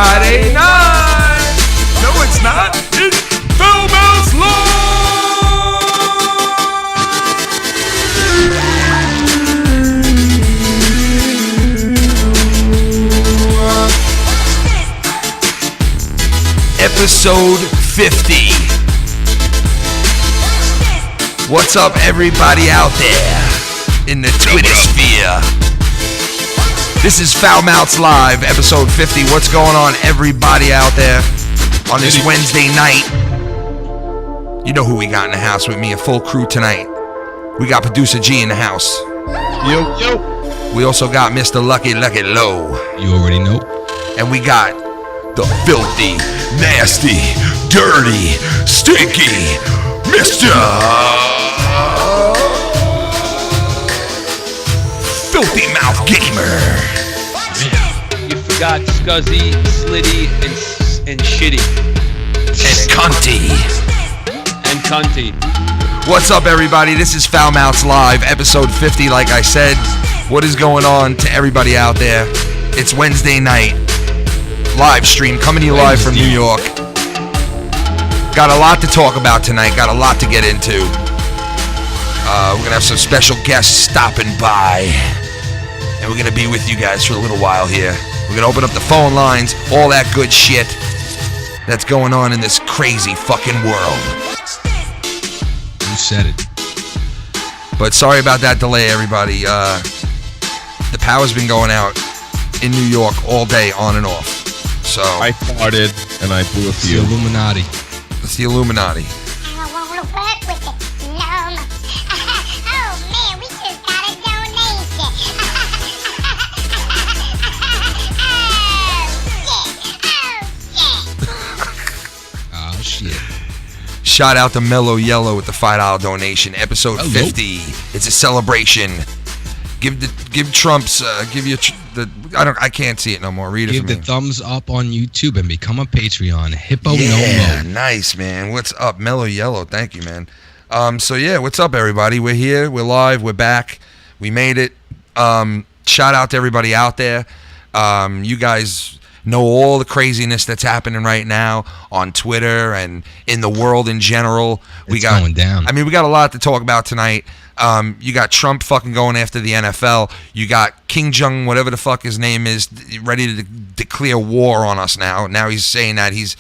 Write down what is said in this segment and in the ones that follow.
Friday night. No, it's not. It's FoulMouths Live. Episode 50. What's up, everybody out there in the Twitter sphere? This is FoulMouths Live, episode 50. What's going on, everybody out there on this Wednesday night? You know who we got in the house with me, a full crew tonight. We got Producer G in the house. Yo. We also got Mr. Lucky Low. You already know. And we got the filthy, nasty, dirty, stinky Mr. Filthy Mouth Gamer. You forgot Scuzzy, Slitty, and Shitty. And Cunty. And Cunty. What's up, everybody? This is FoulMouths Live, episode 50. Like I said, what is going on to everybody out there? It's Wednesday night. Live stream coming to you live from New York. Got a lot to talk about tonight. Got a lot to get into. We're going to have some special guests stopping by. And we're going to be with you guys for a little while here. We're going to open up the phone lines, all that good shit that's going on in this crazy fucking world. You said it. But sorry about that delay, everybody. The power's been going out in New York all day, on and off. So I farted and I blew a fuse. The Illuminati. It's the Illuminati. I don't want to work with it. No. Oh man, we just got a donation. Oh shit. Shout out to Mellow Yellow with the $5 donation. Episode 50. It's a celebration. Give Trump's I can't see it no more. Read it for me. Give the thumbs up on YouTube and become a Patreon. Hippo Yeah, no mo. nice, man. What's up, Mellow Yellow? Thank you, man. So yeah, what's up, everybody? We're here. We're live. We're back. We made it. Shout out to everybody out there. You guys know all the craziness that's happening right now on Twitter and in the world in general. It's going down. I mean, we got a lot to talk about tonight. You got Trump fucking going after the NFL. You got King Jong, whatever the fuck his name is, ready to declare war on us now. Now he's saying that he's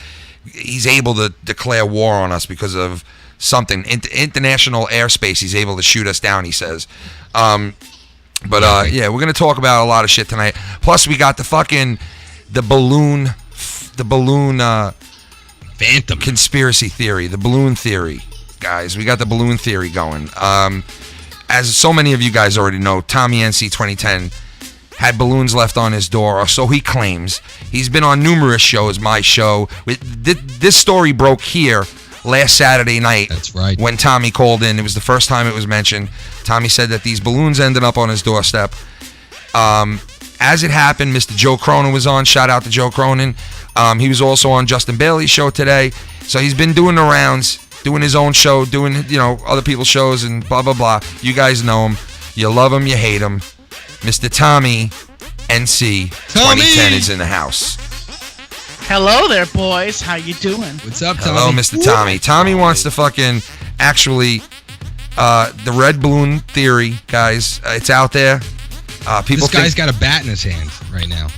able to declare war on us because of something. International airspace, he's able to shoot us down, he says. Yeah, we're going to talk about a lot of shit tonight. Plus, we got the balloon Phantom conspiracy theory, the balloon theory. Guys, we got the balloon theory going. As so many of you guys already know, Tommy NC 2010 had balloons left on his door, or so he claims. He's been on numerous shows, my show. This story broke here last Saturday night. That's right. When Tommy called in. It was the first time it was mentioned. Tommy said that these balloons ended up on his doorstep. As it happened, Mr. Joe Cronin was on. Shout out to Joe Cronin. He was also on Justin Bailey's show today. So he's been doing the rounds, doing his own show, doing, other people's shows and blah, blah, blah. You guys know him. You love him. You hate him. Mr. Tommy NC 2010 is in the house. Hello there, boys. How you doing? What's up, Tommy? Hello, Mr. Tommy. Tommy wants to fucking actually, the red balloon theory, guys. It's out there. People this guy's got a bat in his hand right now.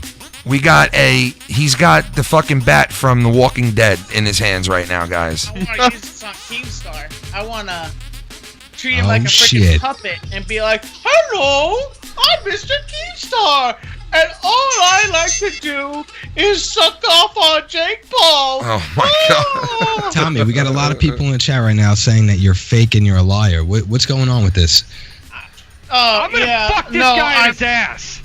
He's got the fucking bat from The Walking Dead in his hands right now, guys. I want to use this on Keemstar. I want to treat him like a freaking puppet and be like, hello, I'm Mr. Keemstar, and all I like to do is suck off on Jake Paul. Oh, my God. Tommy, we got a lot of people in the chat right now saying that you're fake and you're a liar. What's going on with this? I'm gonna fuck this guy in his ass.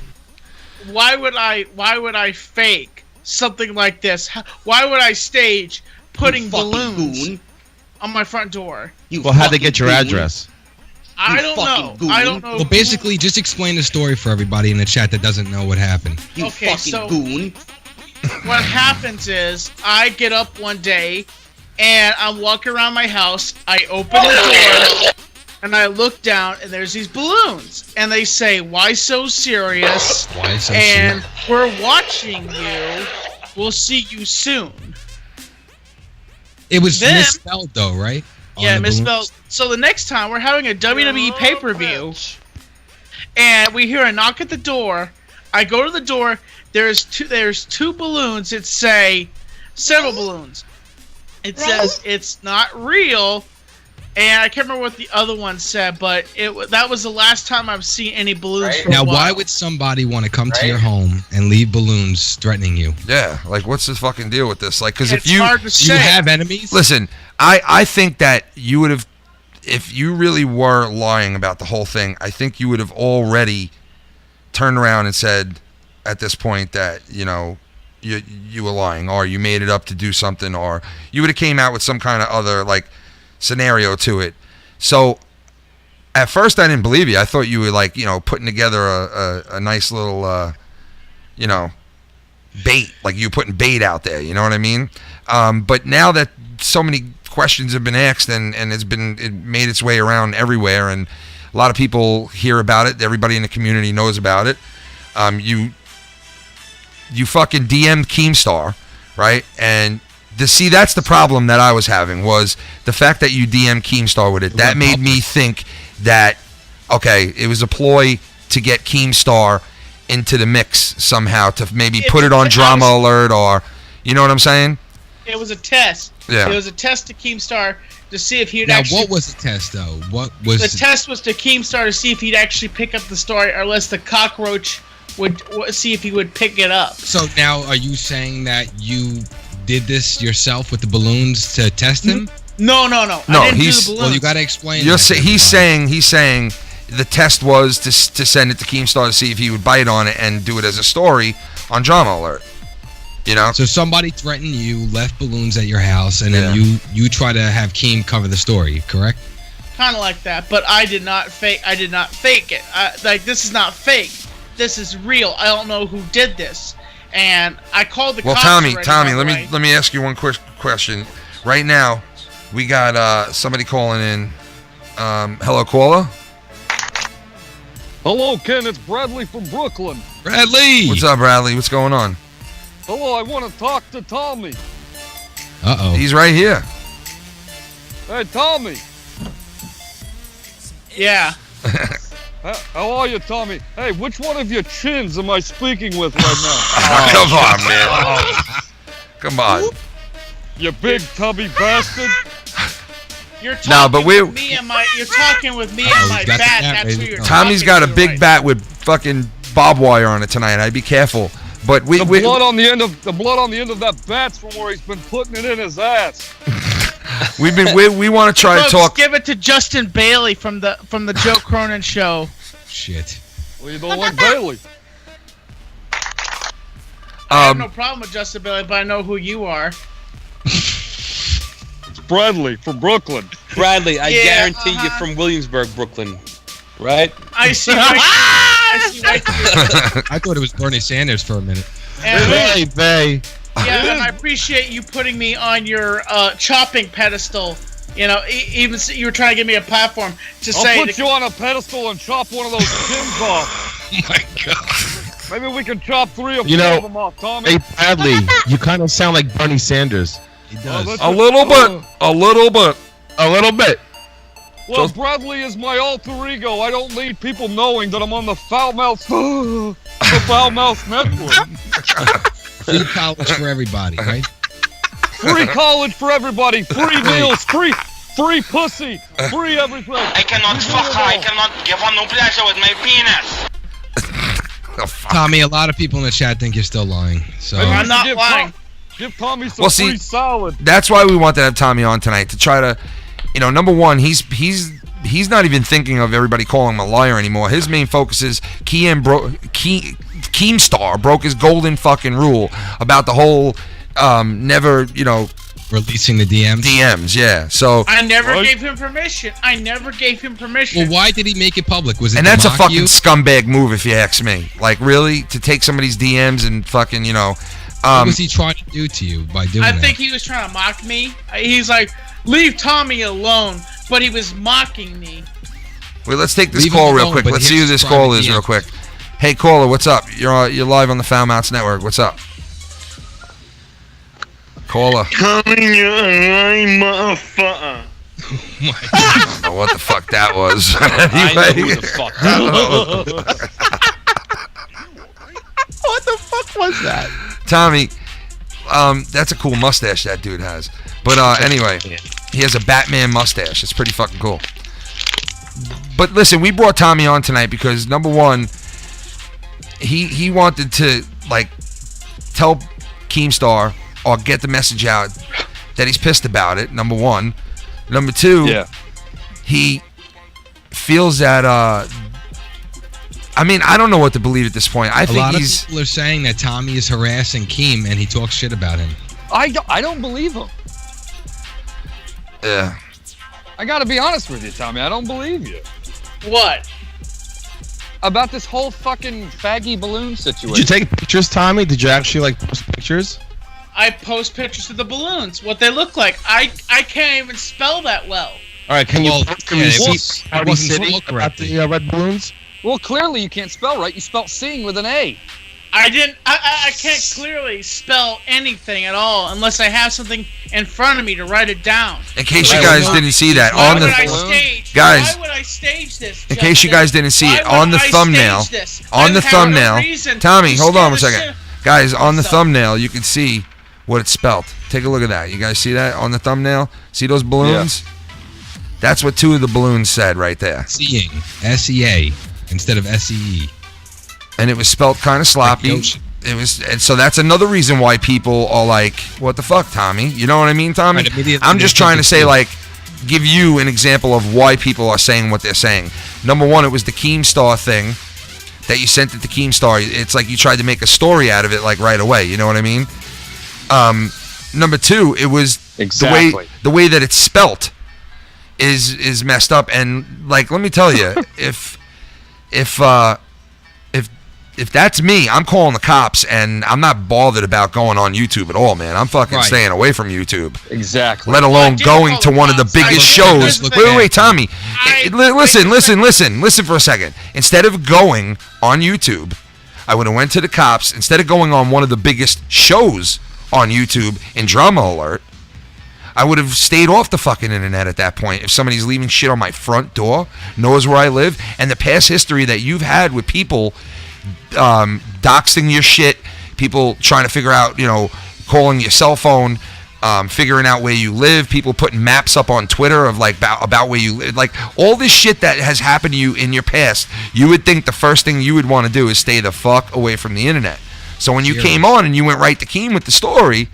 Why would I fake something like this? Why would I stage putting balloons on my front door? Well, how'd they get your address? I don't know. I don't know. Well, basically, just explain the story for everybody in the chat that doesn't know what happened. Okay, so what happens is I get up one day and I'm walking around my house. I open the door and I look down and there's these balloons and they say, "Why so serious?" Why so and serious? we're watching you We'll see you soon. It was Then- misspelled though, right? Yeah, On the misspelled. balloons? So the next time we're having a WWE pay-per-view, and we hear a knock at the door. I go to the door. There's two balloons that say several balloons. It says it's not real, and I can't remember what the other one said, but that was the last time I've seen any balloons. For Now, a while. why would somebody want to come to your home and leave balloons threatening you? Yeah, like what's the fucking deal with this? Like, because if It's hard to Do you say. have enemies? listen, I think that you would have, if you really were lying about the whole thing, I think you would have already turned around and said at this point that, you know, you were lying, or you made it up to do something, or you would have came out with some kind of other, like, scenario to it. So at first I didn't believe you. I thought you were, like, you know, putting together a nice little, you know, bait, like you were putting bait out there, you know what I mean? But now that so many questions have been asked and it made its way around everywhere, and a lot of people hear about it, everybody in the community knows about it. You fucking DM'd Keemstar, right? And see, that's the problem that I was having, was the fact that you DM'd Keemstar with it. That made me think that, okay, it was a ploy to get Keemstar into the mix somehow, to maybe put it on Drama Alert, or, you know what I'm saying? It was a test. Yeah. It was a test to Keemstar to see if he'd Now, actually. what was the test though? What was The test was to Keemstar to see if he'd actually pick up the story, or unless the cockroach would see if he would pick it up. So now, are you saying that you did this yourself with the balloons to test him? No. No, I didn't do he's- the balloons. Well, you got to explain. He's that, saying the test was to send it to Keemstar to see if he would bite on it and do it as a story on Drama Alert. You know? So somebody threatened you, left balloons at your house, and then you try to have Keem cover the story, correct? Kind of like that, but I did not fake it. Like, this is not fake. This is real. I don't know who did this, and I called the cops. Tommy, already, Tommy, by the way. let me ask you one quick question. Right now, we got somebody calling in. Hello, caller. Hello, Ken. It's Bradley from Brooklyn. Bradley! What's up, Bradley? What's going on? Hello, I want to talk to Tommy. Uh-oh. He's right here. Hey, Tommy. Yeah. How are you, Tommy? Hey, which one of your chins am I speaking with right Come on, man. Come on. now? You big tubby bastard. You're talking No, but with me and my. You're talking with me and my he's got the bat. bat, That's who baby. you're Tommy's talking got a to big right bat with fucking barbed wire on it tonight. I'd be careful. But The blood on the end of that bat's from where he's been putting it in his ass. we want to try to Folks, talk. give it to Justin Bailey from the Joe Cronin show. Shit. Well, you don't like Bailey. I have no problem with Justin Bailey, but I know who you are. It's Bradley from Brooklyn. Bradley, I Yeah, guarantee you're from Williamsburg, Brooklyn, right? I see. I see right through. I thought it was Bernie Sanders for a minute. And, Bay. yeah, and I appreciate you putting me on your chopping pedestal. You know, even you were trying to give me a platform to say. I'll put you on a pedestal and chop one of those pins off. Oh my God. Maybe we can chop 3 or 4 You know, of them off, Tommy. Hey, Bradley, you kind of sound like Bernie Sanders. He Oh, does. that's A little bit. A little bit. A little bit. Well, Bradley is my alter ego. I don't need people knowing that I'm on the FoulMouths Network. Free college for everybody, right? Free college for everybody. Free meals. Free pussy. Free everything. I cannot fuck her. I cannot give her no pleasure with my penis. Tommy, a lot of people in the chat think you're still lying. So Maybe we I'm should not give lying. Give Tommy some Well, see, free salad. That's why we wanted to have Tommy on tonight, to try to, you know, number one, he's not even thinking of everybody calling him a liar anymore. His main focus is Keemstar broke his golden fucking rule about the whole never, you know, releasing the DMs. DMs, yeah. So I never What? gave him permission. Well, why did he make it public? Was it and to that's a mock fucking you? scumbag move, if you ask me. Like, really, to take somebody's DMs and fucking, you know. What was he trying to do to you by doing I that? think he was trying to mock me. He's like, leave Tommy alone, but he was mocking me. Wait, let's take this Leave call him real alone, quick. but Let's see who here's this his call private is real DMs. quick. Hey, caller, what's up? You're live on the FoulMouths Network. What's up? Caller. Coming your way, motherfucker. I don't know what the fuck that was. I know who the fuck that was. What the fuck was that? Tommy, that's a cool mustache that dude has. But anyway, he has a Batman mustache. It's pretty fucking cool. But listen, we brought Tommy on tonight because number one, he wanted to like tell Keemstar or get the message out that he's pissed about it. Number one. Number two, he feels that I mean, I don't know what to believe at this point. I think a lot of people are saying that Tommy is harassing Keem and he talks shit about him. I don't believe him. Yeah. I gotta be honest with you, Tommy. I don't believe you. What? About this whole fucking faggy balloon situation. Did you take pictures, Tommy? Did you actually like post pictures? I post pictures of the balloons, what they look like. I can't even spell that well. All right, can you it Party wasn't City spelled about correctly. the red balloons? Well, clearly you can't spell right. You spelled seeing with an A. I can't clearly spell anything at all unless I have something in front of me to write it down. In case you guys didn't see that Why on would I the stage? guys, Why would I stage this? in case you guys didn't see it Why on would the I thumbnail, stage this? on I the have thumbnail, no reason Tommy, to hold on one scare the second, shit- guys. On the So- thumbnail, you can see what it's spelled. Take a look at that. You guys see that on the thumbnail? See those balloons? That's what two of the balloons said right there. Seeing, S-E-A, instead of S-E-E. And it was spelled kind of sloppy. It was, and so that's another reason why people are like, "What the fuck, Tommy?" You know what I mean, Tommy? Right, immediately I'm just they trying think to it's say, cool. like, give you an example of why people are saying what they're saying. Number one, it was the Keemstar thing that you sent it to Keemstar. It's like you tried to make a story out of it, like right away. You know what I mean? Number two, it was Exactly. the way that it's spelt is messed up. And like, let me tell you, if that's me, I'm calling the cops, and I'm not bothered about going on YouTube at all, man. I'm fucking Right. staying away from YouTube. Exactly. Let alone did going call to the one of the cops. biggest I- shows. look Wait, bad. Tommy. I- Listen for a second. Instead of going on YouTube, I would have went to the cops. Instead of going on one of the biggest shows on YouTube in Drama Alert, I would have stayed off the fucking internet at that point. If somebody's leaving shit on my front door, knows where I live, and the past history that you've had with people doxing your shit, people trying to figure out, calling your cell phone, figuring out where you live, people putting maps up on Twitter of like about where you live, like all this shit that has happened to you in your past. You would think the first thing you would want to do is stay the fuck away from the internet. So when you came on and you went right to Keem with the story,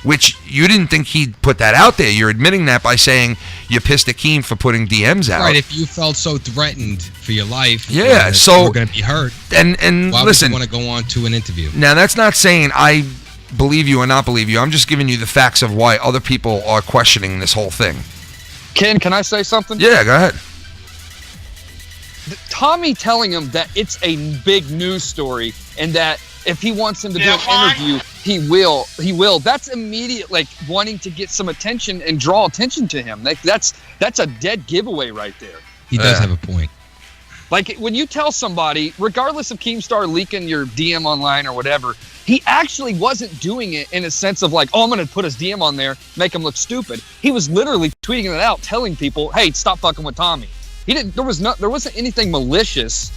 which you didn't think he'd put that out there, you're admitting that by saying you're pissed at Keem for putting DMs out. Right, if you felt so threatened for your life, Yeah, that so- you were going to be hurt, and why listen, would you want to go on to an interview? now that's not saying I believe you or not believe you. I'm just giving you the facts of why other people are questioning this whole thing. Ken, can I say something? Yeah, go ahead. Tommy telling him that it's a big news story and that if he wants him to do an interview, he will. That's immediate, like wanting to get some attention and draw attention to him. Like that's a dead giveaway right there. He does have a point. Like when you tell somebody, regardless of Keemstar leaking your DM online or whatever, he actually wasn't doing it in a sense of like, oh, I'm going to put his DM on there, make him look stupid. He was literally tweeting it out, telling people, hey, stop fucking with Tommy. There wasn't anything malicious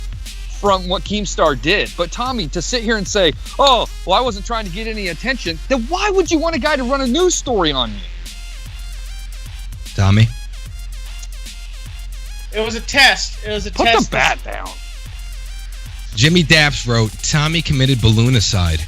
from what Keemstar did. But Tommy, to sit here and say, oh, well, I wasn't trying to get any attention, then why would you want a guy to run a news story on you? Tommy? It was a test. Put the bat down. Jimmy Daps wrote, Tommy committed balloonicide.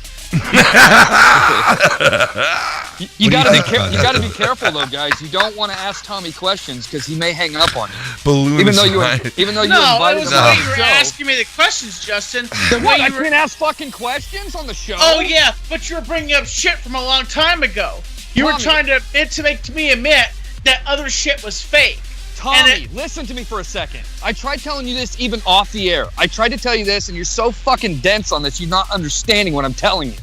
You What do gotta you be think about you that? gotta be careful though, guys. You don't want to ask Tommy questions because he may hang up on you. Balloon Even though you aside. invited No, it him was on the way the you were show. asking me the questions, Justin. The What? way I you were. can't ask fucking questions on the show. Oh yeah, but you were bringing up shit from a long time ago. You were Tommy. trying to make me admit that other shit was fake. Tommy, listen to me for a second. I tried telling you this even off the air. I tried to tell you this, and you're so fucking dense on this, you're not understanding what I'm telling you.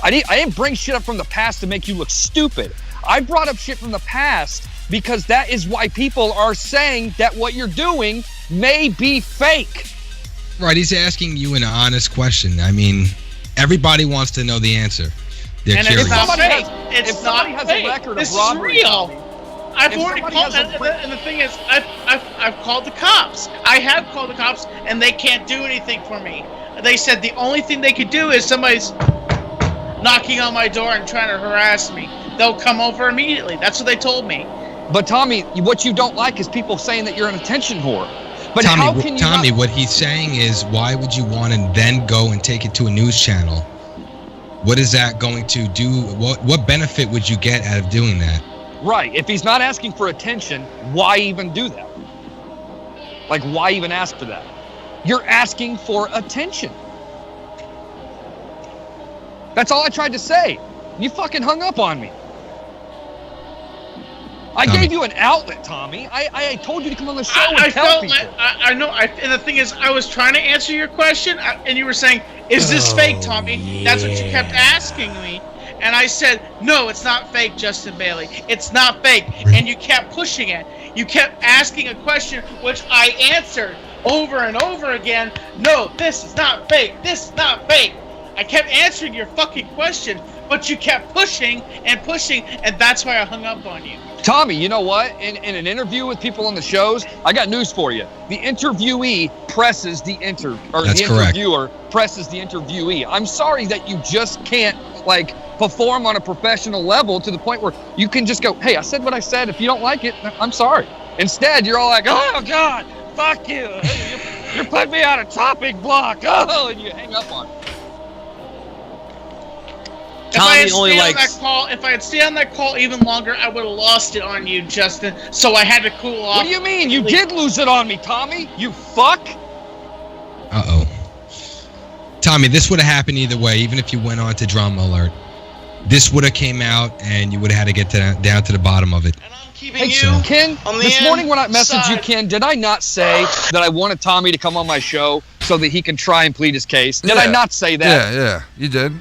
I didn't bring shit up from the past to make you look stupid. I brought up shit from the past because that is why people are saying that what you're doing may be fake. Right, he's asking you an honest question. I mean, everybody wants to know the answer. They're And curious. it's not Somebody fake. has- if It's somebody not has a fake. record of This is robbery, real. I've If already somebody called, has a and the thing is, I've called the cops. I have called the cops, and they can't do anything for me. They said the only thing they could do is somebody's knocking on my door and trying to harass me. They'll come over immediately. That's what they told me. But Tommy, what you don't like is people saying that you're an attention whore. But Tommy, how can you Tommy, not- what he's saying is, why would you want to then go and take it to a news channel? What is that going to do? What benefit would you get out of doing that? Right. If he's not asking for attention, why even do that? Like, why even ask for that? You're asking for attention. That's all I tried to say. You fucking hung up on me. I Tommy. gave you an outlet, Tommy. I told you to come on the show and I tell felt people. like I know. And the thing is, I was trying to answer your question, and you were saying, "Is this fake, Tommy?" That's what you kept asking me, and I said, "No, it's not fake, Justin Bailey. It's not fake." And you kept pushing it. You kept asking a question, which I answered over and over again. No, this is not fake. This is not fake. I kept answering your fucking question, but you kept pushing, and that's why I hung up on you. Tommy, you know what? In an interview with people on the shows, I got news for you. The interviewee presses the That's correct. interviewer presses the interviewee. I'm sorry that you just can't like perform on a professional level to the point where you can just go, "Hey, I said what I said. If you don't like it, I'm sorry." Instead, you're all like, "Oh God, fuck you! You're putting me on a topic block." Oh, and you hang up on it. Tommy only likes. If I had stayed on that call even longer, I would have lost it on you, Justin. So I had to cool off. What do you mean? You did lose it on me, Tommy. You fuck. Uh-oh. Tommy, this would have happened either way, even if you went on to Drama Alert. This would have came out, and you would have had to get down to the bottom of it. And I'm keeping Hey, you Ken, on the this morning when I messaged you, inside. Ken, did I not say that I wanted Tommy to come on my show so that he can try and plead his case? Did I Yeah. not say that? Yeah, you did.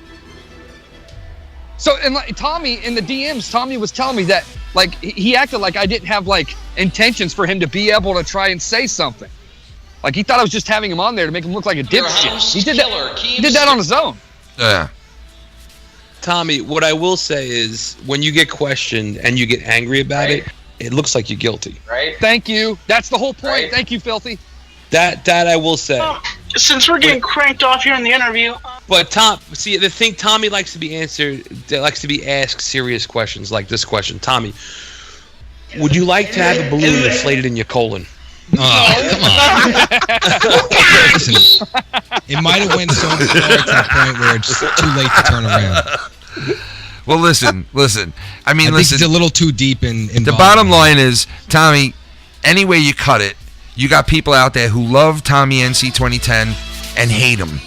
So, and like, Tommy, in the DMs, Tommy was telling me that, like, he acted like I didn't have, like, intentions for him to be able to try and say something. Like, he thought I was just having him on there to make him look like a dipshit. He did that. He did that on his own. Yeah. Tommy, what I will say is, when you get questioned and you get angry about it, it looks like you're guilty. Right? Thank you. That's the whole point. Right. Thank you, Filthy. That I will say. Since we're getting cranked off here in the interview, But see, the thing, Tommy likes to be asked serious questions like this question. Tommy, would you like to have a balloon inflated in your colon? Oh, come on. Listen, it might have went so far to the point where it's too late to turn around. Well, listen. I mean, I think listen. it's a little too deep in The bottom line is, Tommy, any way you cut it, you got people out there who love Tommy NC 2010 and hate him.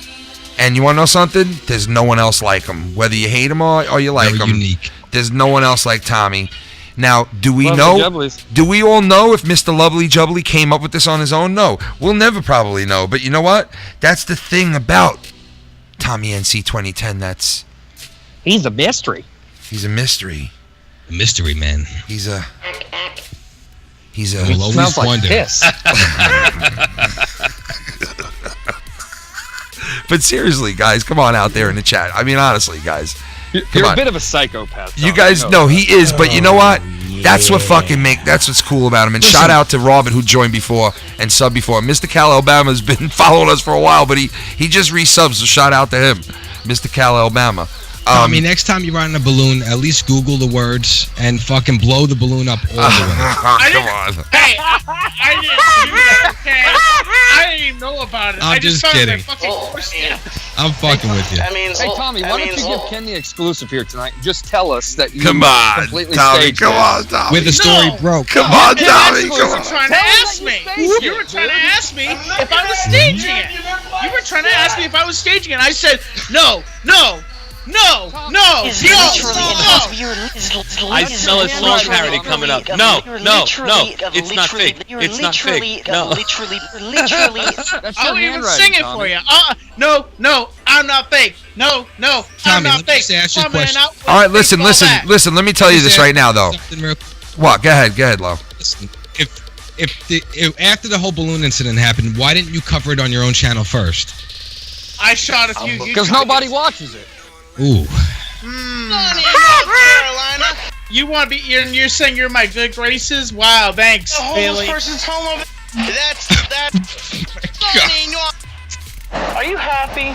And you want to know something? There's no one else like him. Whether you hate him or you like Very him, unique. there's no one else like Tommy. Now, do we Love know? the Jubblies. Do we all know if Mr. Lovely Jubbly came up with this on his own? No. We'll never probably know. But you know what? That's the thing about Tommy NC 2010. He's a mystery. He's a mystery. Mystery man. He's a We'll always Smells like wonder. piss. But seriously, guys, come on out there in the chat. I mean, honestly, guys. You're Come a on. bit of a psychopath. You Tommy, guys I know he is, but you know what? That's what that's what's cool about him. And shout out to Robin who joined before and subbed before. Mr. Cal Alabama's been following us for a while, but he just resubs, so shout out to him, Mr. Cal Alabama. Tommy, next time you ride in a balloon, at least Google the words and fucking blow the balloon up all the way. Come on. Hey, I didn't do that, okay? I didn't even know about it. I'm I just just found kidding. it fucking foreskin. I'm fucking with you. that means. Hey, Tommy, why don't you give Ken the exclusive here tonight? Just tell us that you Come on, completely Tommy. staged Come it. on, Tommy. With the story broke. Come on, You Tommy. were Come on. trying to Tell him ask that me. you staged You it, were trying to dude. ask me if I was staging it. You were trying to ask me if I was staging it. I said, no. I smell a song parody coming up. No, it's not fake. It's not fake. No. That's your I'll even handwriting, sing it Tommy. for you. No, I'm not fake. No, I'm Tommy, not let me fake. just ask you a Come in question. out with All right, listen. baseball bat. Let me tell you this right now, though. Something real- What? Go ahead, Lo. Listen, if after the whole balloon incident happened, why didn't you cover it on your own channel first? I shot a few. Because nobody watches it. Ooh. Sunny, North Carolina. You want to be? You're saying you're my good graces? Wow, thanks, The Bailey. homeless person's home over. That's Sunny, North. Are you happy?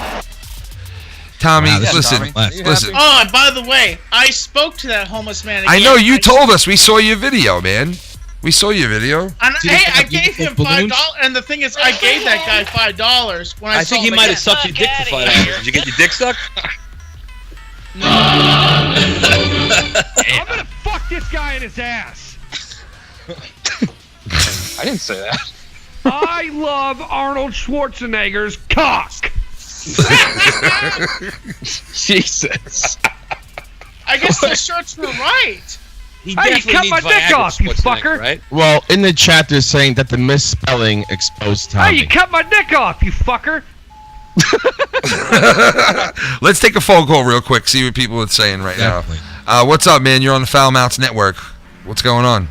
Tommy, Wow, this is listen, Tommy. Are you listen. Oh, and by the way, I spoke to that homeless man again. I know you told us. We saw your video, man. We saw your video. And, Did hey, he I have gave him beautiful balloons? $5, and the thing is, I gave that guy $5 when I I saw think he him might again. have sucked your dick for $5. Did you get your dick sucked? I'm gonna fuck this guy in his ass. I didn't say that. I love Arnold Schwarzenegger's cock. Jesus. I guess the shirts were right. He Hey, you definitely cut needs my dick Viagra off, you Schwarzenegger, fucker. right? Well, in the chat, they're saying that the misspelling exposed Hey, Tommy. you cut my dick off, you fucker. Let's take a phone call real quick. See what people are saying right Definitely. now. What's up, man? You're on the FoulMouths Network. What's going on?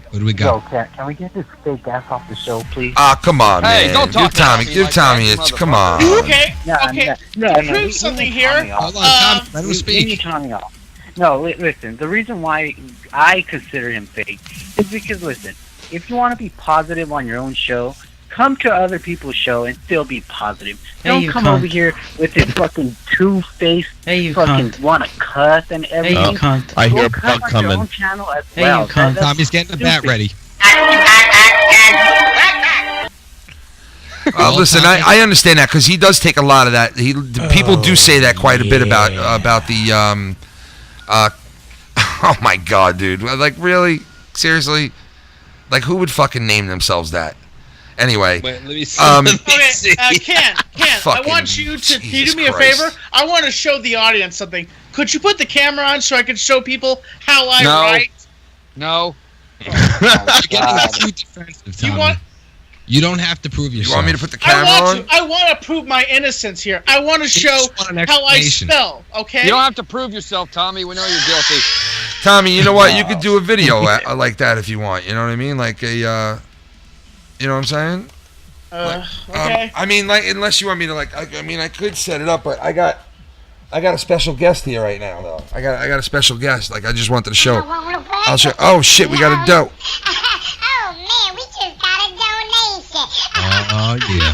What do we Yo, got? can we get this fake ass off the show, please? Come on, Hey, man. don't talk Give Tommy, about me give like Tommy. that, It's you come on. Okay, No, okay. no, To no, prove leave something Tommy here. off. Hold on, Tom. Let him Leave speak. Tommy off. No, listen. The reason why I consider him fake is because, listen, if you want to be positive on your own show, come to other people's show and still be positive. Don't come over here with this fucking two-faced fucking want to cuss and everything. I hear Go a cuss bug on coming. your own channel as well. That's Tommy's getting the bat stupid. ready. Listen, I understand that because he does take a lot of that. People do say that quite a bit about the oh my god, dude! Like really, seriously, like who would fucking name themselves that? Anyway, Wait, let me see. Okay, Ken, I Fucking want you to. Can you Jesus do me a Christ. favor? I want to show the audience something. Could you put the camera on so I can show people how I No. write? No. You're getting too defensive, Tommy. You want? You don't have to prove yourself. you want me to put the I camera want on? to. I want to prove my innocence here. I want to You show just want an how I explanation. spell. Okay. You don't have to prove yourself, Tommy. We know you're guilty. Tommy, you know what? You could do a video like that if you want. You know what I mean? Like a, you know what I'm saying? Okay. I mean, like, unless you want me to, like, I mean, I could set it up, but I got a special guest here right now, though. I got a special guest. Like, I just wanted to show. I'll show. Oh shit, we got a dope. Oh man, we just got a donation. Oh, yeah.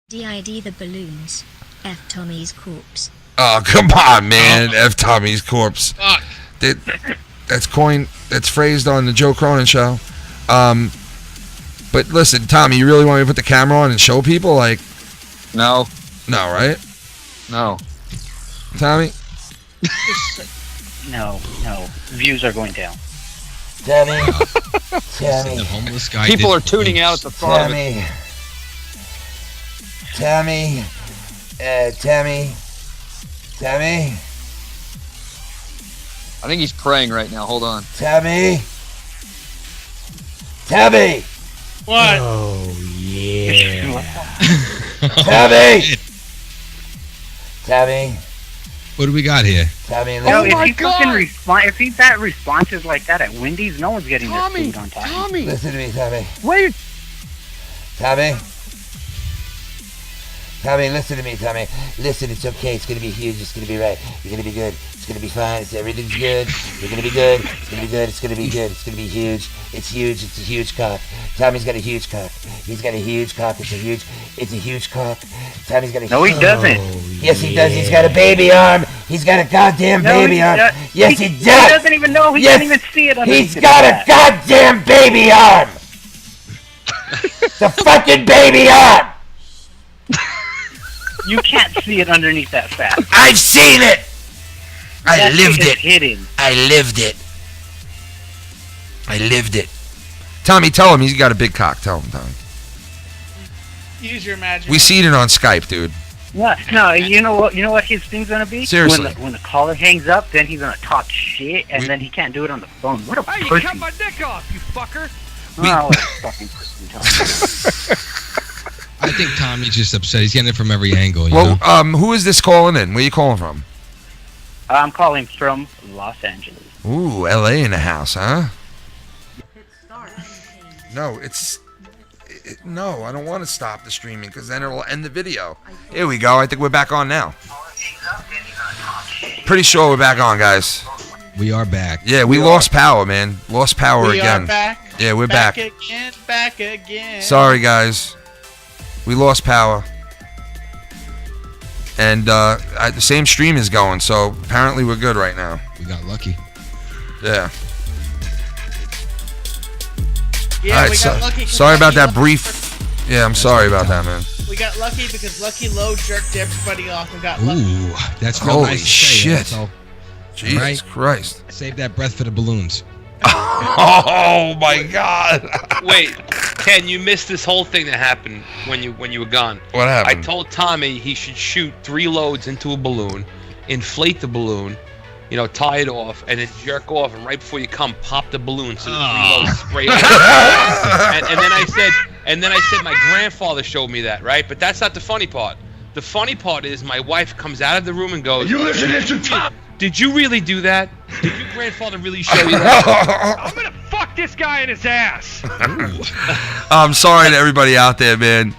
DID the balloons. F Tommy's corpse. Oh come on, man. F Tommy's corpse. Fuck. That's coined. That's phrased on the Joe Cronin show. But listen, Tommy, you really want me to put the camera on and show people? Like, No. no, right? No. Tommy. No. Views are going down. Tommy. The homeless guy. People did are tuning out at the thought of it. Tommy. I think he's praying right now. Hold on. Tommy. What? Tommy. What do we got here? Tommy. No, Oh if my he fucking God. respond, if he's that responses like that at Wendy's, no one's getting their food on time. Tommy. Listen to me, Tommy. Wait. Tommy, listen to me, Tommy. Listen, it's okay. It's gonna be huge. It's gonna be right. You're gonna be good. It's gonna be fine. Everything's good. You're gonna be good. It's gonna be good. It's gonna be good. It's gonna be huge. It's huge. It's a huge cock. Tommy's got a huge cock. He's got a huge cock. It's a huge cock. Tommy's got a. No, he doesn't. Yes, he does. He's got a baby arm. He's got a goddamn baby arm. Yes, he does. He doesn't even know. He Yes, can't even see it. He's got a goddamn baby arm. The fucking baby arm. You can't see it underneath that fat. I've seen it. I That lived shit is it. hidden. I lived it. Tommy, tell him he's got a big cock. Tell him, Tommy. Use your imagination. We seen it on Skype, dude. No, you know what? You know what his thing's gonna be? Seriously. When the caller hangs up, then he's gonna talk shit, and then he can't do it on the phone. What a Hey, you pussy! cut my dick off, you fucker. Oh, what a fucking pussy! I think Tommy's just upset. He's getting it from every angle. You Well, know? who is this calling in? Where you calling from? I'm calling from Los Angeles. Ooh, L.A. in the house, huh? No, it's No, I don't want to stop the streaming because then it'll end the video. Here we go. I think we're back on now. Pretty sure we're back on, guys. We are back. Yeah, we lost power, man. Lost power again. We are back. Yeah, we're back. Back again. Sorry, guys. We lost power. And the same stream is going, so apparently we're good right now. We got lucky. Yeah. Yeah, all right, we got lucky. Sorry about that brief. Yeah, I'm sorry about that, man. We got lucky because Lucky Low jerked everybody off and got lucky. Ooh, that's real Holy nice to say, shit. so, Jesus right? Christ. Save that breath for the balloons. Oh my God. Wait, Ken, you missed this whole thing that happened when you were gone. What happened? I told Tommy he should shoot 3 loads into a balloon, inflate the balloon, tie it off, and then jerk off, and right before you come, pop the balloon so the 3 loads spray out. and then I said my grandfather showed me that, right? But that's not the funny part. The funny part is my wife comes out of the room and goes, "You listening to Tom? Did you really do that? Did your grandfather really show you that?" I'm gonna fuck this guy in his ass. I'm sorry to everybody out there, man.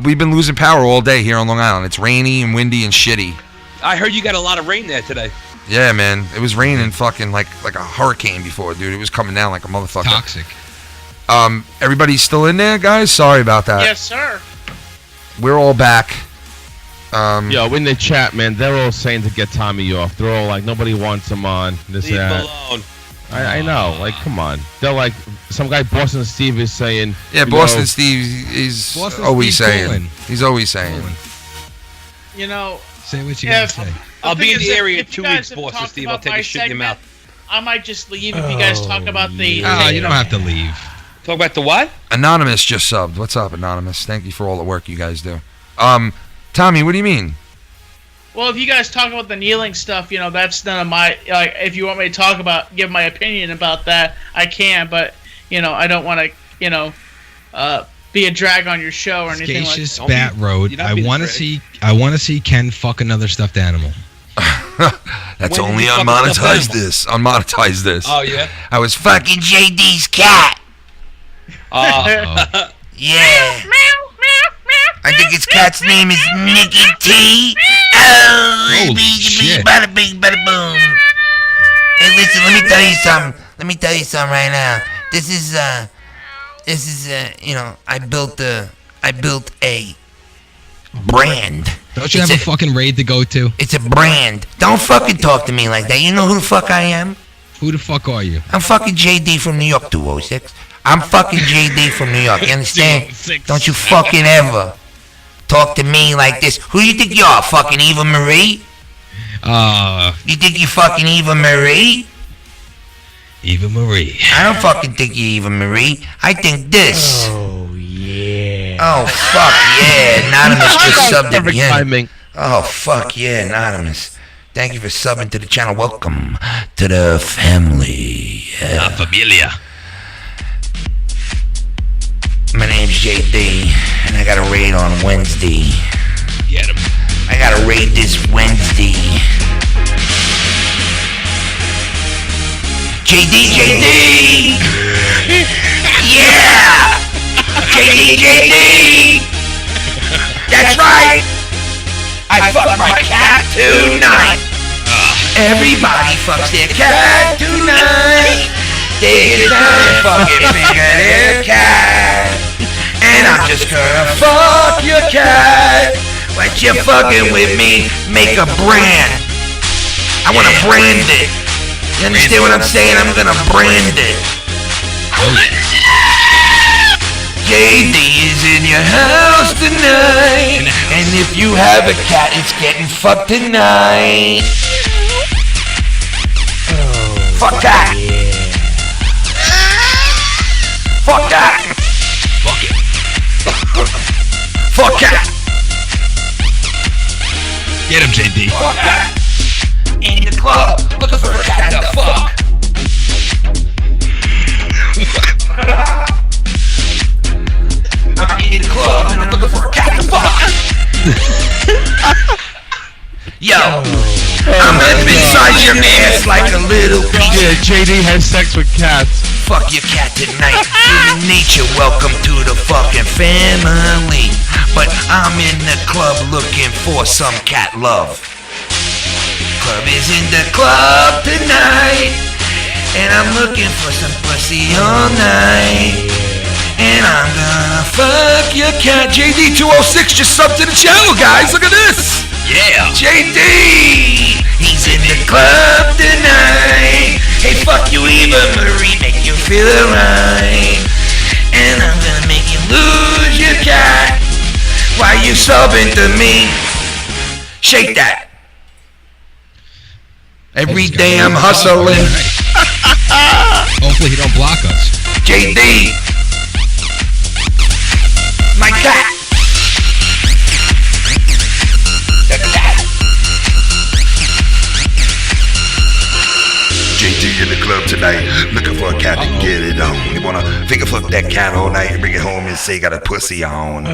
We've been losing power all day here on Long Island. It's rainy and windy and shitty. I heard you got a lot of rain there today. Yeah, man. It was raining fucking like a hurricane before, dude. It was coming down like a motherfucker. Toxic. Everybody's still in there, guys? Sorry about that. Yes, sir. We're all back. Yo, in the chat, man, they're all saying to get Tommy off. They're all like, nobody wants him on. This, Leave him that. alone. I know. Like, come on. They're like, some guy, Boston Steve, is saying. Yeah, Boston Steve is always saying. He's always saying. Say what you gotta say. I'll be in the area in if 2 you guys weeks, have Boston talked Steve. I'll about take my a shit in your segment, mouth. I might just leave if you guys talk about the. you don't have to leave. Talk about the what? Anonymous just subbed. What's up, Anonymous? Thank you for all the work you guys do. Tommy, what do you mean? Well, if you guys talk about the kneeling stuff, that's none of my. Like, if you want me to give my opinion about that, I can. But I don't want to, be a drag on your show or anything like that. Scacious Bat Road. I want to see Ken fuck another stuffed animal. That's only unmonetized this. Unmonetized this. Oh yeah. I was fucking JD's cat. Yeah. I think his cat's name is Nicky T. Oh, shit. Bada bing, bada boom. Hey, listen, let me tell you something. Let me tell you something right now. This is I built a brand. Don't you have a fucking raid to go to? It's a brand. Don't fucking talk to me like that. You know who the fuck I am? Who the fuck are you? I'm fucking JD from New York, 206. I'm fucking JD from New York. You understand? Don't you fucking ever talk to me like this. Who do you think you are? Fucking Eva Marie? You think you fucking Eva Marie? Eva Marie. I don't fucking think you Eva Marie. I think this. Oh, yeah. Oh, fuck yeah. Anonymous just subbed Perfect again. timing. Oh, fuck yeah, Anonymous. Thank you for subbing to the channel. Welcome to the family. La familia. My name's JD, and I got a raid on Wednesday. Get him. I got a raid this Wednesday. JD! Yeah! JD! That's right! I fucked my cat tonight! Everybody fucks their cat tonight! They get down and fucking finger their cat! And I'm just gonna fuck your cat! What you fucking with me? Make a brand! I wanna brand it! You understand what I'm saying? I'm gonna brand it! JD is in your house tonight, and if you have a cat, it's getting fucked tonight. Fuck that. Fuck that. Fuck it. Fuck that. Get him, JD. Fuck that. In the club, looking for a cat to fuck. I'm in the club and I'm looking for a cat to fuck. Yo, I'm up inside your ass like a little piece. Yeah, JD has sex with cats. Fuck your cat tonight. Human nature, welcome to the fucking family. But I'm in the club looking for some cat love. Club is in the club tonight, and I'm looking for some pussy all night. And I'm gonna fuck your cat. JD206 just subbed to the channel, guys. Look at this. Yeah. JD, he's in the club tonight. Hey, fuck you, Eva Marie, make you feel alright. And I'm gonna make you lose your cat while you subbing to me. Shake that. Every day I'm hustling. Hopefully he don't block us. JD, my cat. JD in the club tonight, looking for a cat to get it on. You wanna finger fuck that cat all night and bring it home and say got a pussy on.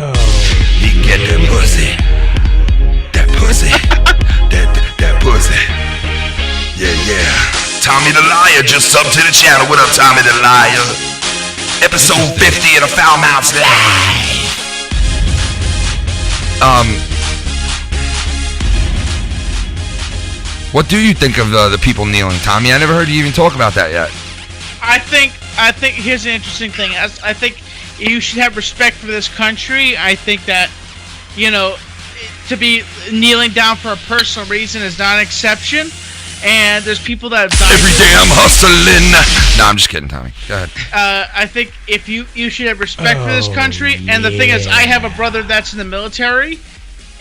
You can get that pussy. That pussy. that pussy. Yeah. Tommy the Liar just subbed to the channel. What up, Tommy the Liar? Episode 50 of the FoulMouths Live. What do you think of the people kneeling, Tommy? I never heard you even talk about that yet. I think here's an interesting thing. I think you should have respect for this country. I think that, to be kneeling down for a personal reason is not an exception. And there's people that have died. Every day I'm hustling. No, I'm just kidding, Tommy. Go ahead. I think if you should have respect for this country. And the thing is, I have a brother that's in the military.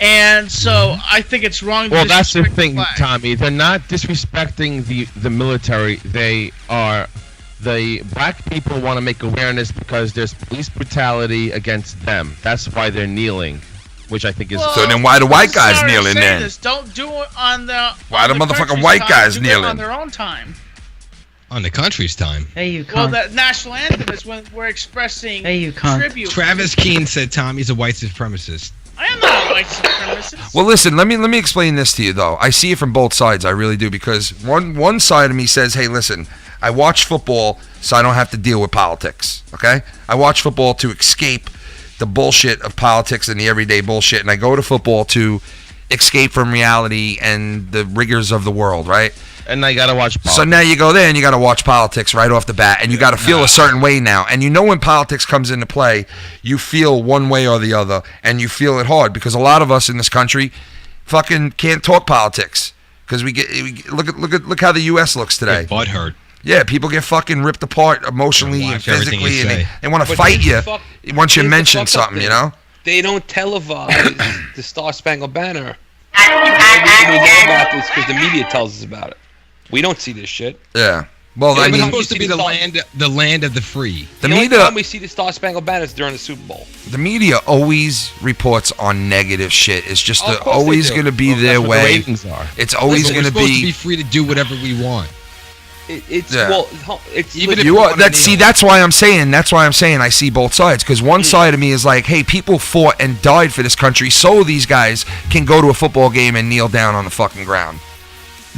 And so I think it's wrong to Well, that's the disrespect thing, flag. Tommy. They're not disrespecting the military. The black people want to make awareness because there's police brutality against them. That's why they're kneeling, which I think is... So then why the white guys kneeling then? This. Don't do it on the... Why the motherfucking country's white time. guys Do kneeling? it on their own time. On the country's time. Hey, you Well, cunt. the national anthem is when we're expressing Hey, you cunt. tribute. Travis Keene said Tommy's a white supremacist. I am not a white supremacist. Well, listen, let me explain this to you, though. I see it from both sides. I really do, because one side of me says, hey, listen, I watch football so I don't have to deal with politics, okay? I watch football to escape the bullshit of politics and the everyday bullshit, and I go to football to escape from reality and the rigors of the world, right? And I gotta watch politics. So now you go there and you gotta watch politics right off the bat, and you gotta feel a certain way now. And you know when politics comes into play, you feel one way or the other, and you feel it hard, because a lot of us in this country fucking can't talk politics because look how the U.S. looks today. Butt hurt. Yeah, people get fucking ripped apart emotionally and physically, and they want to But fight you once you here's the mention fuck up something, thing. you know? They don't televise the Star Spangled Banner. We know about this because the media tells us about it. We don't see this shit. Yeah. Well, Yeah, I but mean, it's supposed to be the land of the free. the only media, time we see the Star Spangled Banner is during the Super Bowl. the media always reports on negative shit. It's just Of course they always do. going to be Well, their that's what the way. ratings are. It's always Listen, going we're to supposed to be. be free to do whatever we want. It's Yeah. well, it's Even if You are. wanna That's kneel. that's why I'm saying. I see both sides, because one side of me is like, hey, people fought and died for this country, so these guys can go to a football game and kneel down on the fucking ground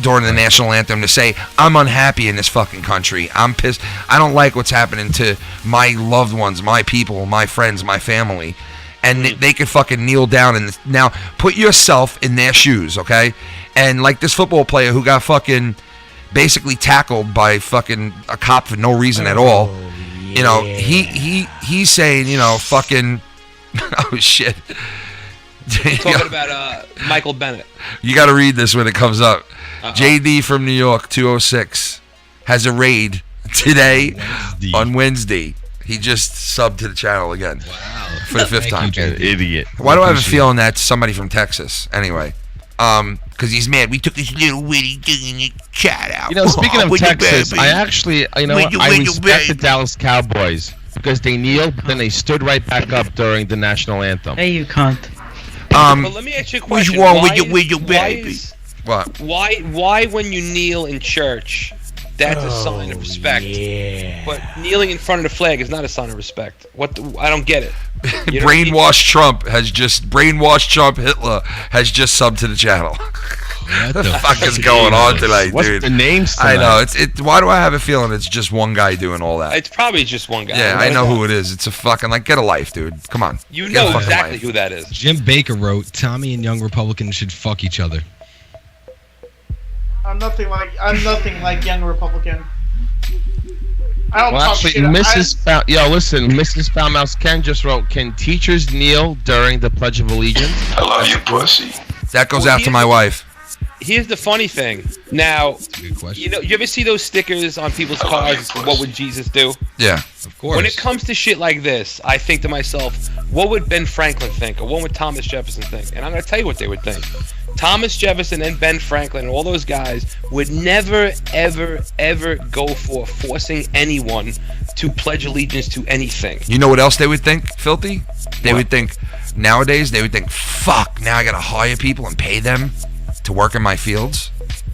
during the national anthem to say, I'm unhappy in this fucking country. I'm pissed. I don't like what's happening to my loved ones, my people, my friends, my family. And they could fucking kneel down. And now put yourself in their shoes, okay? And like this football player who got fucking basically tackled by fucking a cop for no reason at all. You know, he's saying, you know, fucking, oh shit. talking about Michael Bennett. You got to read this when it comes up. JD from New York, 206, has a raid today on Wednesday. He just subbed to the channel again. Wow. For the fifth time. An idiot. Why do I have a feeling that's somebody from Texas? Anyway, because he's mad. We took this little witty thing and cat out. You know, speaking of With your Texas, baby. I actually, you know, With your I baby. respect the Dallas Cowboys because they kneeled, but then they stood right back up during the national anthem. Hey, you cunt. But let me ask you a question. wrong with Why your is- baby? What? Why when you kneel in church, that's a sign of respect. But kneeling in front of the flag is not a sign of respect. I don't get it. You know what I mean? Brainwashed Trump Hitler has just subbed to the channel. What the fuck is going on tonight, What's dude? the names I tonight? know. Why do I have a feeling it's just one guy doing all that? It's probably just one guy. Yeah, I know who it is. It's a fucking get a life, dude. Come on. You Get a know fucking exactly life. who that is. Jim Baker wrote, Tommy and young Republicans should fuck each other. I'm nothing like young Republican. I don't Well, talk actually, shit. Mrs. FoulMouths Ken just wrote, can teachers kneel during the Pledge of Allegiance? I love you, pussy. That goes out to my wife. Here's the funny thing. Now, That's a good question. you know, you ever see those stickers on people's cars? What would Jesus do? Yeah. Of course. When it comes to shit like this, I think to myself, what would Ben Franklin think, or what would Thomas Jefferson think? And I'm gonna tell you what they would think. Thomas Jefferson and Ben Franklin and all those guys would never, ever, ever go for forcing anyone to pledge allegiance to anything. You know what else they would think, Filthy? They would think, nowadays, they would think, fuck, now I gotta hire people and pay them to work in my fields?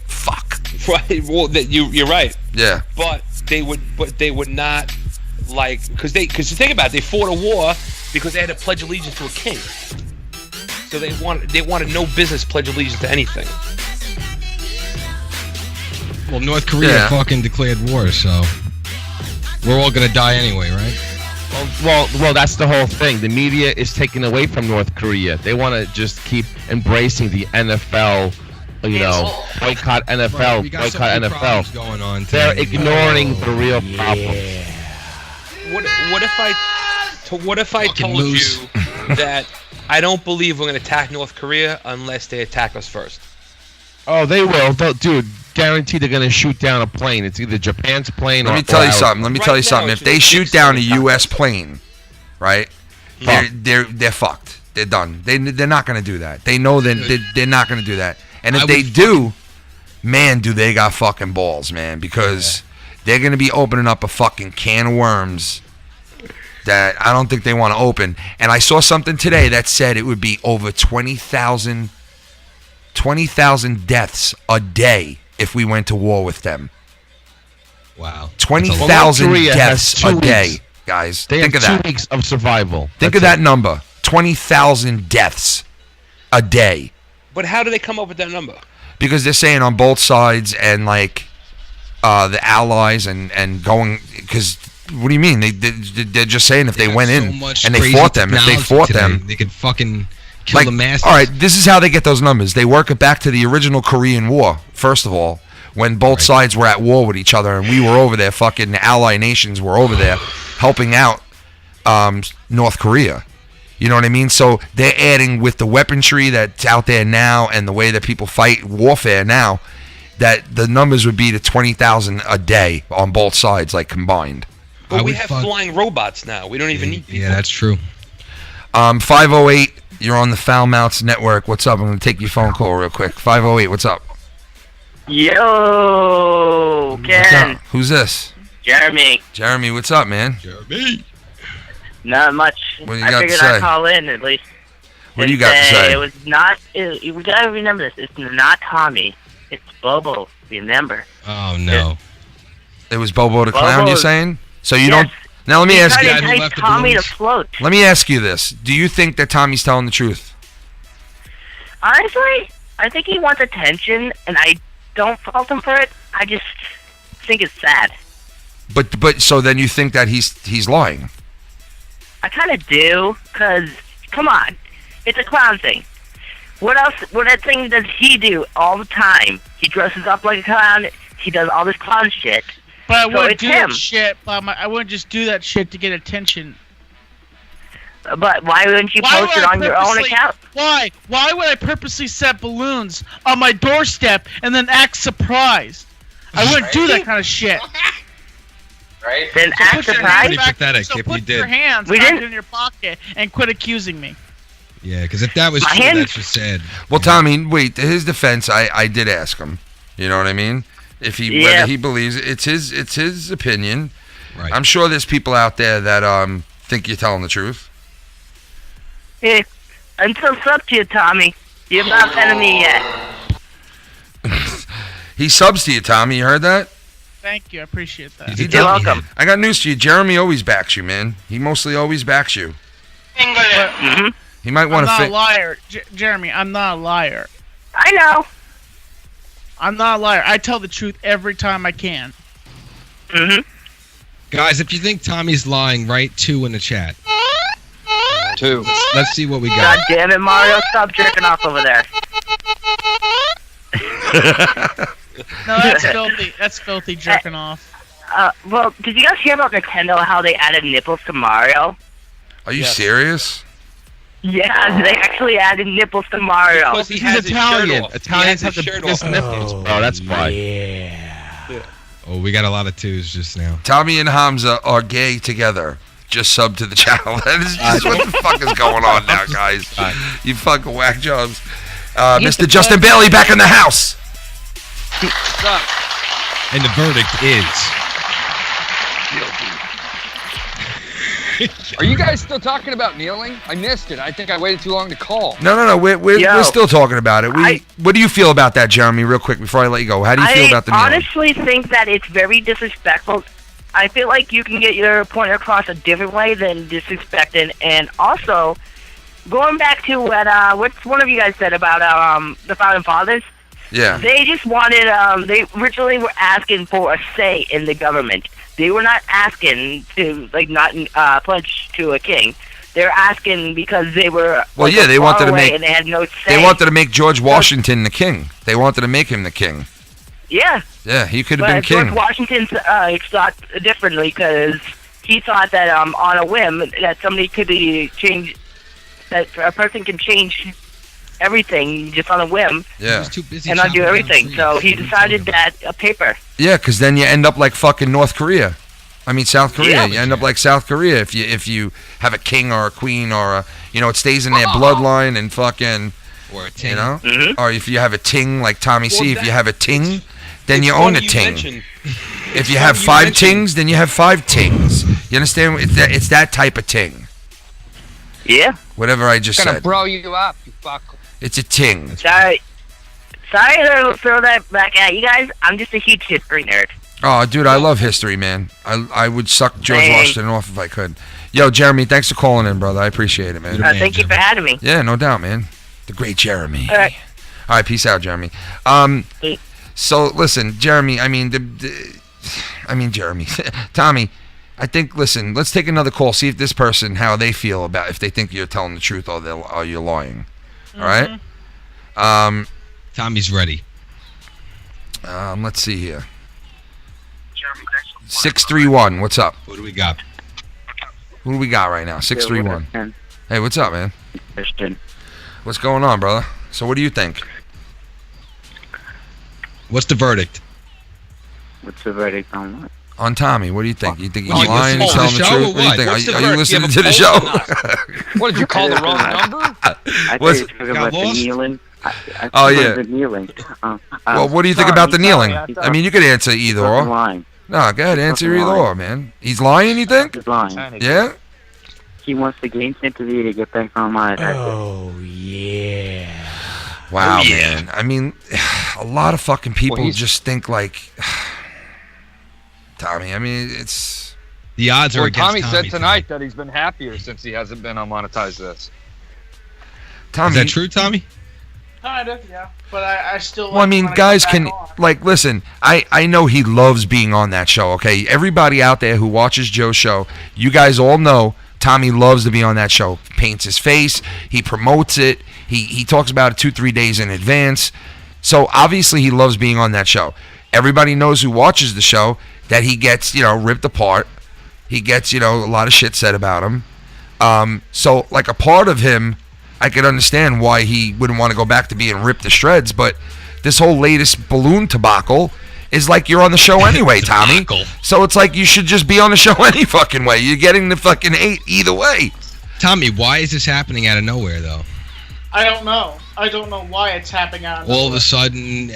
Fuck. Right? Well, you're right. Yeah. But they would not, like, because you think about it, they fought a war because they had to pledge allegiance to a king. So they wanted no business pledge allegiance to anything. Well, North Korea fucking declared war, so we're all gonna die anyway, right? Well, that's the whole thing. The media is taken away from North Korea. They want to just keep embracing the NFL, boycott NFL, Right, we got boycott some big NFL. problems going on They're today. ignoring the real problem. What if I told moose. you that I don't believe we're gonna attack North Korea unless they attack us first? Oh, they will. Dude, guaranteed they're going to shoot down a plane. It's either Japan's plane or... Let me tell you something. Right If they shoot down a U.S. plane, right, they're fucked. They're done. They're not going to do that. They know that they're not going to do that. And if they do, man, do they got fucking balls, man, because they're going to be opening up a fucking can of worms that I don't think they want to open. And I saw something today that said it would be over 20,000 deaths a day if we went to war with them. Wow. 20,000 deaths a day, guys. They Think have of that. 2 weeks of survival. Think of that number. 20,000 deaths a day. But how do they come up with that number? Because they're saying on both sides and like the allies and going, because what do you mean? They're just saying if they went in and they fought them, if they fought them, they could fucking kill the masses. All right, this is how they get those numbers. They work it back to the original Korean War, first of all, when both sides were at war with each other and we were over there, fucking ally nations were over there helping out North Korea. You know what I mean? So they're adding with the weaponry that's out there now and the way that people fight warfare now, that the numbers would be to 20,000 a day on both sides, like combined. But we have flying robots now. We don't even need people. Yeah, that's true. 508, you're on the FoulMouths Network. What's up? I'm going to take your phone call real quick. 508, what's up? Yo, Ken. Who's this? Jeremy. Jeremy, what's up, man? Jeremy. Not much. What do you I got to figured say? I'd call in at least. What do you got to say? It was not. We gotta remember this. It's not Tommy. It's Bobo. Remember. Oh no. It was Bobo the Clown, Bobo- you're saying? So you Yes. don't... Now let me He's ask you... trying to entice Tommy to float. Let me ask you this. Do you think that Tommy's telling the truth? Honestly, I think he wants attention, and I don't fault him for it. I just think it's sad. But so then you think that he's lying? I kind of do, because, come on, it's a clown thing. What else, what thing does he do all the time? He dresses up like a clown, he does all this clown shit. But I So wouldn't it's do him. that shit. I wouldn't just do that shit to get attention. But why wouldn't you post it on your own account? Why? Why would I purposely set balloons on my doorstep and then act surprised? I wouldn't do that kind of shit. Right? Then So act put your surprised? hands Pretty back- pathetic so if put you your did. hands We back didn't- in your pocket and quit accusing me. Yeah, because if that was My true, hand- that's just sad. Well, Tommy, wait. To his defense, I did ask him. You know what I mean? If he Yeah. whether he believes it's his opinion. Right. I'm sure there's people out there that think you're telling the truth. Hey, until up to you, Tommy. You've not been to me yet. He subs to you, Tommy. You heard that? Thank you. I appreciate that. He You're does. welcome. I got news for you. Jeremy always backs you, man. He mostly always backs you. Mm-hmm. He might I'm want not to a liar. Jeremy, I'm not a liar. I know. I'm not a liar. I tell the truth every time I can. Guys, if you think Tommy's lying, write 2 in the chat. 2. Let's see what we God got. damn it, Mario! Stop jerking off over there. No, that's filthy. That's filthy jerking off. Well, did you guys hear about Nintendo? How they added nipples to Mario? Are you serious? Yeah, they actually added nipples to Mario. Because he He's has his shirt Italian. off. Italians He has have his the shirt biggest off. nipples. Oh, that's why. Yeah. Oh, we got a lot of 2s just now. Tommy and Hamza are gay together. Just sub to the channel. That is just what the fuck is going on now, guys. You fucking whack jobs. Mr. Justin Bailey back in the house. What's up? And the verdict is... Are you guys still talking about kneeling? I missed it. I think I waited too long to call. No. We're still talking about it. What do you feel about that, Jeremy, real quick, before I let you go? How do you feel about the kneeling? I honestly think that it's very disrespectful. I feel like you can get your point across a different way than disrespecting. And also, going back to what one of you guys said about the Founding Fathers, Yeah. they just wanted, they originally were asking for a say in the government. They were not asking to, not pledge to a king. They were asking because they were they wanted to make and they had no say. They wanted to make George Washington the king. They wanted to make him the king. Yeah. Yeah, he could have been George king. Washington thought differently because he thought that on a whim that somebody could change, that a person can change everything just on a whim. Yeah. And not do everything. So he decided that a paper. Yeah, because then you end up like fucking North Korea. I mean South Korea. Yeah. You end up like South Korea if you have a king or a queen or a it stays in their bloodline and fucking or a ting. You know? Mm-hmm. Or if you have a ting like Tommy C, Well, if you have a ting, then it's you own a funny you ting. mention- If you it's have funny 5 mention- tings, then you have 5 tings. You understand? It's that type of ting. Yeah. Whatever I just Gonna said. bro you up, you fuck. It's a ting. Sorry to throw that back at you guys. I'm just a huge history nerd. Oh, dude, I love history, man. I would suck George Thanks. Washington off if I could. Yo, Jeremy, thanks for calling in, brother. I appreciate it, man. Thank you for having me. Yeah, no doubt, man. The great Jeremy. All right. All right, peace out, Jeremy. So listen, Jeremy. Jeremy. Tommy. I think. Listen, let's take another call. See if this person how they feel about if they think you're telling the truth or you're lying. All right. Tommy's ready. Let's see here. 631. What's up? What do we got? Who do we got right now? 631. Hey, what's up, man? Christian. What's going on, brother? So, what do you think? What's the verdict? What's the verdict on what? On Tommy, what do you think? You think he's Oh, lying? He's telling the truth? What do you think? What's the Are you verdict? listening You to have the a show? What did you call the wrong number? I thought What's- you were talking about the kneeling. Oh, yeah. The kneeling. Well, what do you think about the kneeling? I mean, you could answer either or. Lying. No, go ahead, answer Fucking either lying. or, man. He's lying, you think? He's lying. Yeah? He wants the game sympathy to get back on my attack. Oh, yeah. Wow, Oh, yeah. man. I mean, a lot of fucking people Well, he's- just think like... Tommy, I mean, it's... The odds are Well, against Tommy Tommy said tonight that he's been happier since he hasn't been on Monetize This. Tommy, Is that true, Tommy? Kind of, yeah. But I still. Well, I mean, guys can listen. I know he loves being on that show. Okay, everybody out there who watches Joe's show, you guys all know Tommy loves to be on that show. Paints his face. He promotes it. He talks about it 2-3 days in advance. So obviously he loves being on that show. Everybody knows who watches the show that he gets ripped apart. He gets a lot of shit said about him. So like a part of him, I could understand why he wouldn't want to go back to being ripped to shreds, but this whole latest balloon debacle is like you're on the show anyway, Tommy. So it's like you should just be on the show any fucking way. You're getting the fucking hate either way. Tommy, why is this happening out of nowhere, though? I don't know. I don't know why it's happening out of All of a sudden,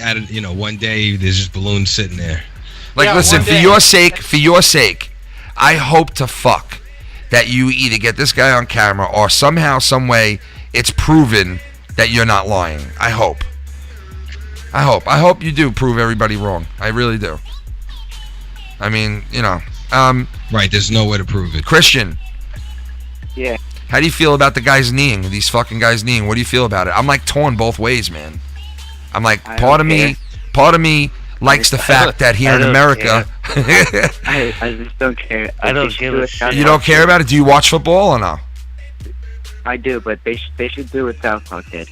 one day, there's just balloons sitting there. Like, Yeah, listen, one for day. your sake, I hope to fuck that you either get this guy on camera or somehow, some way, it's proven that you're not lying. I hope you do prove everybody wrong. I really do. I mean, Right, there's no way to prove it. Christian, Yeah. how do you feel about the guys kneeing? These fucking guys kneeing. What do you feel about it? I'm like torn both ways, man. I'm like, I part of don't me Part of me likes the fact that here in America. I just don't care. I don't give a shit. You don't care about it? Do you watch football or no? I do, but they should do what South Park did.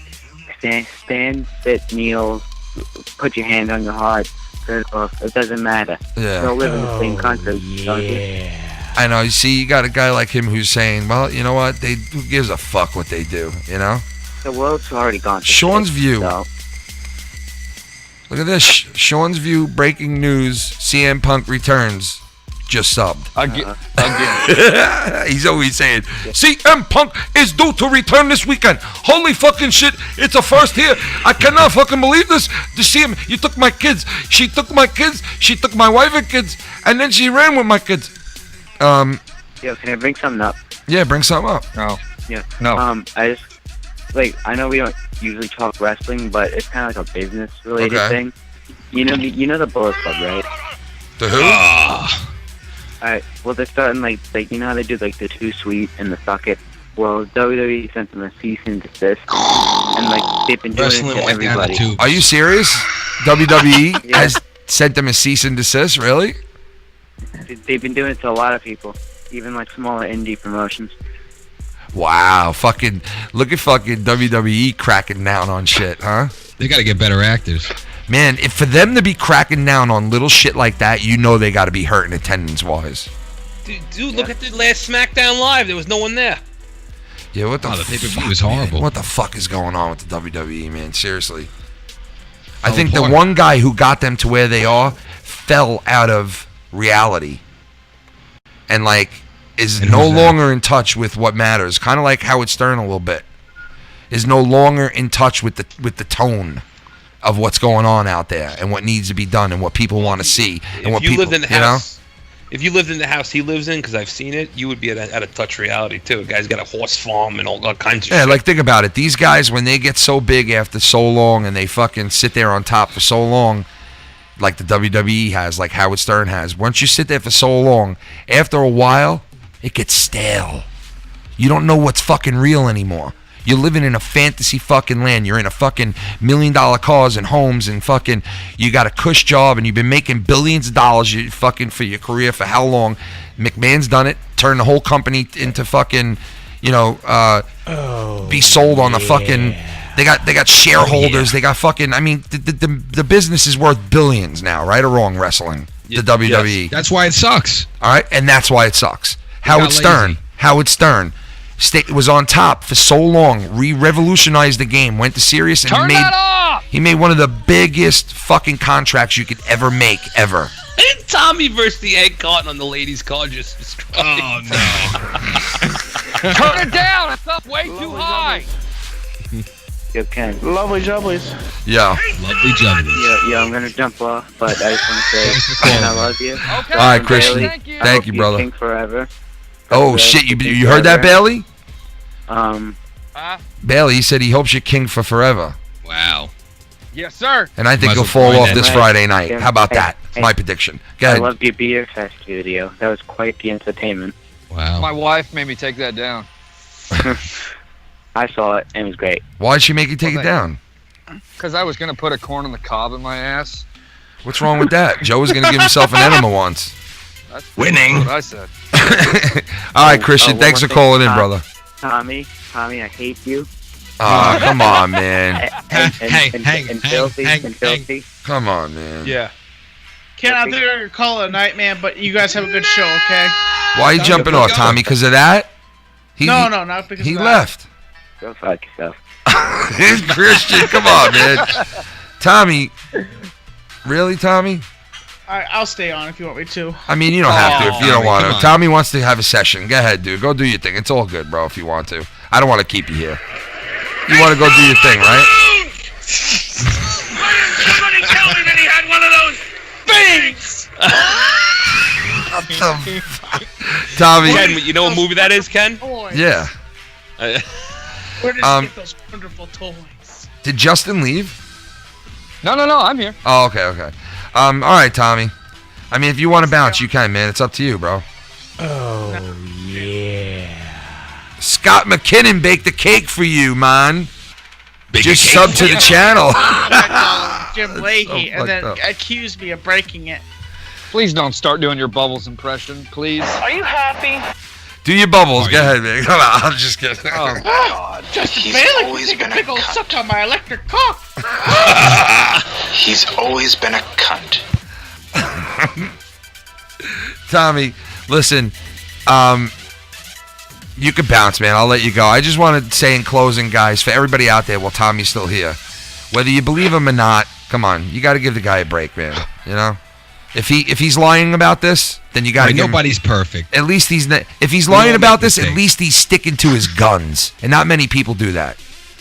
Stand, sit, kneel, put your hand on your heart. It doesn't matter. Yeah. Don't live in the same country. I know. You see, you got a guy like him who's saying, well, you know what? Who gives a fuck what they do, you know? The world's already gone to Sean's shit, View. So. Look at this. Sean's View, breaking news. CM Punk returns. Just subbed. Again. He's always saying, CM Punk is due to return this weekend. Holy fucking shit. It's a first here. I cannot fucking believe this. To see him. You took my kids. She took my kids. She took my wife and kids. And then she ran with my kids. Yo, can I bring something up? Yeah, bring something up. No. Yeah. No. I just, I know we don't usually talk wrestling, but it's kind of like a business-related thing. You know the Bullet Club, right? The who? Alright, well, they're starting, you know how they do, the Too Sweet and the Suck It? Well, WWE sent them a cease and desist, and, they've been doing it to everybody. Are you serious? WWE has sent them a cease and desist? Really? They've been doing it to a lot of people, even, smaller indie promotions. Wow, fucking, look at fucking WWE cracking down on shit, huh? They gotta get better actors. Man, if for them to be cracking down on little shit like that, you know they gotta be hurting attendance-wise. Dude, look at the last SmackDown Live. There was no one there. Yeah, what the the pay-per-view was horrible. Man? What the fuck is going on with the WWE, man? Seriously. I think the one guy who got them to where they are fell out of reality. And, is no longer in touch with what matters. Kind of like Howard Stern a little bit. Is no longer in touch with the tone of what's going on out there and what needs to be done and what people want to see and what people, lived in the house, if you lived in the house he lives in, because I've seen it, you would be at a touch reality too. A guy's got a horse farm and all kinds of shit. Yeah, think about it. These guys, when they get so big after so long and they fucking sit there on top for so long, like the WWE has, like Howard Stern has, once you sit there for so long, after a while, it gets stale. You don't know what's fucking real anymore. You're living in a fantasy fucking land. You're in a fucking $1 million cars and homes and fucking, you got a cush job and you've been making billions of dollars fucking for your career for how long? McMahon's done it. Turned the whole company into fucking, be sold on the fucking, they got shareholders. They got fucking, the business is worth billions now, right or wrong, wrestling? The WWE. Yes. That's why it sucks. All right, and that's why it sucks. Howard Stern was on top for so long, revolutionized the game, went to Sirius, and he made one of the biggest fucking contracts you could ever make, ever. And Tommy versus the egg carton on the ladies' car just destroyed. Oh, no. Turn it down. It's up way too high. You can. Lovely jubblies. Yeah. Lovely jubblies. Yeah, I'm going to jump off, but I just want to say, I love you. Okay. All right, Christian. Bailey, Thank you, brother. King forever. Oh, shit. You heard that, Bailey? Bailey, he said he hopes you're king for forever. Wow. Yes, sir. And I think he'll fall off this Friday night. How about that? My prediction. Go ahead. I loved your Beer Fest video. That was quite the entertainment. Wow. My wife made me take that down. I saw it, and it was great. Why'd she make you take it down? Because I was going to put a corn on the cob in my ass. What's wrong with that? Joe was going to give himself an enema once. That's winning. What I said. All right, Christian. Thanks for calling in, brother. Tommy, I hate you. Oh, come on, man. And filthy. Come on, man. Yeah. Ken, I think we're going to call it a night, man, but you guys have a good show, okay? Why are you jumping off, Tommy? Because of that? No, not because he of that. left. Go fuck yourself. Christian, come on, man. Tommy. Really, Tommy? I'll stay on if you want me to. I mean, you don't have to if you don't want to. on. Tommy wants to have a session. Go ahead, dude. Go do your thing. It's all good, bro, if you want to. I don't want to keep you here. You want to go do your thing, right? Somebody tell me that he had one of those things! Tommy. Ken, you know what movie that is, Ken? Yeah. Where did you get those wonderful toys? Did Justin leave? No, I'm here. Oh, okay. All right, Tommy. I mean, if you want to bounce, you can, man. It's up to you, bro. Oh, yeah. Scott McKinnon baked the cake for you, man. Just sub to the channel. Jim Leahy and then accused me of breaking it. Please don't start doing your Bubbles impression, please. Are you happy? Do your Bubbles. Go ahead, man. Come on. I'm just kidding. Oh, God. Justin Bailey can take a big old suck on my electric cock. He's always been a cunt. Tommy, listen, you can bounce, man. I'll let you go. I just want to say in closing, guys, for everybody out there, while Tommy's still here, whether you believe him or not, come on, you got to give the guy a break, man. You know, if he's lying about this, then you got to. Nobody's perfect. At least if he's lying about this, at least he's sticking to his guns, and not many people do that.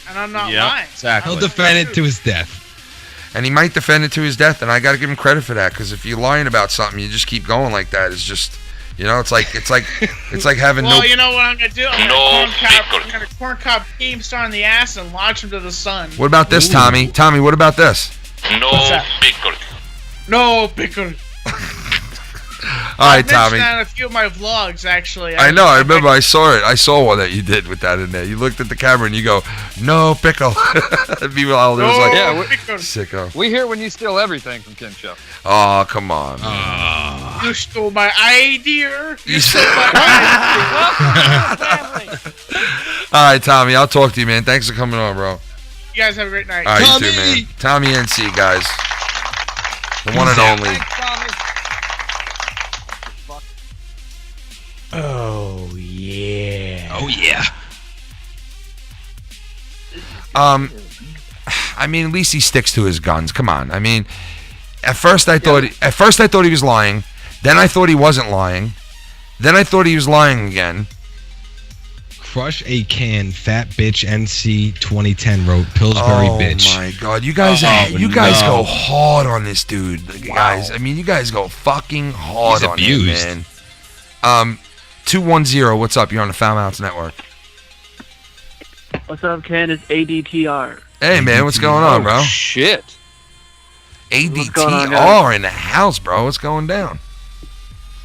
And I'm not lying. Exactly. He'll defend it to his death. And he might defend it to his death, and I got to give him credit for that, because if you're lying about something, you just keep going like that. It's just, you know, it's like having well, you know what I'm gonna do? I'm gonna corn cob keemstar in the ass and launch him to the sun. What about this, Tommy? Tommy, what about this? No pickle. No pickle. All right, Tommy. I mentioned that in a few of my vlogs, actually. I know. I remember. I saw it. I saw one that you did with that in there. You looked at the camera and you go, "No pickle." Meanwhile, there was like, sicko. We hear when you steal everything from Kim Show. Oh, come on. You stole my idea. You stole my idea. All right, Tommy. I'll talk to you, man. Thanks for coming on, bro. You guys have a great night. All right, you too, man. Tommy NC, guys. The one and only. Oh yeah. Oh yeah. I mean, at least he sticks to his guns. Come on. I mean, at first I thought he was lying. Then I thought he wasn't lying. Then I thought he was lying again. Crush a can, fat bitch. NC 2010 wrote Pillsbury bitch. Oh my God, you guys go hard on this dude, guys. I mean, you guys go fucking hard He's on abused. him, man. 210, what's up? You're on the FoulMouths Network. What's up, Ken? It's ADTR. Hey, man, what's going on, bro? Shit. ADTR in the house, bro. What's going down?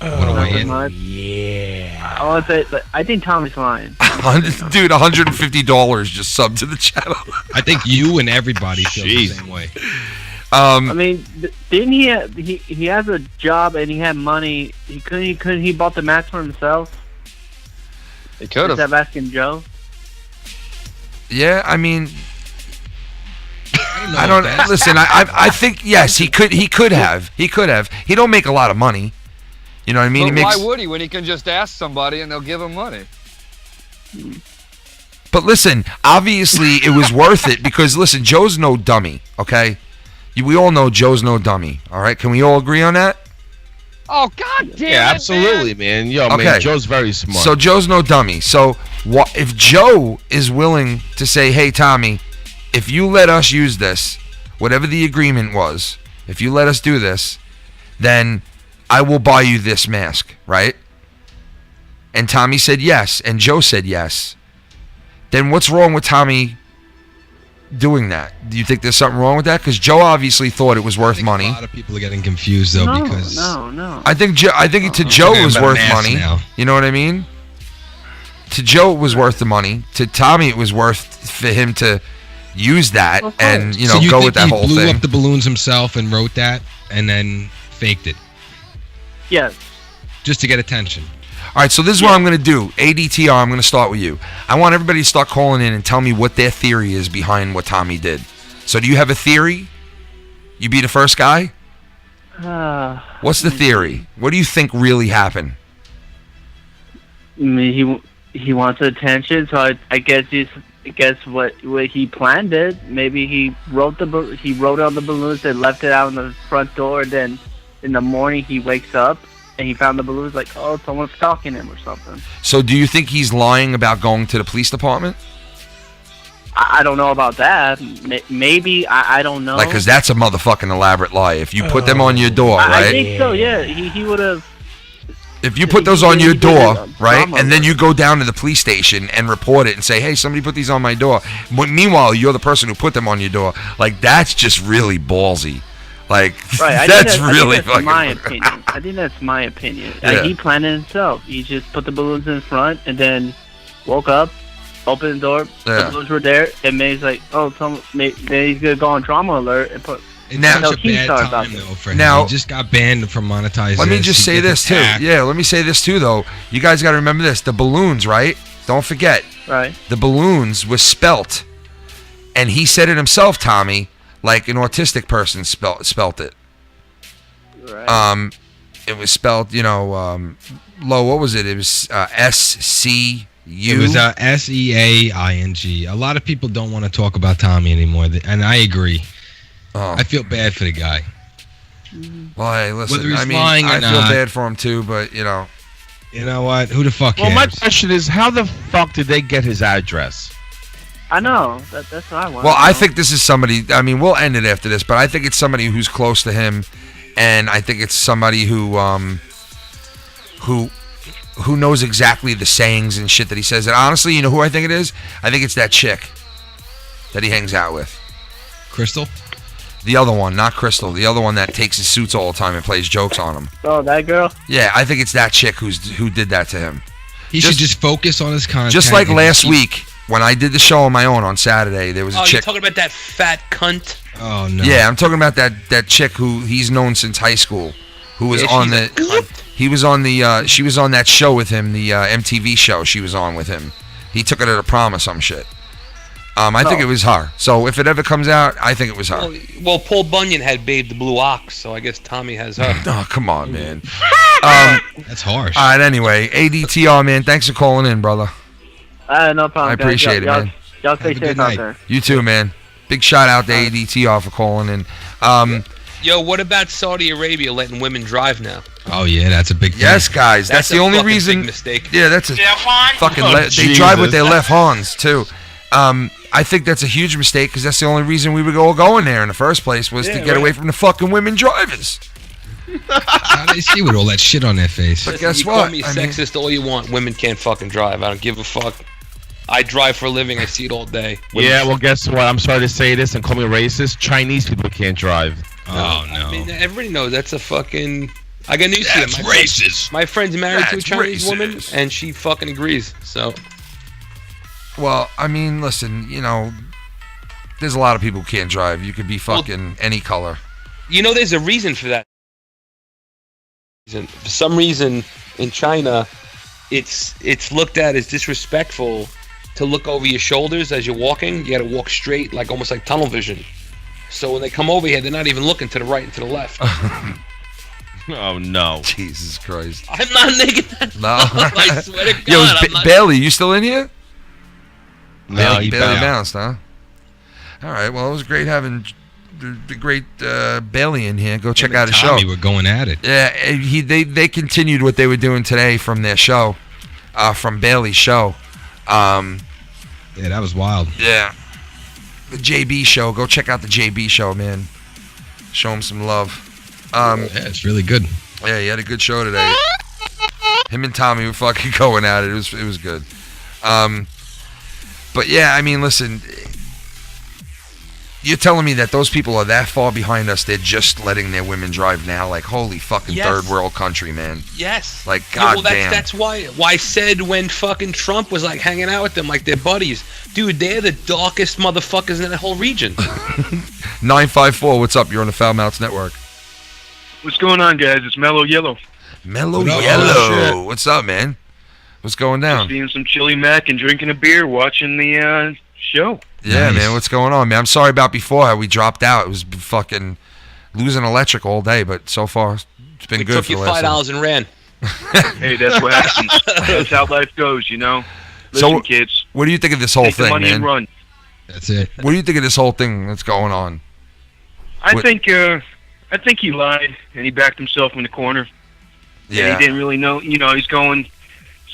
Nothing much. Yeah. I want to say, I think Tommy's lying. Dude, $150 just subbed to the channel. I think you and everybody feel the same way. I mean, didn't he has a job and he had money? Couldn't he bought the mask for himself? He could have. Instead of asking Joe. Yeah, I mean, I don't listen. I think yes, he could have. He don't make a lot of money. You know what I mean? But why would he when he can just ask somebody and they'll give him money? But listen, obviously it was worth it because listen, Joe's no dummy. Okay, we all know Joe's no dummy. All right, can we all agree on that? Oh God damn! Yeah, absolutely, man. Yo, man, Joe's very smart. So Joe's no dummy. So if Joe is willing to say, "Hey, Tommy, if you let us use this, whatever the agreement was, if you let us do this, then I will buy you this mask," right? And Tommy said yes, and Joe said yes. Then what's wrong with Tommy doing that? Do you think there's something wrong with that? Because Joe obviously thought it was worth money. A lot of people are getting confused though because no. I think to Joe it was worth money. Now. You know what I mean? To Joe it was worth the money. To Tommy it was worth for him to use that and so you go think with that he whole blew thing. up the balloons himself and wrote that and then faked it. Yes. Just to get attention. All right, so this is what I'm going to do. ADTR, I'm going to start with you. I want everybody to start calling in and tell me what their theory is behind what Tommy did. So do you have a theory? You be the first guy? What's the theory? What do you think really happened? I mean, he wants attention, so I guess what he planned it. Maybe he wrote on the balloons and left it out on the front door. And then in the morning he wakes up and he found the balloons like, oh, someone's stalking him or something. So do you think he's lying about going to the police department? I don't know about that. Maybe I don't know. Like, because that's a motherfucking elaborate lie. If you put them on your door, right? I think so. Yeah, he would have. If you put those on your door, right, and then you go down to the police station and report it and say, hey, somebody put these on my door. Meanwhile, you're the person who put them on your door. Like, that's just really ballsy. Like, right, that's really fucking... my opinion. I think that's my opinion. Yeah. He planned it himself. He just put the balloons in front and then woke up, opened the door, the balloons were there, and May's like, oh, then he's going to go on drama alert and It's Now- such a bad Keemstar's out time there. though for him. Now- He just got banned from monetizing. Let me just say this too. Yeah, let me say this too though. You guys got to remember this. The balloons, right? Don't forget. Right. The balloons was spelt, and he said it himself, Tommy, like an autistic person spelt it. Right. It was spelled, low. What was it? It was SCU. It was SEAING. A lot of people don't want to talk about Tommy anymore, and I agree. Oh. I feel bad for the guy. Well, hey, listen. Whether he's I mean, lying or I feel not. bad for him too, but You know what? Who the fuck cares? Well, my question is, how the fuck did they get his address? I know. That's what I want. Well, I think this is somebody. I mean, we'll end it after this, but I think it's somebody who's close to him, and I think it's somebody who knows exactly the sayings and shit that he says. And honestly, you know who I think it is? I think it's that chick that he hangs out with. Crystal? The other one, not Crystal. The other one that takes his suits all the time and plays jokes on him. Oh, that girl? Yeah, I think it's that chick who did that to him. He should just focus on his content. Just like and last keep- week when I did the show on my own on Saturday, there was a Oh, you're chick. talking about that fat cunt? Oh no. Yeah, I'm talking about that chick who he's known since high school, who was Yeah, on she's a the. cunt. He was on the. She was on that show with him, the MTV show. She was on with him. He took her to the prom or some shit. I think it was her. So if it ever comes out, I think it was her. Well, Paul Bunyan had Babe the Blue Ox, so I guess Tommy has her. Oh, come on, man. That's harsh. All right, anyway, ADTR, man, thanks for calling in, brother. No problem. I guys. appreciate it, Y'all- man. Y'all stay Have a good safe out night. there. You too, man. Big shout out to ADTR for calling in. Yo, what about Saudi Arabia letting women drive now? Oh yeah, that's a big thing. Yes, guys, that's the a only fucking reason. big mistake. Yeah, that's a fucking. Oh, they drive with Jesus. their left horns too. I think that's a huge mistake because that's the only reason we were all going there in the first place was to get away from the fucking women drivers. How they see with all that shit on their face? But Listen, guess you what? call me I mean- sexist all you want. Women can't fucking drive. I don't give a fuck. I drive for a living. I see it all day. Women Yeah, well, guess what? I'm sorry to say this and call me racist. Chinese people can't drive. Oh no. I mean, everybody knows that's a fucking. I got news to you. That's My friend- racist. My friend's married to a That's Chinese woman, racist. and she fucking agrees. So Well, I mean, listen, there's a lot of people who can't drive. You could be fucking any color. you know, there's a reason for that. For some reason, in China, it's looked at as disrespectful to look over your shoulders as you're walking. You got to walk straight, like almost like tunnel vision. So when they come over here, they're not even looking to the right and to the left. Oh, no. Jesus Christ. I'm not making that. No. I swear to God. Yo, I'm not- Bailey, you still in here? No, he Bailey bounced. bounced, huh? All right. Well, it was great having the great Bailey in here. Go check out his show. Tommy, we're going at it. Yeah, they continued what they were doing today from their show, from Bailey's show. Yeah, that was wild. Yeah, the JB show. Go check out the JB show, man. Show him some love. Yeah, it's really good. Yeah, he had a good show today. Him and Tommy were fucking going at it. It was good. But yeah, I mean, listen. You're telling me that those people are that far behind us? They're just letting their women drive now? Like, holy fucking Yes. third world country, man. Yes. Like, Yeah, well, goddamn. that's why I said when fucking Trump was like hanging out with them like they're buddies. Dude, they're the darkest motherfuckers in that whole region. 954, what's up? You're on the FoulMouths Network. What's going on, guys? It's Mellow Yellow. Mellow What up? Yellow. Oh, shit. What's up, man? What's going Just down? eating some chili mac and drinking a beer, watching the show. Yeah, Nice. man. What's going on, man? I'm sorry about before how we dropped out. It was fucking losing electric all day, but so far it's been We good took for you the last $5 and ran. Hey, that's what happens. That's how life goes, you know. Listen, So, kids, What do you think of this whole take the thing, money and man? run. That's it. What do you think of this whole thing that's going on? I What- think he lied and he backed himself in the corner. Yeah. And he didn't really know. You know, he's going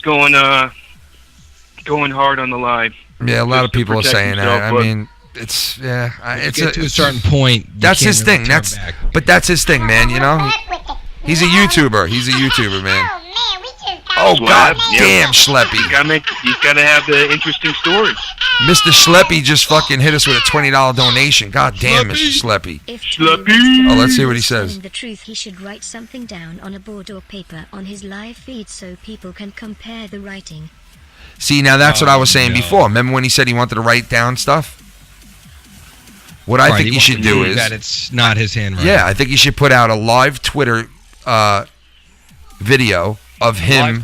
hard on the lie. Yeah, a lot Just of to people are protect saying himself, that. I but- mean, it's it's Get to a certain point. you That's can't his really thing. turn That's back. but that's his thing, man. You know, he's a YouTuber. He's a YouTuber, man. Oh god damn, Schleppy. He's gotta have the interesting stories. Mr. Schleppy just fucking hit us with a $20 donation. God damn, Mr. Schleppy. If Oh, let's hear what he is says. telling the truth, he should write something down on a board or paper on his live feed so people can compare the writing. See, now that's what I was saying no. before. Remember when he said he wanted to write down stuff? What I think he should do is that it's not his handwriting. Yeah, I think he should put out a live Twitter video of him,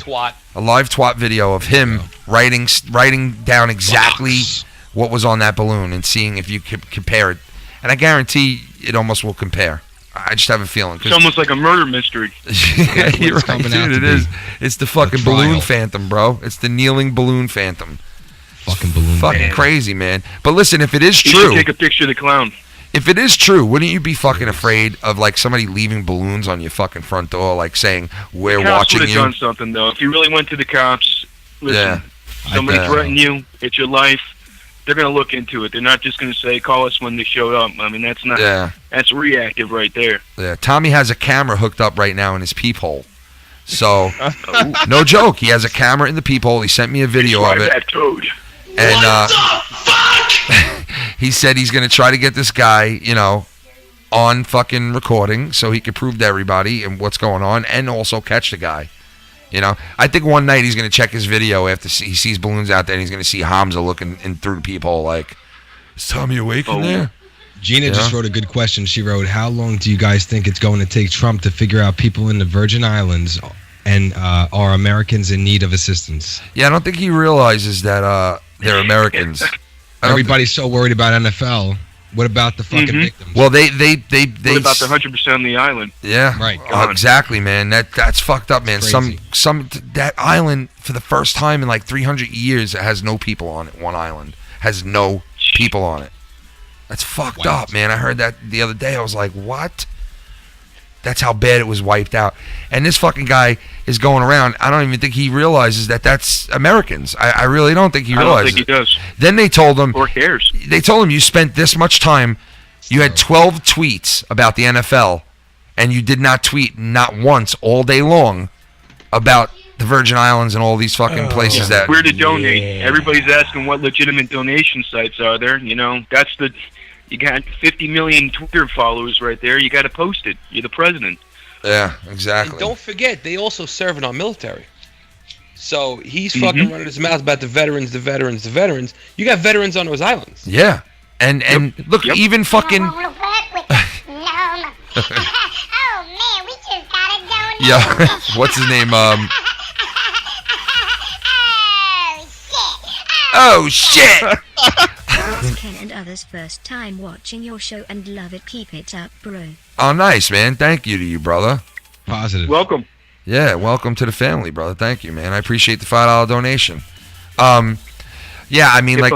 a live twat video of him writing down exactly what was on that balloon and seeing if you could compare it. And I guarantee it almost will compare. I just have a feeling. It's almost like a murder mystery. Yeah, you're right, dude. It is. It's the fucking balloon phantom, bro. It's the kneeling balloon phantom. Fucking balloon. Fucking crazy, man. But listen, if it is You true, should take a picture of the clown. if it is true, wouldn't you be fucking afraid of like somebody leaving balloons on your fucking front door, like saying we're The cops watching would have you? done something though. If you really went to the cops, listen. Yeah. Somebody I bet. threatened you. It's your life. They're gonna look into it. They're not just gonna say call us when they showed up. I mean that's not. Yeah. That's reactive right there. Yeah, Tommy has a camera hooked up right now in his peephole. So, no joke, he has a camera in the peephole. He sent me a video of it. That toad. And he said he's going to try to get this guy, you know, on fucking recording so he can prove to everybody and what's going on and also catch the guy. You know, I think one night he's going to check his video after he sees balloons out there and he's going to see Hamza looking in through the peephole like, is Tommy awake in there? Gina just wrote a good question. She wrote, how long do you guys think it's going to take Trump to figure out people in the Virgin Islands and are Americans in need of assistance? Yeah, I don't think he realizes that they're Americans. Everybody's so worried about NFL. What about the fucking victims? Well, they What about the 100% on the island? Yeah, right. Exactly, man. That's fucked up, man. Crazy. Some that island for the first time in like 300 years it has no people on it. One island has no people on it. That's fucked up, man. I heard that the other day. I was like, what? That's how bad it was wiped out. And this fucking guy is going around. I don't even think he realizes that that's Americans. I really don't think he realizes. I don't think he does. Then they told him. Or cares. They told him you spent this much time. You had 12 tweets about the NFL, and you did not tweet not once all day long about the Virgin Islands and all these fucking places that. Where to donate? Everybody's asking what legitimate donation sites are there. You know, that's the. You got 50 million Twitter followers right there. You got to post it. You're the president. Yeah, exactly. And don't forget, they also serve in our military. So he's fucking running his mouth about the veterans. You got veterans on those islands. Yeah, and look, even fucking. Oh man, we just got a donation. Yeah, what's his name? Oh shit! It's Ken and others' first time watching your show and love it. Keep it up, bro. Oh, nice, man. Thank you to you, brother. Positive. Welcome. Yeah, welcome to the family, brother. Thank you, man. I appreciate the $5 donation. Yeah, I mean, like,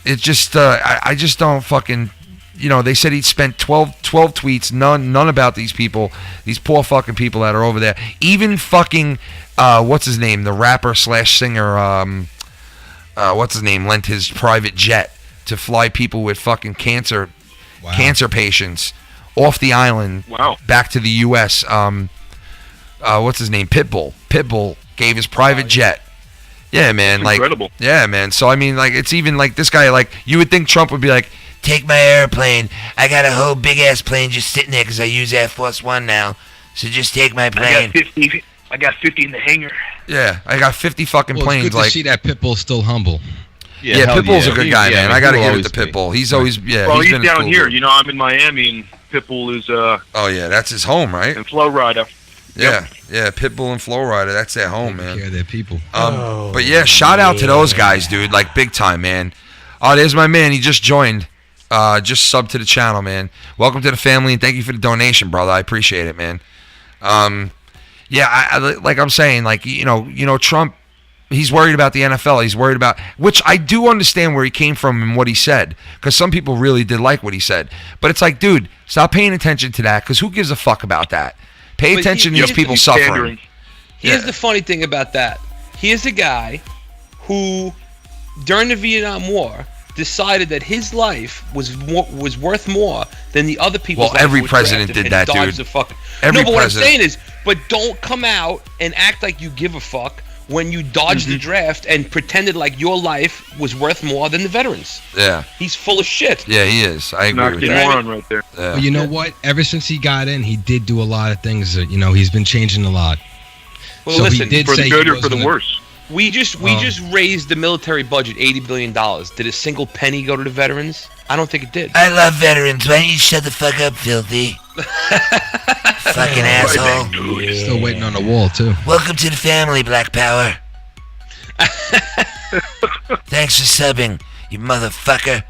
it's just, I just don't fucking, you know, they said he spent 12 tweets, none about these people, these poor fucking people that are over there. Even fucking, what's his name, the rapper / singer, what's his name, lent his private jet to fly people with fucking cancer patients off the island back to the U.S. What's his name? Pitbull gave his private jet. Yeah, man. That's like, incredible. Yeah, man. So, I mean, like, it's even like this guy, like, you would think Trump would be like, take my airplane. I got a whole big-ass plane just sitting there because I use Air Force One now. So just take my plane. I got 50 in the hangar. Yeah, I got 50 fucking Well, planes. it's good to see that Pitbull's still humble. Yeah, Pitbull's a good guy, man. I got to give it to Pitbull. He's always, Well, he's been a down cool here. dude. You know, I'm in Miami, and Pitbull is Oh yeah, that's his home, right? in Florida. Yeah, yeah, Pitbull and Flowrider, that's their home, man. Yeah, they're people. But yeah, shout out to those guys, dude, like big time, man. Oh, there's my man. He just joined, just subbed to the channel, man. Welcome to the family, and thank you for the donation, brother. I appreciate it, man. Yeah, I like I'm saying, like you know, Trump. He's worried about the NFL. He's worried about, which I do understand where he came from and what he said, because some people really did like what he said. But it's like, dude, stop paying attention to that, because who gives a fuck about that? Pay attention to these people suffering. Here's the funny thing about that. Here's a guy who, during the Vietnam War, decided that his life was worth more than the other people's lives. Well, every who were president drafted did and that, dodged dude. the fucking. Every No, but what I'm president. saying is, but don't come out and act like you give a fuck when you dodged the draft and pretended like your life was worth more than the veterans. Yeah. He's full of shit. Yeah, he is. I agree with that. Moron right there. Yeah. But you know what? Ever since he got in, he did do a lot of things that, you know, he's been changing a lot. Well, so listen, he did For say the good he or for the wasn't worse? We just raised the military budget $80 billion. Did a single penny go to the veterans? I don't think it did. I love veterans. Why don't you shut the fuck up, filthy? Fucking asshole. Still waiting on the wall, too. Welcome to the family, Black Power. Thanks for subbing, you motherfucker.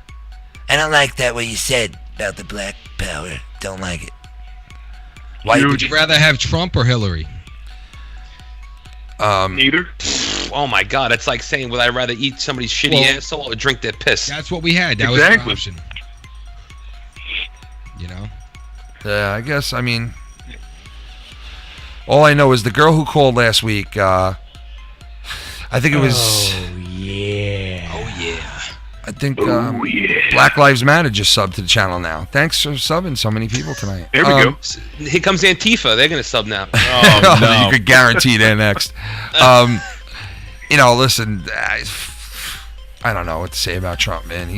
I don't like that what you said about the Black Power. Don't like it. Why would you rather have Trump or Hillary? Neither. Oh my God, it's like saying, would I rather eat somebody's shitty asshole or drink their piss? That's what we had. That was the option. You know? Yeah, I guess. I mean, all I know is the girl who called last week. I think it was. Oh yeah. I think Black Lives Matter just subbed to the channel now. Thanks for subbing so many people tonight. There we go. Here comes Antifa. They're gonna sub now. Oh, no. You could guarantee they're next. You know, listen, I don't know what to say about Trump, man.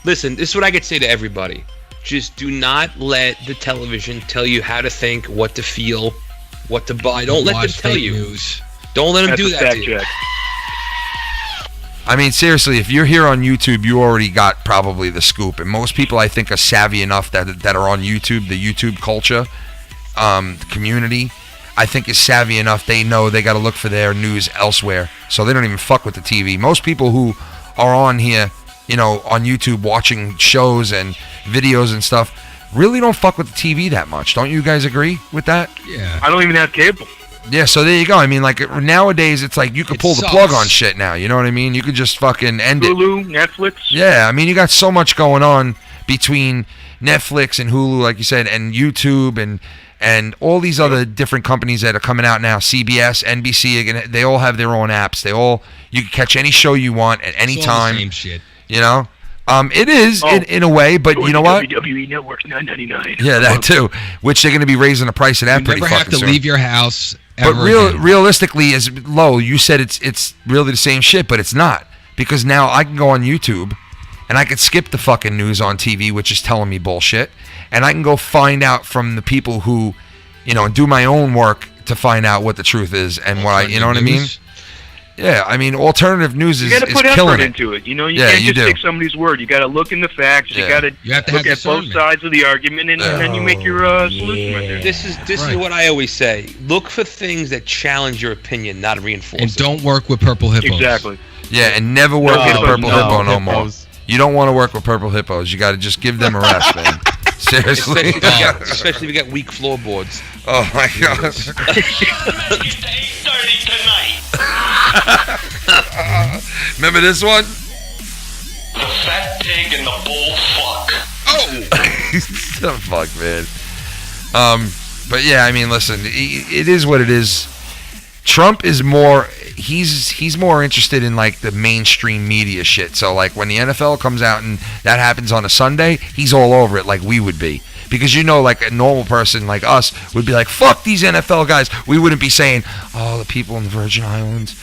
Listen, this is what I could say to everybody. Just do not let the television tell you how to think, what to feel, what to buy. Don't let them tell you. News. Don't let them do that to you. I mean, seriously, if you're here on YouTube, you already got probably the scoop. And most people, I think, are savvy enough that are on YouTube, the YouTube culture, community, I think is savvy enough. They know they got to look for their news elsewhere. So they don't even fuck with the TV. Most people who are on here, you know, on YouTube watching shows and videos and stuff, really don't fuck with the TV that much. Don't you guys agree with that? Yeah. I don't even have cable. Yeah, so there you go. I mean, like, nowadays, it's like you could pull the plug on shit now. You know what I mean? You could just fucking end it. Hulu, Netflix. Yeah, I mean, you got so much going on between Netflix and Hulu, like you said, and YouTube and all these other different companies that are coming out now. CBS, NBC, again, they all have their own apps. You can catch any show you want at any time. Same shit. You know? It is in a way, but you know what? WWE Network, $9.99. Yeah, that too. Which they're going to be raising the price of that pretty fucking soon. You never have to leave your house. But realistically, as low, you said it's really the same shit, but it's not, because now I can go on YouTube and I can skip the fucking news on TV, which is telling me bullshit, and I can go find out from the people who, you know, do my own work to find out what the truth is and what you know what I mean? Yeah, I mean, alternative news is you got to put killing effort it. into it. You know, you can't just take somebody's word. You got to look in the facts. You got to look at both sides of the argument, and then you make your solution right there. This is what I always say. Look for things that challenge your opinion, not reinforce And it. don't work with purple hippos. Exactly. Yeah, and never work with a purple hippo no more. You don't want to work with purple hippos. You got to just give them a rest, man. Seriously. Especially if you got weak floorboards. Oh my God. Remember this one? The fat pig and the bull fuck. Oh! The fuck, man. But yeah, I mean, listen, it is what it is. Trump is more, he's more interested in like the mainstream media shit. So like when the NFL comes out and that happens on a Sunday, he's all over it like we would be. Because you know, like a normal person like us would be like, fuck these NFL guys. We wouldn't be saying, oh, the people in the Virgin Islands.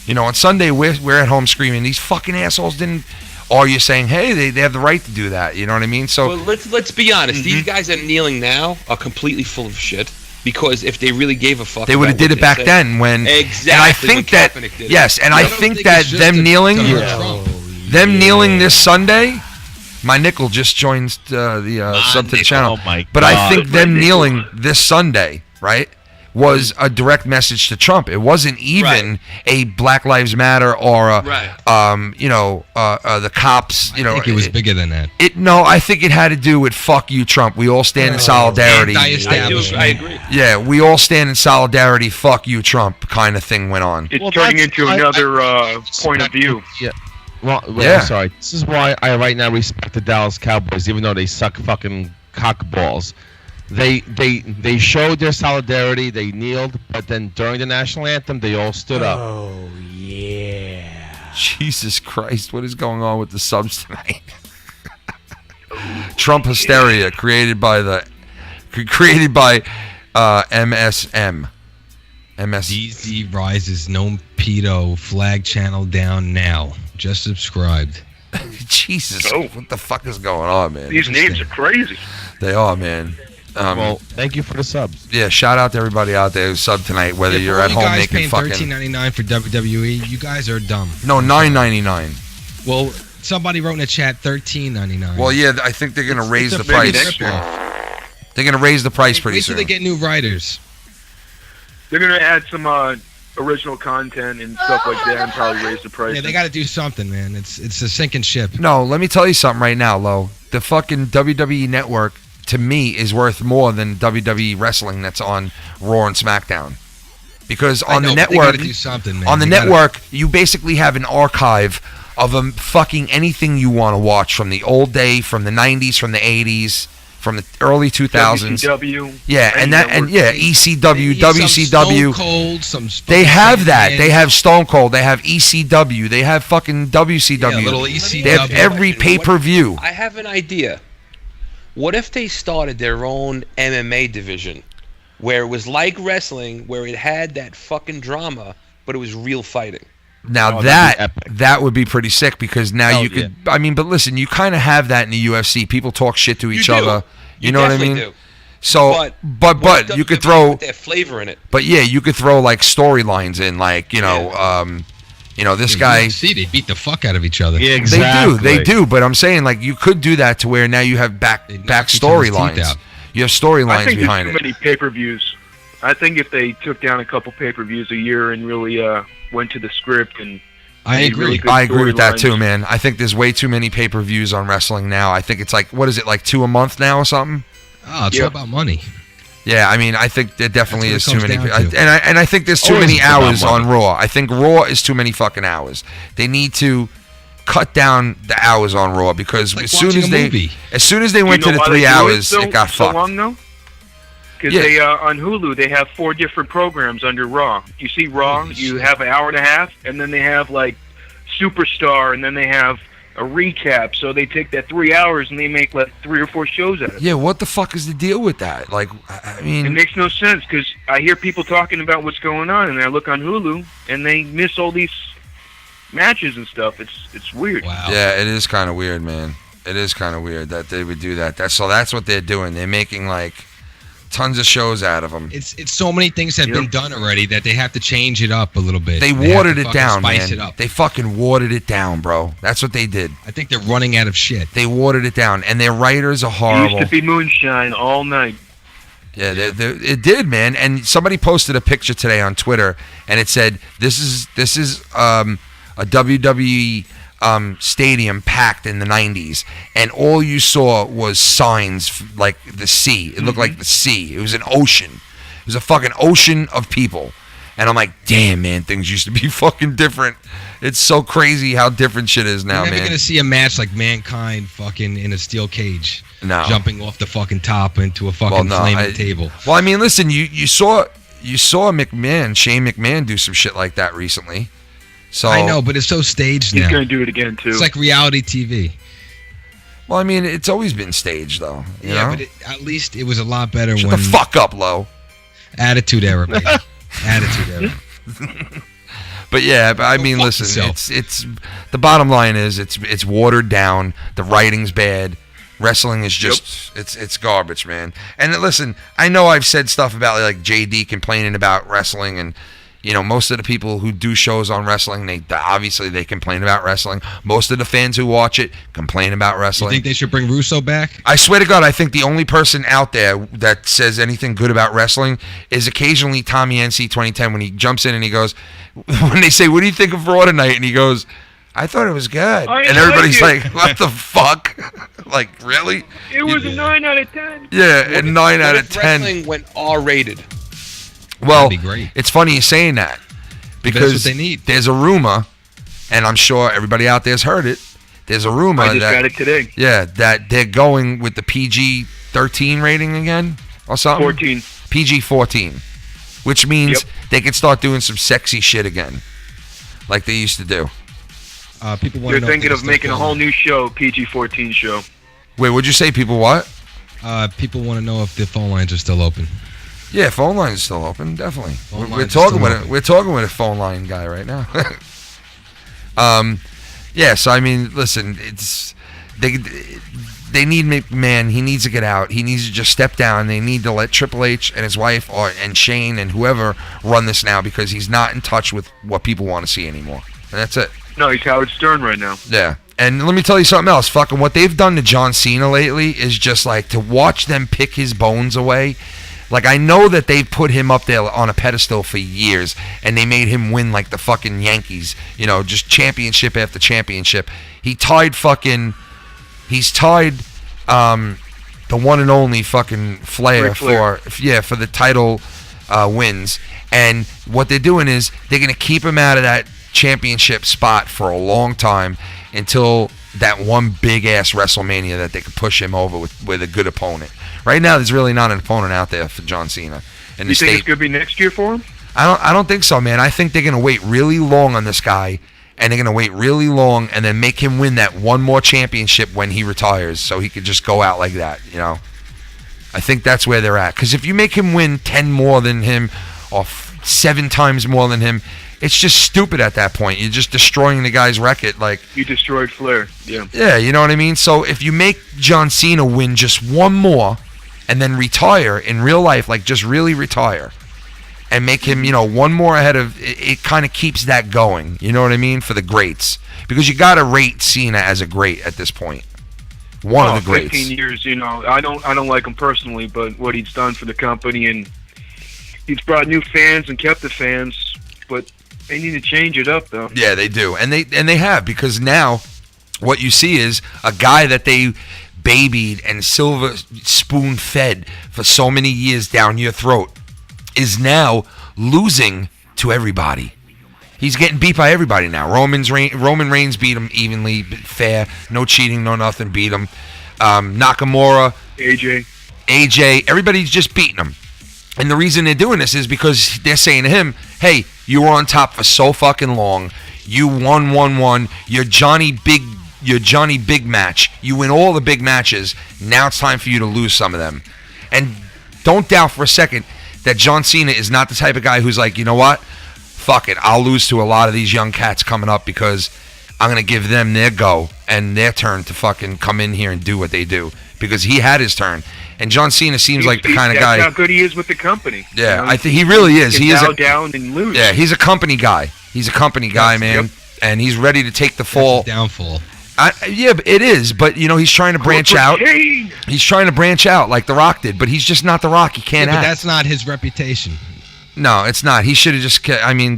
You know, on Sunday we're at home screaming, these fucking assholes didn't. Or you're saying, hey, they have the right to do that. You know what I mean? So well, let's be honest. These guys that are kneeling now are completely full of shit. Because if they really gave a fuck, they would have did it back then when. Exactly. And I think that yes, and I think that them kneeling this Sunday. My nickel just joined the sub to the channel. Oh my but God. I think them kneeling this Sunday, right, was a direct message to Trump. It wasn't even a Black Lives Matter or a, the cops. You know, I think it was bigger than that. No, I think it had to do with "fuck you, Trump." We all stand in solidarity. I agree. Yeah, we all stand in solidarity. "Fuck you, Trump" kind of thing went on. It's turning into another point of view. Yeah. Well, yeah. I'm sorry. This is why I right now respect the Dallas Cowboys, even though they suck fucking cockballs. They showed their solidarity. They kneeled, but then during the national anthem, they all stood up. Oh yeah! Jesus Christ! What is going on with the subs tonight? Trump hysteria created by MSM. DZ rises, no pedo, flag channel down now. Just subscribed. Jesus, what the fuck is going on, man? These names are crazy. They are, man. Well, thank you for the subs. Yeah, shout out to everybody out there who subbed tonight, whether you're at home making fucking. $13.99 for WWE, you guys are dumb. No, $9.99. Well, Somebody wrote in the chat $13.99. Well, yeah, I think they're gonna raise the it's a price. big rip-off. They're gonna raise the price pretty Wait till soon. they get new writers. They're gonna add some original content and stuff like that, and probably raise the price. Yeah, they got to do something, man. It's a sinking ship. No, let me tell you something right now, Lo. The fucking WWE Network, to me, is worth more than WWE Wrestling that's on Raw and SmackDown. Because on the network, do something, man. on the network, you basically have an archive of fucking anything you want to watch from the old day, from the 90s, from the 80s, from the early 2000s. WCW. Yeah, and ECW, WCW. Stone Cold, some they have that. They have Stone Cold. They have ECW. They have fucking WCW. Yeah, little ECW. They have every pay-per-view. I have an idea. What if they started their own MMA division where it was like wrestling, where it had that fucking drama, but it was real fighting? Now that would be pretty sick because now you could. Yeah. I mean, but listen, you kind of have that in the UFC. People talk shit to each other. You know what I mean? Do. So, but you could throw their flavor in it. But yeah, you could throw like storylines in, like this guy. See, they beat the fuck out of each other. Yeah, exactly. They do. But I'm saying like you could do that to where now you have back storylines. You have storylines behind it. I think there's too many pay-per-views. I think if they took down a couple pay-per-views a year and really went to the script and I agree. I agree with that too, man. I think there's way too many pay-per-views on wrestling now. I think it's like, what is it, like 2 a month now or something? Oh, it's all about money. Yeah, I mean, I think there definitely is too many. And I think there's too many hours on Raw. I think Raw is too many fucking hours. They need to cut down the hours on Raw because as soon as they went to the 3 hours, it got fucked. Long though? Because they on Hulu they have 4 different programs under Raw. You see Raw, you have an hour and a half, and then they have like Superstar, and then they have a recap. So they take that 3 hours and they make like 3 or 4 shows out of it. Yeah, what the fuck is the deal with that? Like, I mean, it makes no sense because I hear people talking about what's going on, and I look on Hulu and they miss all these matches and stuff. It's weird. Wow. Yeah, it is kind of weird, man. It is kind of weird that they would do that. That's what they're doing. They're making like tons of shows out of them. It's so many things have been done already that they have to change it up a little bit. They watered it down, spice man. It up. They fucking watered it down, bro. That's what they did. I think they're running out of shit. They watered it down, and their writers are It horrible. used to be moonshine all night. Yeah, it did, man. And somebody posted a picture today on Twitter, and it said, "This is a WWE stadium packed in the 90s, and all you saw was signs like the sea. It looked like the sea. It was an ocean. It was a fucking ocean of people." And I'm like, damn, man, things used to be fucking different. It's so crazy how different shit is now, You're never man. gonna see a match like Mankind fucking in a steel cage, No. jumping off the fucking top into a fucking flaming table. Well, I mean, listen, you saw McMahon, Shane McMahon, do some shit like that recently. So I know, but it's so staged now. He's gonna do it again too. It's like reality TV. Well, I mean, it's always been staged, though. You know? But at least it was a lot better Shut when the fuck up, Lo. Attitude Era, baby. Attitude Era. But yeah, I mean, listen, it's the bottom line is it's watered down. The writing's bad. Wrestling is just it's garbage, man. And listen, I know I've said stuff about like JD complaining about wrestling, and you know, most of the people who do shows on wrestling, they obviously complain about wrestling. Most of the fans who watch it complain about wrestling. You think they should bring Russo back? I swear to God, I think the only person out there that says anything good about wrestling is occasionally Tommy NC 2010 when he jumps in and he goes, when they say, "What do you think of Raw tonight?" and he goes, "I thought it was good," and everybody's like, "What the fuck?" Like, really? It was a 9 out of 10. Yeah, a 9 out of 10. Wrestling went R-rated. Well, That'd be great. It's funny you're saying that because that's what they need. There's a rumor, and I'm sure everybody out there's heard it. There's a rumor I just got it today. Yeah, that they're going with the PG-13 rating again or something. 14. PG-14, which means they can start doing some sexy shit again, like they used to do. People want They're to know thinking if of making a whole new show, PG-14 show. Wait, what'd you say? People what? People want to know if the phone lines are still open. Yeah, phone line is still open. Definitely. Phone We're lines talking are with still it. We're talking with a phone line guy right now. Yeah. So I mean, listen, it's they need McMahon. He needs to get out. He needs to just step down. They need to let Triple H and his wife and Shane and whoever run this now because he's not in touch with what people want to see anymore. And that's it. No, he's Howard Stern right now. Yeah. And let me tell you something else. Fucking what they've done to John Cena lately is just like to watch them pick his bones away. Like, I know that they put him up there on a pedestal for years, and they made him win like the fucking Yankees, you know, just championship after championship. He's tied the one and only fucking Flair for the title wins. And what they're doing is they're going to keep him out of that championship spot for a long time until that one big-ass WrestleMania that they could push him over with a good opponent. Right now, there's really not an opponent out there for John Cena. You think it's going to be next year for him? I don't think so, man. I think they're going to wait really long on this guy, and they're going to wait really long and then make him win that one more championship when he retires so he could just go out like that, you know? I think that's where they're at. Because if you make him win 10 more than him or 7 times more than him, it's just stupid at that point. You're just destroying the guy's record. Like, you destroyed Flair. Yeah, you know what I mean? So if you make John Cena win just one more and then retire in real life, like just really retire, and make him, you know, one more ahead of, it kind of keeps that going. You know what I mean? For the greats. Because you got to rate Cena as a great at this point. One of the greats. 15 years, you know, I don't like him personally, but what he's done for the company, and he's brought new fans and kept the fans, but they need to change it up, though. Yeah, they do. And they have, because now what you see is a guy that they babied and silver spoon fed for so many years down your throat is now losing to everybody. He's getting beat by everybody now. Roman Reigns beat him evenly, fair, no cheating, no nothing, beat him. Nakamura, AJ, everybody's just beating him. And the reason they're doing this is because they're saying to him, hey, you were on top for so fucking long. You won. You're Johnny Big Match. You win all the big matches. Now it's time for you to lose some of them. And don't doubt for a second that John Cena is not the type of guy who's like, you know what? Fuck it. I'll lose to a lot of these young cats coming up because I'm going to give them their go and their turn to fucking come in here and do what they do. Because he had his turn. And John Cena seems like the kind of guy. That's how good he is with the company. Yeah, you know, I think he really is. He is down and lose. Yeah, he's a company guy. He's a company guy, man. Yep. And he's ready to take the fall. Downfall. Yeah, it is. But, you know, he's trying to branch out. He's trying to branch out like The Rock did. But he's just not The Rock. He can't act. But that's not his reputation. No, it's not. He should have just...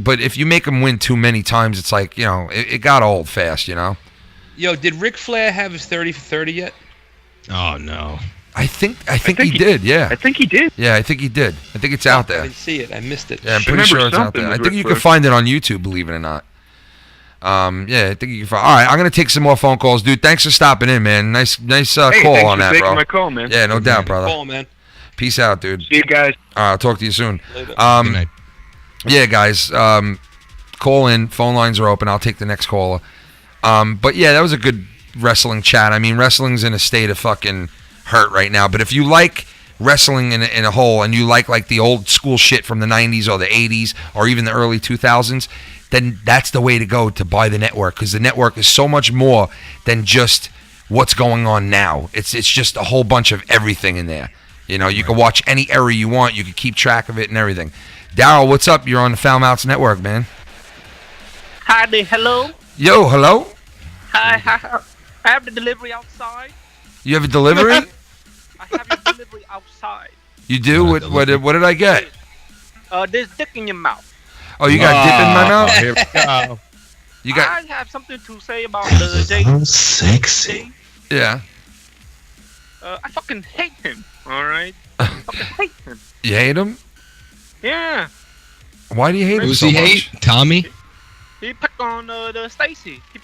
but if you make him win too many times, it's like, you know, it got old fast, you know? Yo, did Ric Flair have his 30 for 30 yet? Oh, no. I think he did, yeah. I think he did. Yeah, I think he did. I think it's out there. I didn't see it. I missed it. Yeah, I'm pretty sure it's out there. I think you can find it on YouTube, believe it or not. Yeah, I think you can find. All right, I'm gonna take some more phone calls, dude. Thanks for stopping in, man. Nice call on that, bro. Thanks for taking my call, man. Yeah, no doubt, brother. Call, man. Peace out, dude. See you guys. All right, I'll talk to you soon. Later. Good night. Yeah, guys. Call in. Phone lines are open. I'll take the next caller. But yeah, that was a good wrestling chat. I mean, wrestling's in a state of fucking hurt right now. But if you like wrestling in a whole, and you like the old school shit from the 90s or the 80s or even the early 2000s, then that's the way to go to buy the network, because the network is so much more than just what's going on now. It's just a whole bunch of everything in there. You know, you can watch any era you want. You can keep track of it and everything. Daryl, what's up? You're on the FoulMouths Network, man. Hi there, hello. Yo, hello. Hi. I have the delivery outside. You have a delivery? I have a delivery outside. You do? What did I get? There's dick in your mouth. Oh, you got dip in my mouth? Here we go. You got? I have something to say about the J. Sexy. Yeah. I fucking hate him. All right. I fucking hate him. You hate him? Yeah. Why do you hate him Who's so he much? hate? Tommy? He picked on the Stacy. He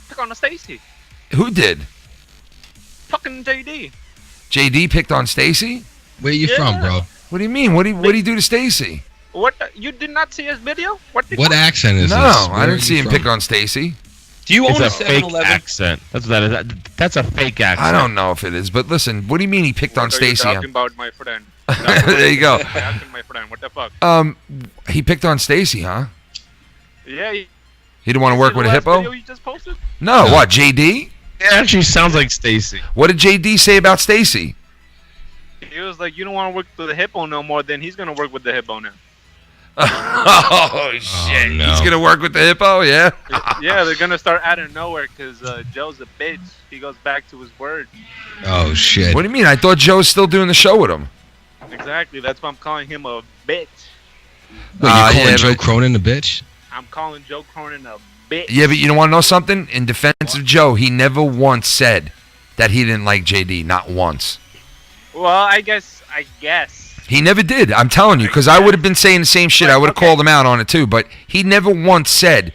picked on the Stacy. Who did? Fucking JD. JD picked on Stacy? Where you from, bro? What do you mean? What did he do to Stacy? What? You did not see his video? What accent is this? No, I Where didn't are see you him from? pick on Stacy. Do you own It's a a fake 7-Eleven? accent. That's what that is. That's a fake accent. I don't know if it is, but listen, what do you mean he picked on Stacy? Talking about my friend. There you go. Asking my friend, what the fuck? He picked on Stacy, huh? Yeah. He didn't want to work with a hippo? Video you just posted? No, what, JD? It actually sounds like Stacy. What did JD say about Stacy? He was like, you don't want to work with the hippo no more, then he's going to work with the hippo now. Oh shit! no. He's gonna work with the hippo, yeah. Yeah, they're gonna start out of nowhere because Joe's a bitch. He goes back to his word. Oh shit! What do you mean? I thought Joe's still doing the show with him. Exactly. That's why I'm calling him a bitch. Wait, you calling Joe Cronin a bitch? I'm calling Joe Cronin a bitch. Yeah, but you want to know something? In defense of Joe, he never once said that he didn't like JD. Not once. Well, I guess. He never did. I'm telling you, because I would have been saying the same shit. I would have called him out on it too. But he never once said,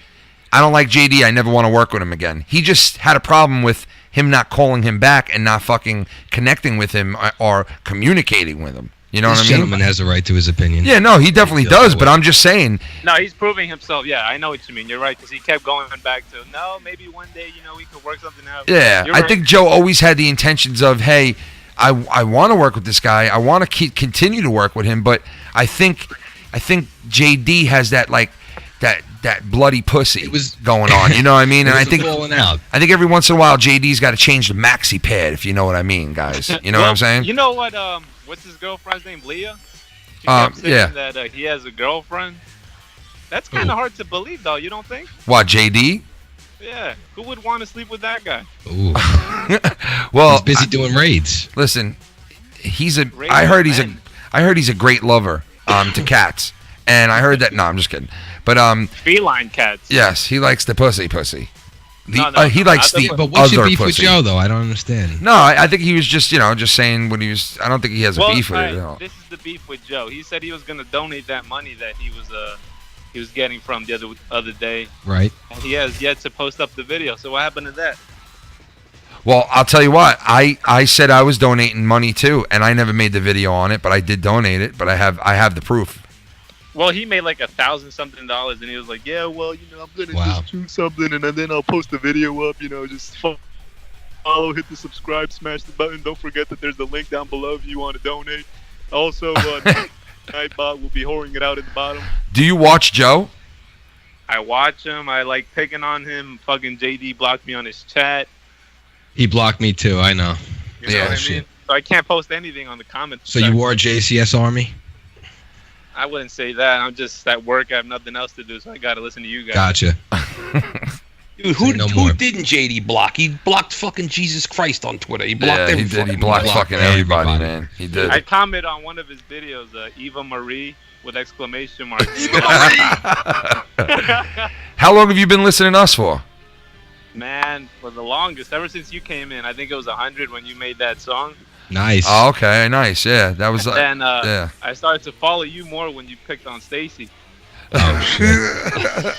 I don't like JD. I never want to work with him again. He just had a problem with him not calling him back and not fucking connecting with him or communicating with him. You know what I mean? This gentleman has a right to his opinion. Yeah, no, he definitely does. But I'm just saying. No, he's proving himself. Yeah, I know what you mean. You're right, because he kept going back to, no, maybe one day, we could work something out. Yeah, You're I right. think Joe always had the intentions of, hey, I want to work with this guy. I want to continue to work with him, but I think JD has that that bloody pussy going on. You know what I mean? And I think every once in a while JD's got to change the maxi pad, if you know what I mean, guys. You know what I'm saying? You know what? What's his girlfriend's name? Leah. She kept saying yeah. that he has a girlfriend. That's kind of hard to believe, though. You don't think? What, JD? Yeah. Who would want to sleep with that guy? Ooh. Well, he's busy doing raids. Listen, I heard he's a great lover to cats, and I heard that. No, I'm just kidding. But feline cats. Yes, he likes the pussy. No, he likes the But what's your other beef with pussy. Joe, though? I don't understand. No, I think he was just saying what he was. I don't think he has a beef with it at all. This is the beef with Joe. He said he was going to donate that money that he was getting from the other day. Right. And he has yet to post up the video. So what happened to that? Well, I'll tell you what. I said I was donating money too, and I never made the video on it, but I did donate it. But I have the proof. Well, he made like $1,000-something, and he was like, "Yeah, well, I'm gonna just do something, and then I'll post the video up. Just follow, hit the subscribe, smash the button. Don't forget that there's a link down below if you want to donate. Also, Nightbot will be whoring it out at the bottom." Do you watch Joe? I watch him. I like picking on him. Fucking JD blocked me on his chat. He blocked me too. I know. You know what I mean? So I can't post anything on the comments. So you wore a JCS Army? I wouldn't say that. I'm just at work. I have nothing else to do, so I gotta listen to you guys. Gotcha. Dude, who didn't JD block? He blocked fucking Jesus Christ on Twitter. He blocked every he did. He blocked fucking everybody, man. He did. I comment on one of his videos, Eva Marie with exclamation mark. How long have you been listening to us for? Man, for the longest, ever since you came in. I think it was 100 when you made that song. Nice. Oh, okay, nice. Yeah, that was. And then yeah. I started to follow you more when you picked on Stacy. Oh shit!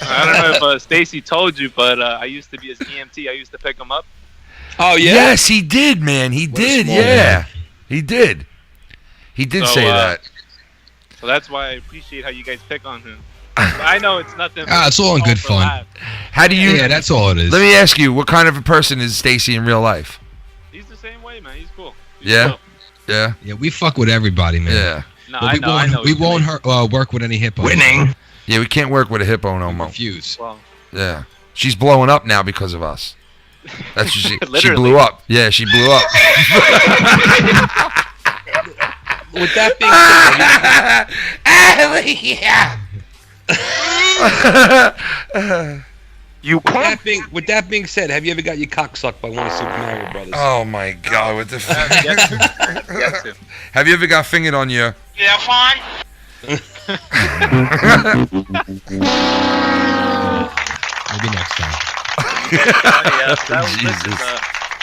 I don't know if Stacy told you, but I used to be his EMT. I used to pick him up. Oh yeah. Yes, he did, man. He did. Yeah, man. he did. He did say that. So that's why I appreciate how you guys pick on him. I know it's nothing. It's all in good fun. How do you? Yeah, that's all it is. Let me ask you, what kind of a person is Stacy in real life? He's the same way, man. He's cool. Yeah. Yeah. Yeah, we fuck with everybody, man. Yeah. No, But we won't work with any hippos. Winning. Yeah, we can't work with a hippo no more. Refuse. Well, Yeah. She's blowing up now because of us. That's she Literally. blew up. Yeah, she blew up. With that being with that being said, have you ever got your cock sucked by one of Super Mario Brothers? Oh my God! What the fuck? yes, sir. Have you ever got fingered on your? Yeah, fine. Maybe next time.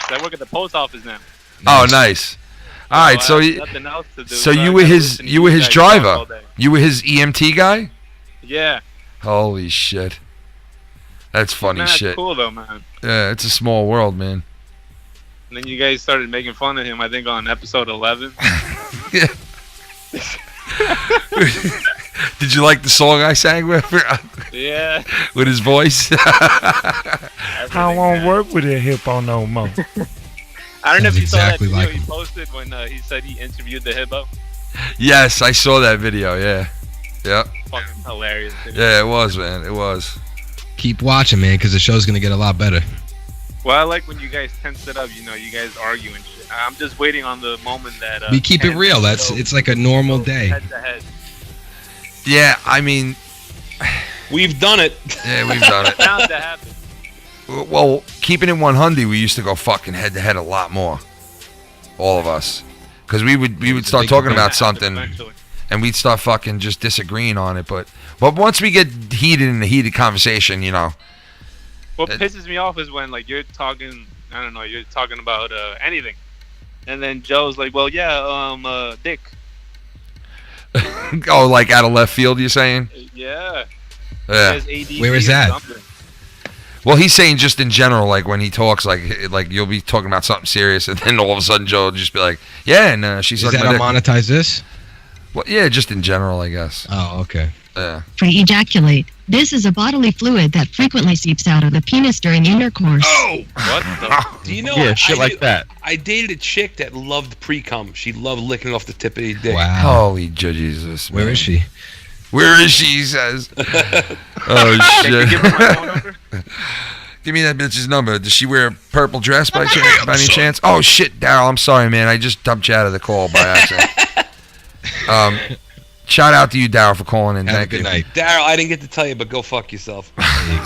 I work at the post office now. Oh, nice. All right, so nothing else to do, so so I you were gotta his listen to you were you his guys talk all driver. day. You were his EMT guy. Yeah. Holy shit. That's funny Man, that's shit. cool though, man. Yeah, it's a small world, man. And then you guys started making fun of him. I think on episode 11. Yeah. Did you like the song I sang with? Yeah. With his voice. I won't work with a hippo no more. I don't know if you exactly saw that like video he posted when he said he interviewed the hippo. Yes, I saw that video. Yeah. Yep. Fucking hilarious. Dude. Yeah, it was, man. It was. Keep watching, man, because the show's gonna get a lot better. Well, I like when you guys tense it up. You know, you guys argue and shit. I'm just waiting on the moment that We keep it real. It's like a normal day. Head to head. Yeah, I mean, we've done it. Yeah, we've done it. Bound to happen. Well, keeping it 100, we used to go fucking head to head a lot more. All of us, because we would start talking about something, and we'd start fucking just disagreeing on it. But once we get heated in a heated conversation, you know. What pisses me off is when like you're talking, I don't know, you're talking about anything, and then Joe's like, "Well, yeah, Dick." Oh, like out of left field, you're saying? Yeah. Yeah. Where is that? Well, he's saying just in general, like when he talks, like you'll be talking about something serious, and then all of a sudden Joe will just be like, "Yeah," and she's like, "Is that to monetize this?" Well, yeah, just in general, I guess. Oh, okay. Yeah. Pre-ejaculate. This is a bodily fluid that frequently seeps out of the penis during intercourse. Oh! What the? Do you know? Yeah, shit like that. I dated a chick that loved pre-cum. She loved licking off the tip of your dick. Wow. Holy Jesus. Where is she? Where is she, he says. Oh, shit. Give her my phone number? Give me that bitch's number. Does she wear a purple dress by any chance? Oh, shit, Daryl. I'm sorry, man. I just dumped you out of the call by accident. Shout out to you, Daryl, for calling in. Have Thank a good you. night. Daryl, I didn't get to tell you, but go fuck yourself. There you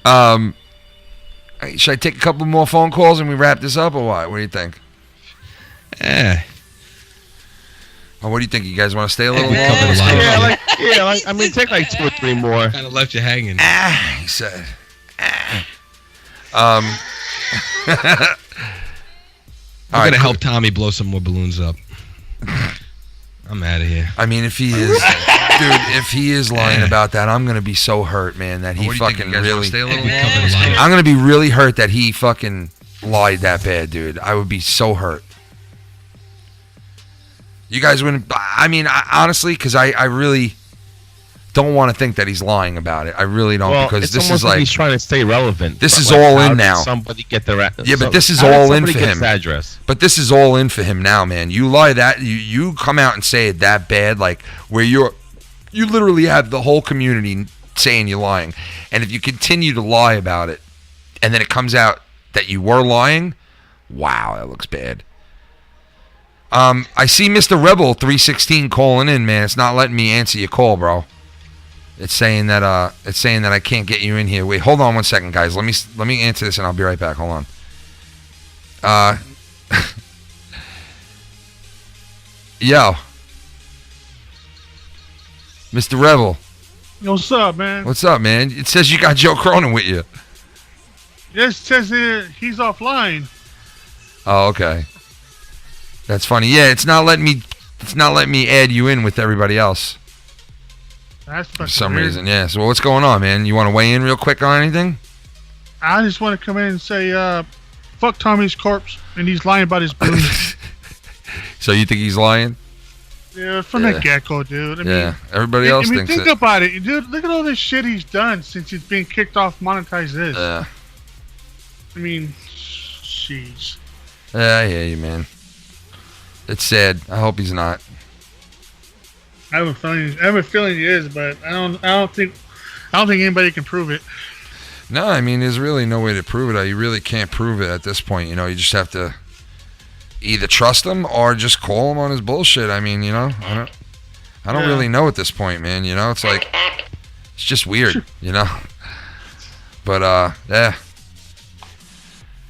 go. Should I take a couple more phone calls and we wrap this up, or what? What do you think? Oh, what do you think? You guys want to stay a little longer? I mean, take like 2 or 3 more. Kind of left you hanging. He said. I'm right, gonna help Tommy blow some more balloons up. I'm out of here. I mean, if he is, dude, if he is lying about that, I'm gonna be so hurt, man. That he fucking really. I'm gonna be really hurt that he fucking lied that bad, dude. I would be so hurt. You guys wouldn't. I mean, honestly, because I really don't want to think that he's lying about it. I really don't, Well, because it's this almost is like he's trying to stay relevant. This is But, like, all how in did now. Somebody get their Yeah, but this is how did all in somebody for get him. his address? But this is all in for him now, man. You lie that you come out and say it that bad, like where you literally have the whole community saying you're lying, and if you continue to lie about it, and then it comes out that you were lying, wow, that looks bad. I see Mr. Rebel 316 calling in, man. It's not letting me answer your call, bro. It's saying that I can't get you in here. Wait, hold on one second, guys. Let me answer this and I'll be right back. Hold on. Yo. Mr. Rebel. Yo, what's up, man? What's up, man? It says you got Joe Cronin with you. It says he's offline. Oh, okay. That's funny. Yeah, it's not letting me add you in with everybody else. That's For some reason, yeah. So what's going on, man? You want to weigh in real quick on anything? I just want to come in and say, fuck Tommy's corpse, and he's lying about his balloons. So you think he's lying? Yeah, from the get-go, dude. I mean, everybody else thinks think it. about it, dude. Look at all this shit he's done since he's been kicked off Monetize This. Yeah. I mean, jeez. Yeah, I hear you, man. It's sad. I hope he's not. I have a feeling he is, but I don't think anybody can prove it. No, I mean, there's really no way to prove it. You really can't prove it at this point. You know, you just have to either trust him or just call him on his bullshit. I mean, you know, I don't really know at this point, man. You know, it's like it's just weird, you know. But yeah.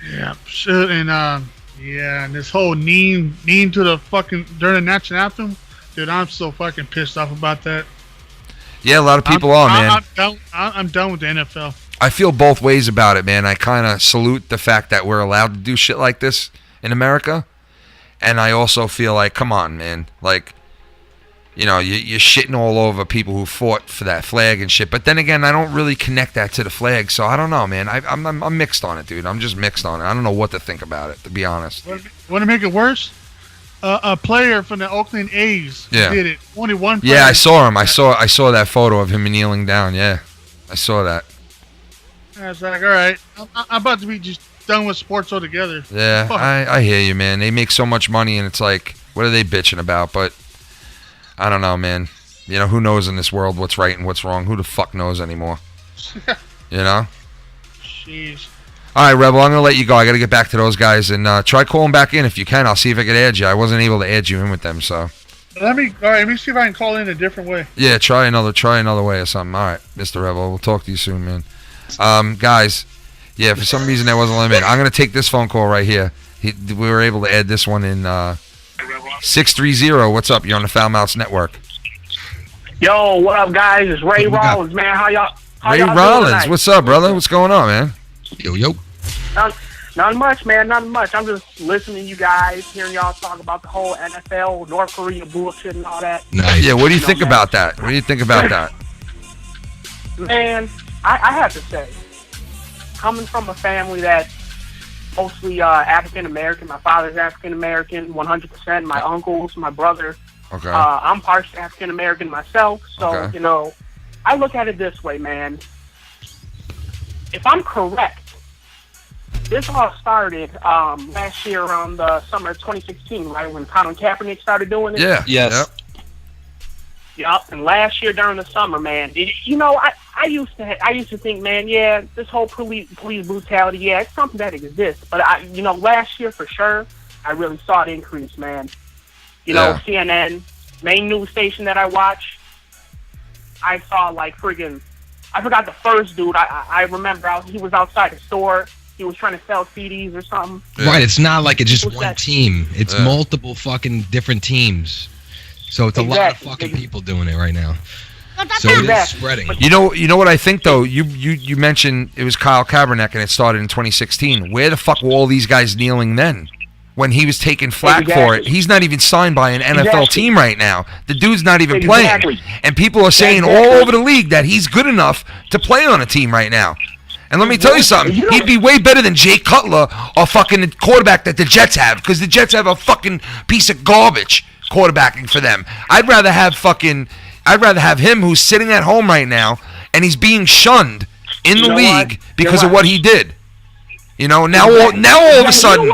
Yeah, shit, and and this whole kneeing to the fucking during the national anthem, dude, I'm so fucking pissed off about that. Yeah, a lot of people are, man. I'm done with the NFL. I feel both ways about it, man. I kind of salute the fact that we're allowed to do shit like this in America, and I also feel like, come on, man, like, you know, you're shitting all over people who fought for that flag and shit. But then again, I don't really connect that to the flag, so I don't know, man. I'm mixed on it, dude. I'm just mixed on it. I don't know what to think about it, to be honest. Want to make it worse? A player from the Oakland A's did it. Only one player. Yeah, I saw him. I saw that photo of him kneeling down. Yeah, I saw that. I was like, all right, I'm about to be just done with sports altogether. Yeah, I hear you, man. They make so much money, and it's like, what are they bitching about? But I don't know, man. You know, who knows in this world what's right and what's wrong? Who the fuck knows anymore? You know? Jeez. All right, Rebel, I'm going to let you go. I got to get back to those guys, and try calling back in if you can. I'll see if I can add you. I wasn't able to add you in with them, so. Let me see if I can call in a different way. Yeah, try another way or something. All right, Mr. Revo, we'll talk to you soon, man. Guys, yeah, for some reason that wasn't limited. I'm gonna take this phone call right here. We were able to add this one in. 630. What's up? You're on the FoulMouths Network. Yo, what up, guys? It's Ray Rollins, man. How y'all? Ray Rollins, what's up, brother? What's going on, man? Yo. Not much, man. Not much. I'm just listening to you guys, hearing y'all talk about the whole NFL, North Korea bullshit and all that. Nice. Yeah, what do you think about that? What do you think about that? Man, I have to say, coming from a family that's mostly African American, my father's African American, 100%. My uncles, my brother. Okay. I'm partially African American myself, so Okay. you know, I look at it this way, man. If I'm correct, this all started last year around the summer of 2016, right when Kyle Kaepernick started doing it. Yeah. Yes. Yep. And last year during the summer, man, you know, I used to think, man, yeah, this whole police brutality, yeah, it's something that exists. But last year for sure, I really saw it increase, man. You know, CNN, main news station that I watch, I saw like friggin', I forgot the first dude. I remember he was outside the store. He was trying to sell CDs or something. Right, it's not like it's just one team. It's multiple fucking different teams. So it's a lot of fucking people doing it right now. So it is spreading. You know what I think though? You mentioned it was Kyle Kaepernick and it started in 2016. Where the fuck were all these guys kneeling then? When he was taking flack for it. He's not even signed by an NFL team right now. The dude's not even playing. And people are saying all over the league that he's good enough to play on a team right now. And let me tell you something. He'd be way better than Jay Cutler or fucking the quarterback that the Jets have, because the Jets have a fucking piece of garbage quarterbacking for them. I'd rather have him who's sitting at home right now and he's being shunned in the league because of what he did. You know, now all of a sudden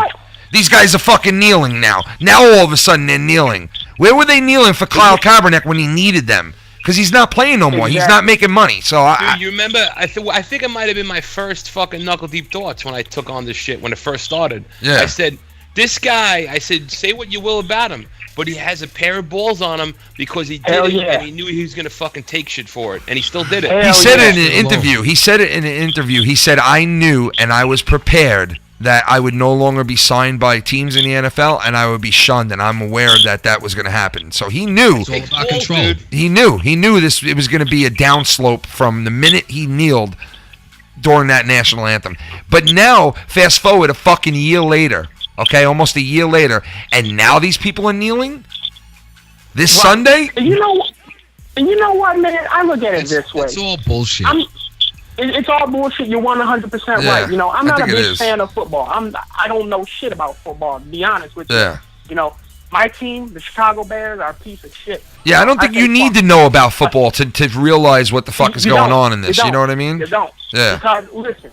these guys are fucking kneeling now. Now all of a sudden they're kneeling. Where were they kneeling for Kyle Kaepernick when he needed them? Because he's not playing no more. He's not making money. So Dude, you remember? I think it might have been my first fucking knuckle deep thoughts when I took on this shit when it first started. Yeah. I said, this guy. I said, say what you will about him, but he has a pair of balls on him because he did it and he knew he was gonna fucking take shit for it, and he still did it. He said it in an interview. He said, I knew and I was prepared that I would no longer be signed by teams in the NFL and I would be shunned, and I'm aware that that was going to happen. So he knew. It's all about control. He knew it was going to be a downslope from the minute he kneeled during that national anthem. But now, fast forward a fucking year later, okay, almost a year later, and now these people are kneeling this Sunday? And you know what, man? I look at it this way. It's all bullshit. It's all bullshit. You're 100% right. You know, I'm not a big fan of football. I don't know shit about football, to be honest with you. Yeah. You know, my team, the Chicago Bears, are a piece of shit. Yeah, I don't think you need to know about football to realize what the fuck is going on in this. You know what I mean? You don't. Yeah. Because, listen,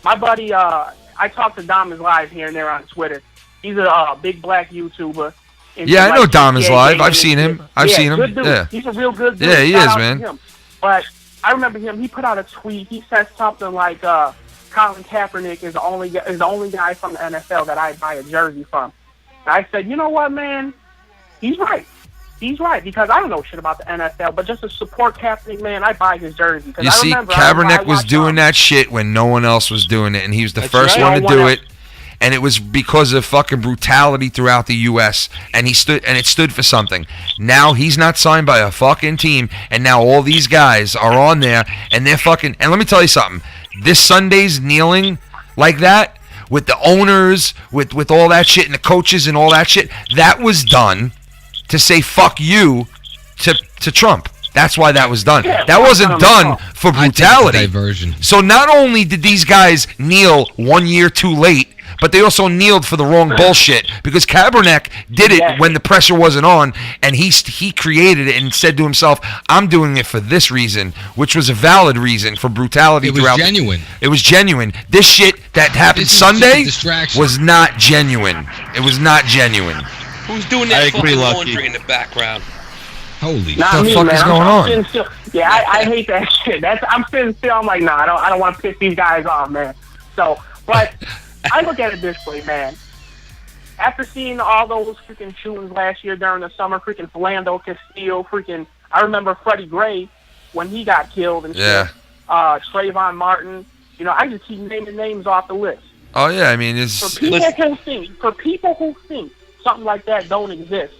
my buddy, I talk to Diamonds Live here and there on Twitter. He's a big black YouTuber. Yeah, I know Diamonds Live. I've seen him. Good dude. Yeah. He's a real good dude. Yeah, he Shout is, out man. to him. But I remember him. He put out a tweet. He said something like, "Colin Kaepernick is the only guy from the NFL that I buy a jersey from." And I said, "You know what, man? He's right. He's right, because I don't know shit about the NFL, but just to support Kaepernick, man, I buy his jersey." You see, Kaepernick was doing that shit when no one else was doing it, and he was the first one to do it. And it was because of fucking brutality throughout the U.S. And it stood for something. Now he's not signed by a fucking team, and now all these guys are on there, and they're fucking. And let me tell you something. This Sunday's kneeling like that with the owners, with all that shit, and the coaches and all that shit, that was done to say fuck you to Trump. That's why that was done. That wasn't done for brutality. Diversion. So not only did these guys kneel 1 year too late, but they also kneeled for the wrong bullshit, because Kaepernick did it when the pressure wasn't on, and he created it and said to himself, I'm doing it for this reason, which was a valid reason for brutality. It was genuine. It was genuine. This shit that happened Sunday was not genuine. It was not genuine. Who's doing that fucking laundry in the background? Holy what the fuck is going on? Yeah, I hate that shit. I'm sitting still. I'm like, nah, I don't want to piss these guys off, man. So, but I look at it this way, man. after seeing all those freaking shootings last year during the summer, freaking Philando Castillo, freaking, I remember Freddie Gray when he got killed and shit. Trayvon Martin. You know, I just keep naming names off the list. Oh yeah, I mean, it's for people who think something like that don't exist.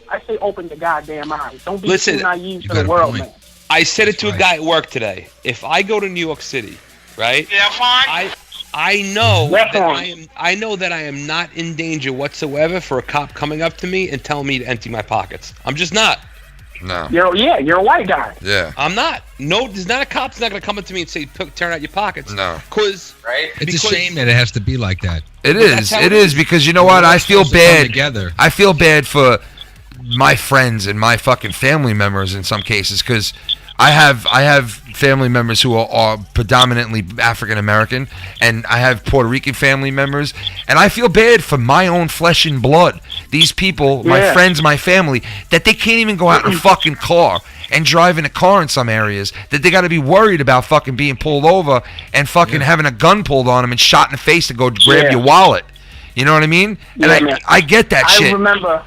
I say open your goddamn eyes. Don't be too naive to the world, man. I said it to a guy at work today. If I go to New York City, right? Yeah, fine. I know that I know that I am not in danger whatsoever for a cop coming up to me and telling me to empty my pockets. I'm just not. No. You're a white guy. Yeah. I'm not. No, there's not a cop's not gonna come up to me and say, "Turn out your pockets." No. It's a shame that it has to be like that. It is because you know what? I feel bad. Together. I feel bad for my friends and my fucking family members in some cases because I have family members who are predominantly African American, and I have Puerto Rican family members, and I feel bad for my own flesh and blood. These people, my friends, my family, that they can't even go out in a fucking car and drive in a car in some areas, that they got to be worried about fucking being pulled over and fucking having a gun pulled on them and shot in the face to go grab your wallet. You know what I mean? And I get that shit. I remember.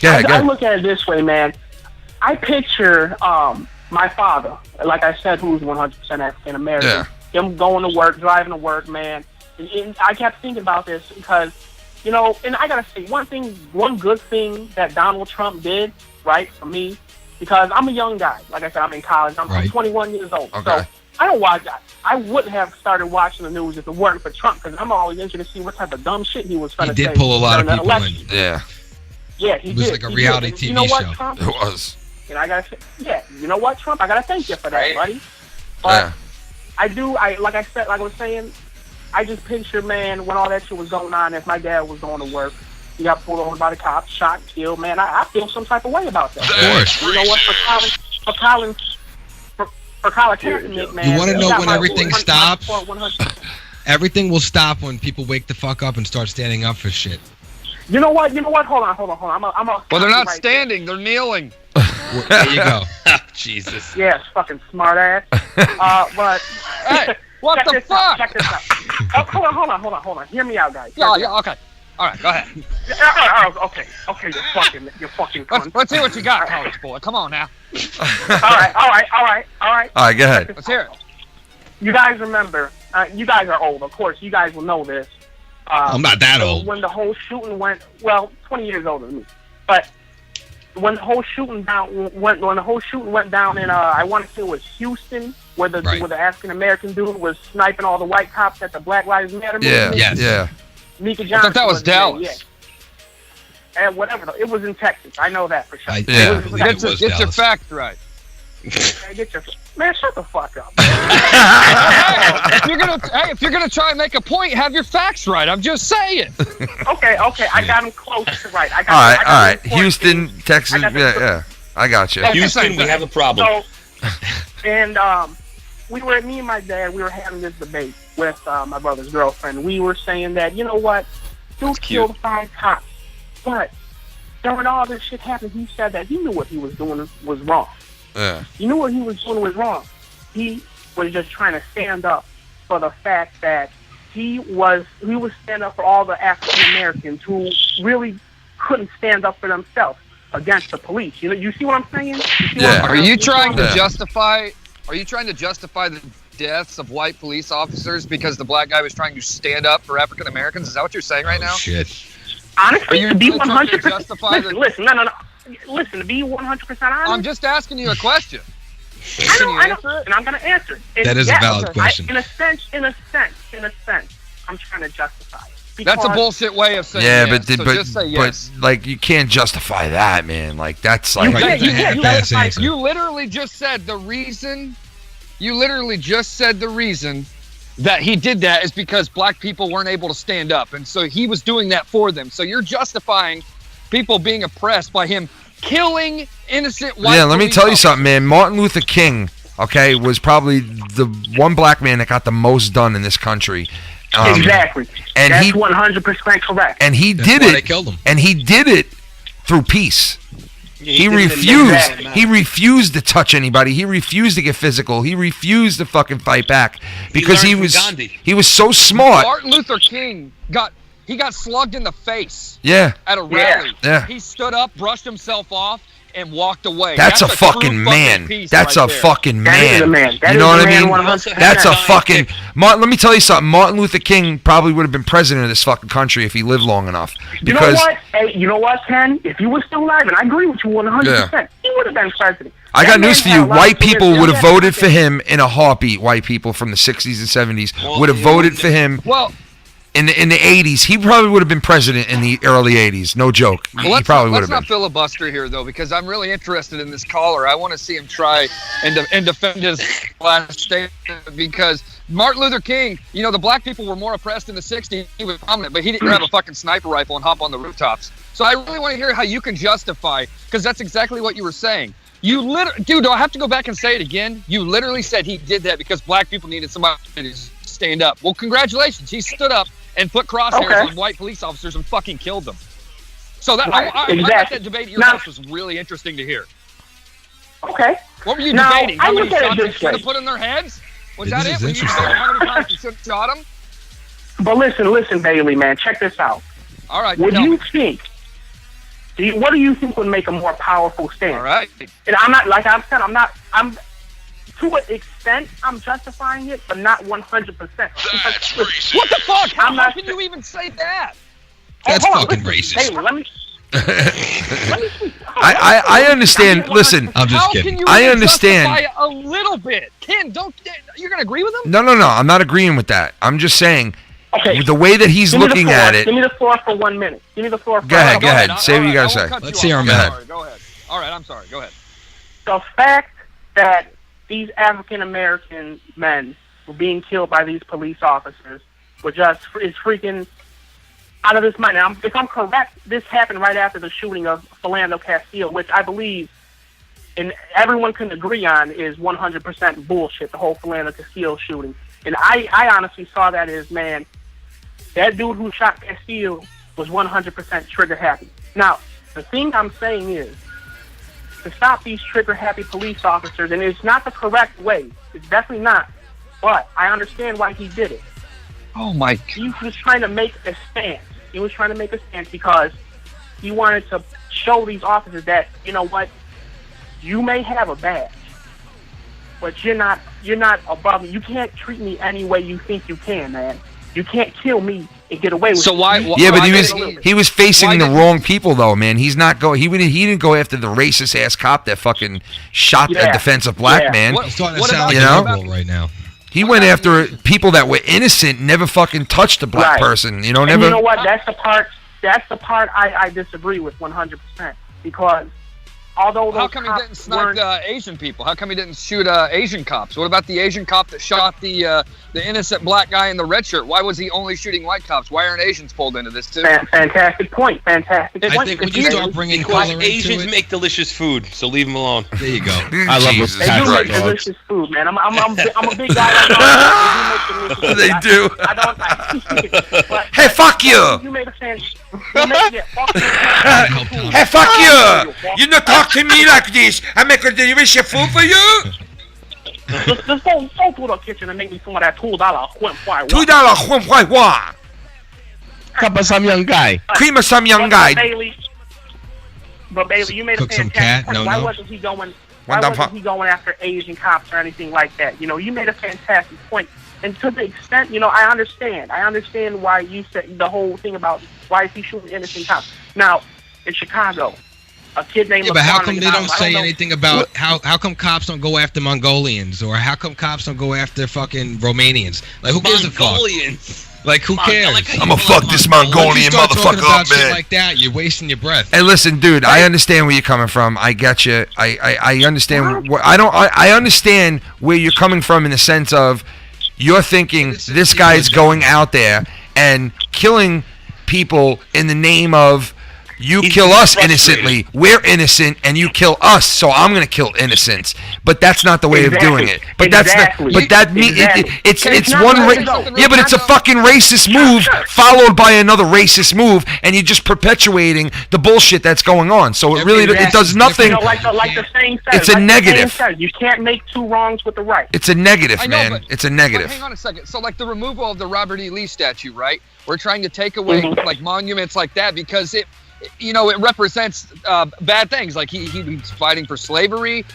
I look at it this way, man. I picture my father, like I said, who's 100% African American. Him going to work, driving to work, man. And I kept thinking about this because, you know, and I gotta say one good thing that Donald Trump did, right, for me, because I'm a young guy. Like I said, I'm in college. I'm 21 years old. Okay. So I don't watch that. I wouldn't have started watching the news if it weren't for Trump, because I'm always interested to see what type of dumb shit he was trying to say. He did pull a lot of people in. Yeah. Yeah, he did. It was like a reality TV you know what, show. Trump? It was. And I gotta say, you know what, Trump? I gotta thank you for that, buddy. But like I was saying, I just picture, man, when all that shit was going on, if my dad was going to work, he got pulled over by the cops, shot, killed, man, I feel some type of way about that. Of course. You know what, for Kyle Kaepernick, man. You want to know when everything stops? Everything will stop when people wake the fuck up and start standing up for shit. You know what? Hold on. Well, they're not standing. They're kneeling. There you go. Jesus. Yes, fucking smart ass. But hey, what the fuck? Check this out. Hold on. Hear me out, guys. Yeah, okay. All right, go ahead. Okay. You fucking cunt. Let's hear what you got, college boy. Come on now. All right. All right, go ahead. Let's hear it. You guys remember? You guys are old, of course. You guys will know this. I'm not that old. When the whole shooting went, 20 years older than me, but when the whole shooting went down in, I want to say it was Houston, where the African American dude was sniping all the white cops at the Black Lives Matter movement. Yeah. Mika Johnson. I thought that was Dallas. And whatever, though. It was in Texas. I know that for sure. Get your facts right. Man, shut the fuck up. If you're gonna try and make a point, have your facts right. I'm just saying. Okay. I got them close to right. All right. Houston, Texas. Yeah. I got you. Houston, we have a problem. So, and me and my dad, we were having this debate with my brother's girlfriend. We were saying that, you know what, dude killed 5 cops, but during all this shit happened, he said that he knew what he was doing was wrong. Yeah. He knew what he was doing was wrong. He was just trying to stand up for the fact that he was standing up for all the African Americans who really couldn't stand up for themselves against the police. You see what I'm saying? Are you trying to justify the deaths of white police officers because the black guy was trying to stand up for African Americans? Is that what you're saying right now? Shit. Honestly, to be 100%. Listen, no. Listen, to be 100% honest. I'm just asking you a question. I know, and I'm going to answer it. That is a valid question. In a sense, I'm trying to justify it. That's a bullshit way of saying yes. So just say yes. But like you can't justify that, man. Like that's like you literally just said the reason. You literally just said the reason that he did that is because black people weren't able to stand up, and so he was doing that for them. So you're justifying people being oppressed by him killing innocent white. Yeah, let me tell you something, man. Martin Luther King, was probably the one black man that got the most done in this country. Exactly. And that's 100% correct. And he did it. They killed him. And he did it through peace. He refused. He refused to touch anybody. He refused to get physical. He refused to fucking fight back because he was so smart. Martin Luther King got He got slugged in the face. Yeah. At a rally. Yeah. He stood up, brushed himself off, and walked away. That's a fucking man. That's a fucking man. You know what I mean? That's a fucking. Martin, let me tell you something. Martin Luther King probably would have been president of this fucking country if he lived long enough. You know what? Hey, you know what, Ken? If he was still alive, and I agree with you 100%, he would have been president. I got news for you. White people would have voted for him in a heartbeat. White people from the 60s and 70s would have voted for him. Well, in the 80s, he probably would have been president in the early 80s. No joke. He probably would have been. Let's not filibuster here, though, because I'm really interested in this caller. I want to see him try and defend his last statement, because Martin Luther King, you know, the black people were more oppressed in the 60s. He was prominent, but he didn't grab a fucking sniper rifle and hop on the rooftops. So I really want to hear how you can justify, because that's exactly what you were saying. Dude, do I have to go back and say it again? You literally said he did that because black people needed somebody to stand up. Well, congratulations. He stood up and put crosshairs on white police officers and fucking killed them. So that I thought that debate at your house was really interesting to hear. Okay. What were you Now, debating? How I many look at it shots they this should way. have put in their heads? Was This that is it? Were you interesting. saying how many times you should have shot them? But listen, Bailey, man, check this out. All right. What tell do me. you think? What do you think would make a more powerful stand? All right. And I'm not, like I've said, I'm to an extent, I'm justifying it, but not 100%. That's racist. What the fuck? How not can you even say that? That's hold on, fucking listen, racist. Bailey, let me speak. I understand. Listen, I'm just How kidding. can you I even understand. justify a little bit? Ken, you're going to agree with him? No. I'm not agreeing with that. I'm just saying Okay. the way that he's Give me the looking floor. at it. Give me the floor for 1 minute. Give me the floor for Go ahead. Say what you gotta say. Let's hear him Go out. ahead. Go ahead. All right, I'm sorry. Go ahead. The fact that these African American men were being killed by these police officers is freaking out of this mind. Now, if I'm correct, this happened right after the shooting of Philando Castile, which I believe, and everyone can agree on, is 100% bullshit, the whole Philando Castile shooting. And I honestly saw that as, man, that dude who shot Castile was 100% trigger happy. Now, the thing I'm saying is, to stop these trigger-happy police officers, and it's not the correct way. It's definitely not. But I understand why he did it. Oh, my. He was trying to make a stance. He was trying to make a stance because he wanted to show these officers that, you know what, you may have a badge, but you're not above me. You can't treat me any way you think you can, man. You can't kill me and get away with it. So why? Yeah, but he was facing the wrong people though, man. He's not go. He didn't go after the racist ass cop that fucking shot a defensive black man. It's starting to sound like a liberal right now. He went after people that were innocent, never fucking touched a black person. You know, and never. You know what? That's the part I disagree with 100%, because although how come he didn't snipe Asian people? How come he didn't shoot Asian cops? What about the Asian cop that shot the innocent black guy in the red shirt? Why was he only shooting white cops? Why aren't Asians pulled into this too? Fantastic point. Fantastic point. I think when you start bringing color into Asians it, make delicious food, so leave them alone. There you go. I love Jesus They do make Christ. delicious food, man. I'm a big guy. Like that. They do. I don't. But Hey, fuck you! You made a sense. Fuck you. Hey, fuck you! You not talk to me like this. I make a delicious food for you. Just go to the kitchen and make me some of that $2 混坏话。 $2混坏话。 Cup of some young guy. Cream of some young guy. But Bailey, you made a Cook some fantastic cat? point. No, Why no. wasn't he going? Why wasn't he going after Asian cops or anything like that? You know, you made a fantastic point. And to the extent, you know, I understand. I understand why you said the whole thing about why is he shooting innocent cops. Now, in Chicago, a kid named. Yeah, but how come LaQuan they don't say know. anything about how come cops don't go after Mongolians, or how come cops don't go after fucking Romanians? Like, who gives a fuck? Mongolians. Like, who cares? I'm gonna fuck this Mongolian motherfucker up, man. Like that, you're wasting your breath. Hey, listen, dude. I understand where you're coming from. I get you. I understand. I understand where you're coming from in the sense of you're thinking this guy's going out there and killing people in the name of You kill us innocently. We're innocent, and you kill us. So I'm gonna kill innocents. But that's not the way of doing it. But that's not. But that it's one. Yeah, but it's a fucking racist move followed by another racist move, and you're just perpetuating the bullshit that's going on. So it really it does nothing. Like the saying says. It's a negative. You can't make two wrongs with the right. It's a negative, man. It's a negative. But hang on a second. So like the removal of the Robert E. Lee statue, right? We're trying to take away like monuments like that because it represents bad things. Like he was fighting for slavery.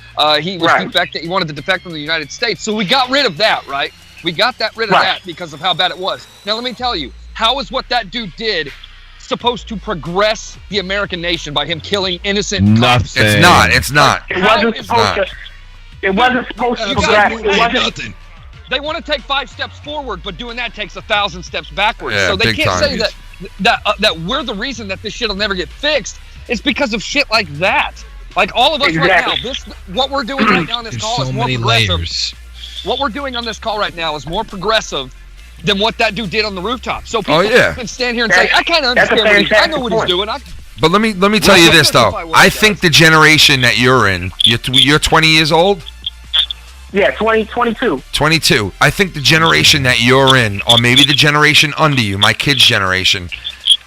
He was he wanted to defect from the United States. So we got rid of that, right? We got rid of that because of how bad it was. Now let me tell you, how is what that dude did supposed to progress the American nation by him killing innocent cops? It's not. It's not. It wasn't supposed to. It wasn't supposed to progress. It wasn't. They want to take 5 steps forward, but doing that takes 1,000 steps backwards. Yeah, so they can't say time. that we're the reason that this shit will never get fixed. It's because of shit like that. Like all of us right now, what we're doing right now on this call is more progressive. What we're doing on this call right now is more progressive than what that dude did on the rooftop. So people can stand here and say, I kind of understand I know what he's doing. But let me tell you this though. I think the generation that you're in, you're 20 years old. Yeah, 22. 22. I think the generation that you're in, or maybe the generation under you, my kids' generation,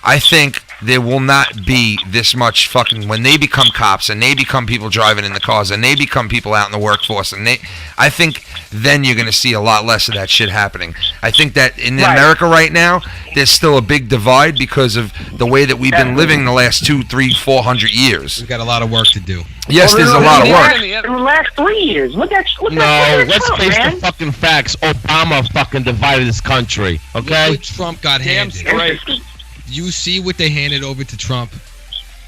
I think there will not be this much fucking, when they become cops and they become people driving in the cars and they become people out in the workforce, and I think then you're going to see a lot less of that shit happening. I think that in America right now, there's still a big divide because of the way that we've been living the last 200, 300, 400 years. We've got a lot of work to do. Yes, there's a lot of work. In the last 3 years, look at let's Trump, face man. the fucking facts. Obama fucking divided this country. Okay. Look what Trump got handed. Right. You see what they handed over to Trump.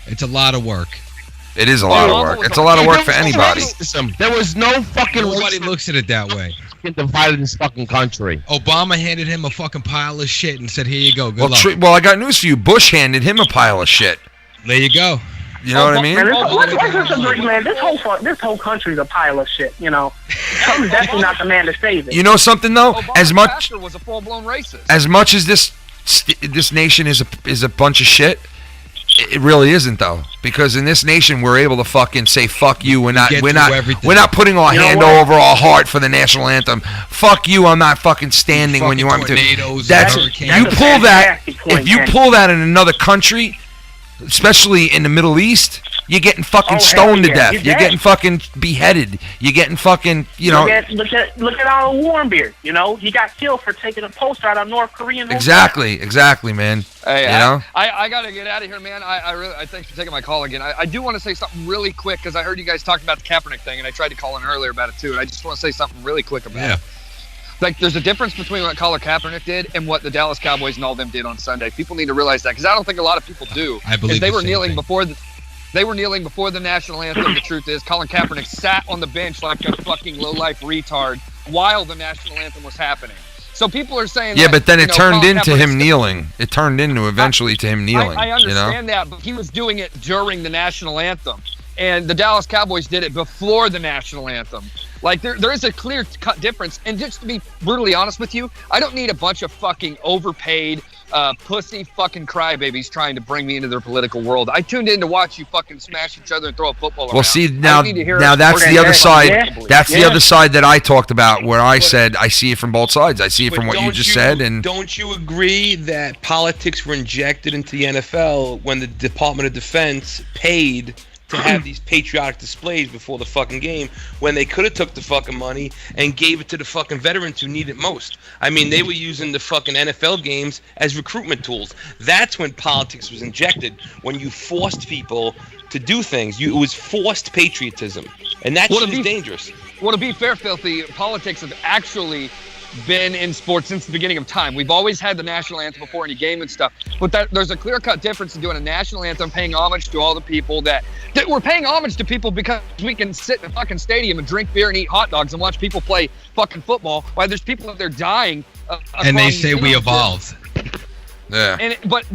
It's a lot of work. It is a lot of work. It's a lot of work for anybody. There was no fucking. Nobody looks at it that way. Divided this fucking country. Obama handed him a fucking pile of shit and said, "Here you go. Good luck." Well, I got news for you. Bush handed him a pile of shit. There you go. You know what I mean? Man, this whole country's a pile of shit. You know, Trump's definitely not the man to save it. You know something though? Obama was a full-blown racist. As much as this nation is a bunch of shit, it really isn't though, because in this nation we're able to fucking say fuck you. We're not putting our hand over our heart for the national anthem. Fuck you. I'm not fucking standing when you want me to. If you pull that in another country, especially in the Middle East, you're getting fucking stoned to death. You're getting fucking beheaded. You're getting fucking, you know. Look at Arnold Warmbier. You know, he got killed for taking a poster out of North Korean. Exactly, man. Hey, you know. I gotta get out of here, man. I thanks for taking my call again. I do want to say something really quick because I heard you guys talking about the Kaepernick thing, and I tried to call in earlier about it too. And I just want to say something really quick about it. Like, there's a difference between what Kyle Kaepernick did and what the Dallas Cowboys and all them did on Sunday. People need to realize that, because I don't think a lot of people do. I believe they were kneeling before the national anthem. The truth is, Colin Kaepernick sat on the bench like a fucking low-life retard while the national anthem was happening. So people are saying, but then it turned into him kneeling. It turned into eventually to him kneeling. I understand that, but he was doing it during the national anthem. And the Dallas Cowboys did it before the national anthem. Like, there is a clear-cut difference. And just to be brutally honest with you, I don't need a bunch of fucking overpaid, pussy fucking crybabies trying to bring me into their political world. I tuned in to watch you fucking smash each other and throw a football around. Well, see, now that's the other side. That's the other side that I talked about, where I said I see it from both sides. I see it from what you just said. And don't you agree that politics were injected into the NFL when the Department of Defense paid to have these patriotic displays before the fucking game, when they could have took the fucking money and gave it to the fucking veterans who need it most? I mean, they were using the fucking NFL games as recruitment tools. That's when politics was injected, when you forced people to do things. It was forced patriotism, and that shit is dangerous. Well, to be fair, Filthy, politics have actually been in sports since the beginning of time. We've always had the national anthem before any game and stuff, but there's a clear-cut difference in doing a national anthem, paying homage to all the people that we're paying homage to people because we can sit in a fucking stadium and drink beer and eat hot dogs and watch people play fucking football while there's people out there dying. And they say we evolved. Yeah. But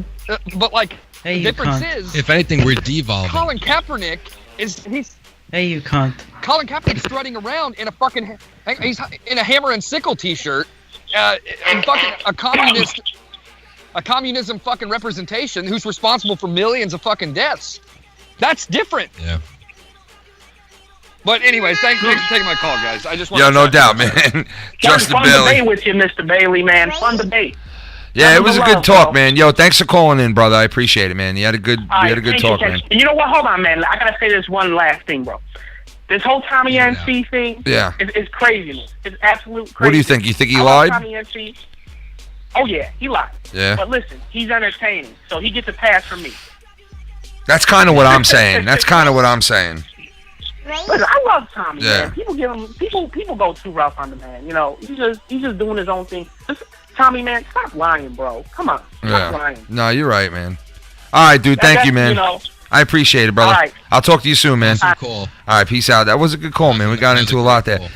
like, the difference is, if anything, we're devolving. Colin Kaepernick Hey, you cunt. Colin Kaepernick strutting around in he's in a hammer and sickle t-shirt, and fucking a communist. a communism fucking representation who's responsible for millions of fucking deaths. That's different. Yeah. But anyways, thanks for taking my call, guys. I just want Yo, no doubt, man. Justin fun Bailey. debate with you, Mr. Bailey, man. Fun debate. Yeah, it was a good love, talk, bro. man. Yo, thanks for calling in, brother. I appreciate it, man. You had a good talk, man. You know what? Hold on, man. I gotta say this one last thing, bro. This whole Tommy NC thing, Yeah. is craziness. It's absolute crazy. What do you think? You think he I love lied? Tommy NC. Oh yeah, he lied. Yeah. But listen, he's entertaining, so he gets a pass from me. That's kind of what I'm saying. That's kind of what I'm saying. Listen, I love Tommy. Yeah. Man. People go too rough on the man. You know, he's just doing his own thing. Tommy, man, stop lying, bro. Come on, stop lying. No, you're right, man. All right, dude. Thank you, man. You know, I appreciate it, brother. All right. I'll talk to you soon, man. Awesome call. All right, peace out. That was a good call, man. We got into a lot there.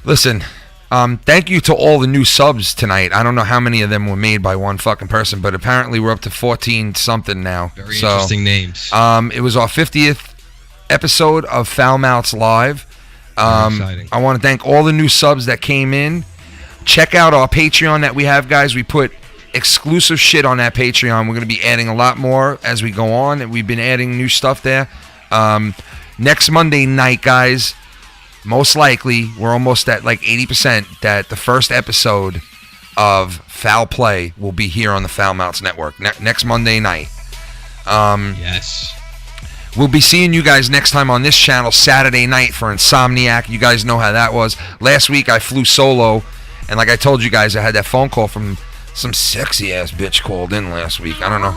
Listen, thank you to all the new subs tonight. I don't know how many of them were made by one fucking person, but apparently we're up to 14 something now. Very interesting names. It was our 50th episode of FoulMouths Live. Exciting. I want to thank all the new subs that came in. Check out our Patreon that we have, guys. We put exclusive shit on that Patreon. We're going to be adding a lot more as we go on, and we've been adding new stuff there. Next Monday night, guys, most likely, we're almost at like 80% that the first episode of Foul Play will be here on the FoulMouths Network next Monday night. Yes. We'll be seeing you guys next time on this channel Saturday night for Insomniac. You guys know how that was. Last week I flew solo, and like I told you guys, I had that phone call from some sexy ass bitch called in last week. I don't know.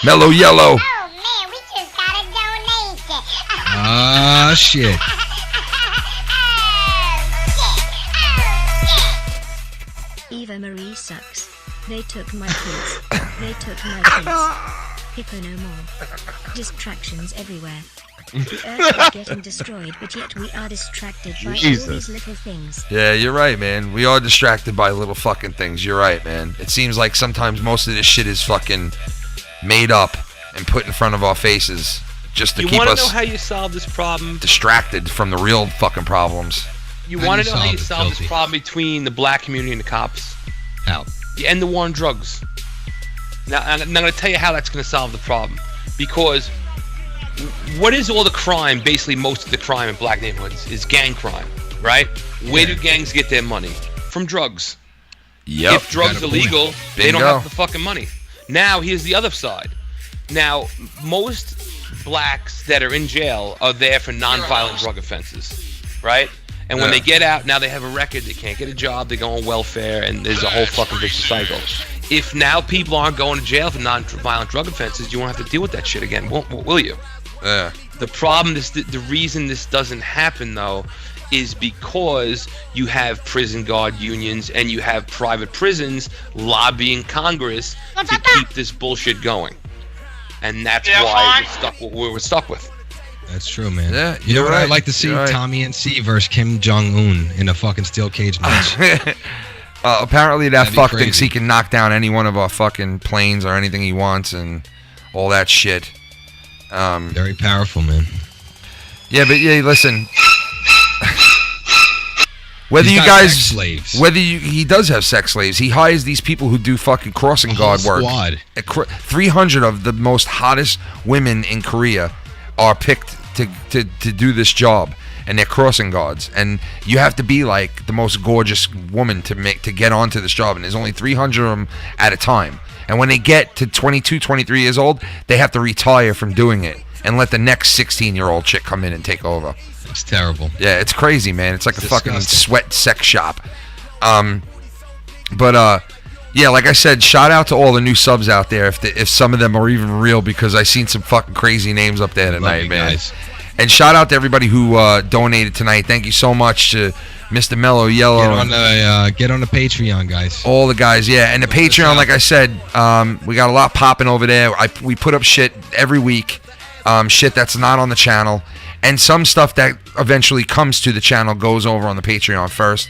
Mellow Yellow. Oh man, we just got a donation. Ah, shit. Eva Marie sucks. They took my kids. They took my kids. Hippo no more. Distractions everywhere. The earth is getting destroyed, but yet we are distracted by all these little things. Yeah, you're right, man. We are distracted by little fucking things. You're right, man. It seems like sometimes most of this shit is fucking made up and put in front of our faces just to keep You want to us know how you solve this problem? distracted from the real fucking problems. You want to know how you solve this problem between the black community and the cops? How? You end the war on drugs. Now, I'm going to tell you how that's going to solve the problem. Because what is all the crime, basically most of the crime in black neighborhoods, is gang crime, right? Where do gangs get their money? From drugs. Yep. If drugs are legal, they don't Bingo. have the fucking money. Now, here's the other side. Now, most blacks that are in jail are there for nonviolent drug offenses, right? And when they get out, now they have a record, they can't get a job, they go on welfare, and there's a whole fucking vicious cycle. If now people aren't going to jail for non-violent drug offenses, you won't have to deal with that shit again, will you? Yeah. The problem is the reason this doesn't happen, though, is because you have prison guard unions and you have private prisons lobbying Congress to keep this bullshit going. And that's why we're stuck with. That's true, man. Yeah, you know what right. I'd like to see? You're right. Tommy and C versus Kim Jong-un in a fucking steel cage match. Apparently that That'd be fuck crazy. thinks he can knock down any one of our fucking planes or anything he wants and all that shit. Very powerful, man. Yeah, but yeah, listen. Whether He's you got guys, sex slaves. he does have sex slaves. He hires these people who do fucking crossing guard work. Squad. 300 of the most hottest women in Korea are picked to do this job, and they're crossing guards. And you have to be like the most gorgeous woman to get onto this job, and there's only 300 of them at a time. And when they get to 22, 23 years old, they have to retire from doing it and let the next 16-year-old chick come in and take over. It's terrible. Yeah, it's crazy, man. It's like It's a fucking disgusting. sweat sex shop. Yeah, like I said, shout out to all the new subs out there. If some of them are even real, because I seen some fucking crazy names up there tonight, you man. guys. And shout out to everybody who donated tonight. Thank you so much to Mr. Mellow Yellow. Get on the Patreon, guys. All the guys, yeah. And the Patreon, like I said, we got a lot popping over there. We put up shit every week, shit that's not on the channel. And some stuff that eventually comes to the channel goes over on the Patreon first.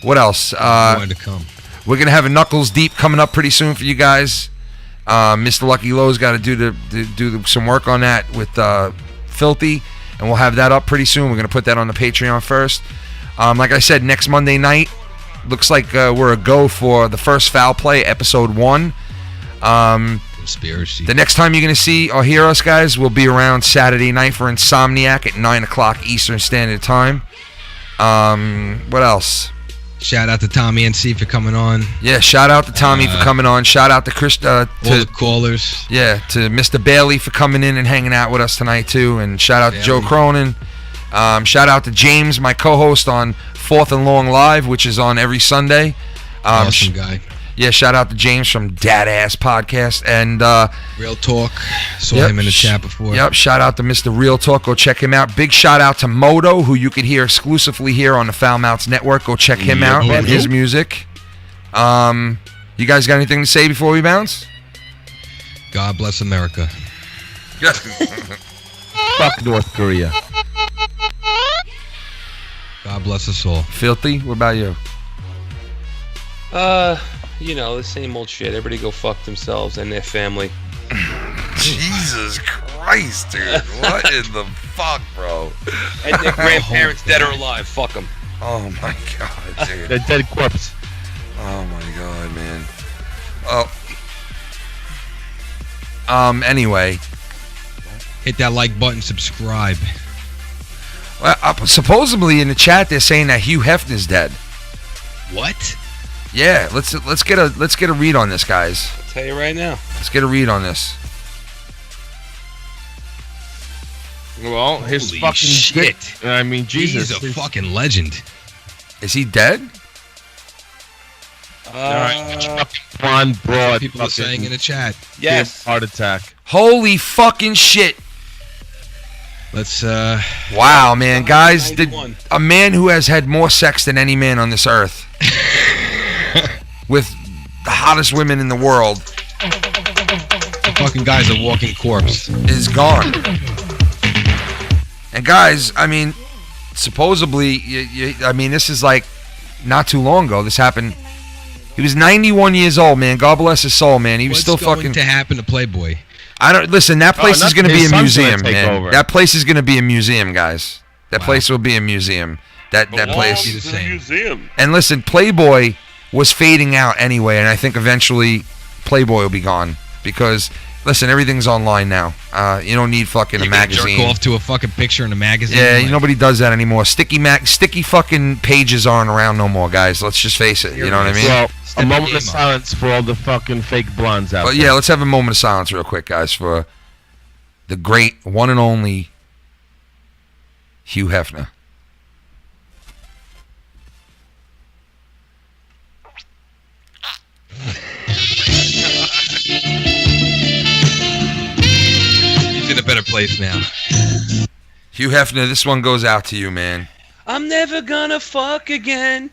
What else? Going to come. We're going to have a Knuckles Deep coming up pretty soon for you guys. Mr. Lucky Lowe's got to do some work on that with Filthy, and we'll have that up pretty soon. We're going to put that on the Patreon first. Like I said, next Monday night, looks like we're a go for the first Foul Play, episode 1. Conspiracy. The next time you're going to see or hear us, guys, will be around Saturday night for Insomniac at 9 o'clock Eastern Standard Time. What else? Shout out to Tommy NC for coming on. Yeah, shout out to Tommy for coming on. Shout out to Chris. All the callers. Yeah, to Mr. Bailey for coming in and hanging out with us tonight, too. And shout out to Joe Cronin. Shout out to James, my co-host on 4th and Long Live, which is on every Sunday. Awesome guy. Yeah, shout out to James from Dad Ass Podcast. And Real Talk. Saw him in the chat before. Yep, shout out to Mr. Real Talk. Go check him out. Big shout out to Moto, who you could hear exclusively here on the FoulMouths Network. Go check him out and his music. You guys got anything to say before we bounce? God bless America. Fuck North Korea. God bless us all. Filthy, what about you? You know, the same old shit. Everybody go fuck themselves and their family. Jesus Christ, dude. What in the fuck, bro? And their grandparents, dead or alive. Fuck them. Oh, my God, dude. They're dead corpse. Oh, my God, man. Anyway. Hit that like button, subscribe. Well, supposedly in the chat they're saying that Hugh Hefner's dead. What? Yeah, let's get a read on this, guys. I'll tell you right now. Let's get a read on this. Well, his Holy fucking shit. dick. I mean, Jesus. He's a fucking legend. Is he dead? Blonde, broad. People are saying in the chat. Yes. Heart attack. Holy fucking shit. Let's Wow, man, guys, a man who has had more sex than any man on this earth with the hottest women in the world. The fucking guy's a walking corpse. Is gone. And guys, I mean, supposedly, I mean, this is like not too long ago. This happened. He was 91 years old, man. God bless his soul, man. He was still fucking. What's going to happen to Playboy? I don't listen. That place is going to be a museum, man. Over. That place is going to be a museum, guys. That place will be a museum. That place. Belongs in the museum. And listen, Playboy was fading out anyway, and I think eventually Playboy will be gone because listen, everything's online now. You don't need fucking a magazine. Jerk off to a fucking picture in a magazine. Yeah, nobody does that anymore. Sticky fucking pages aren't around no more, guys. Let's just face it. You know what I mean? Well, a moment of silence for all the fucking fake blondes out there. Yeah, let's have a moment of silence real quick, guys, for the great one and only Hugh Hefner. He's in a better place now. Hugh Hefner, this one goes out to you, man. I'm never gonna fuck again.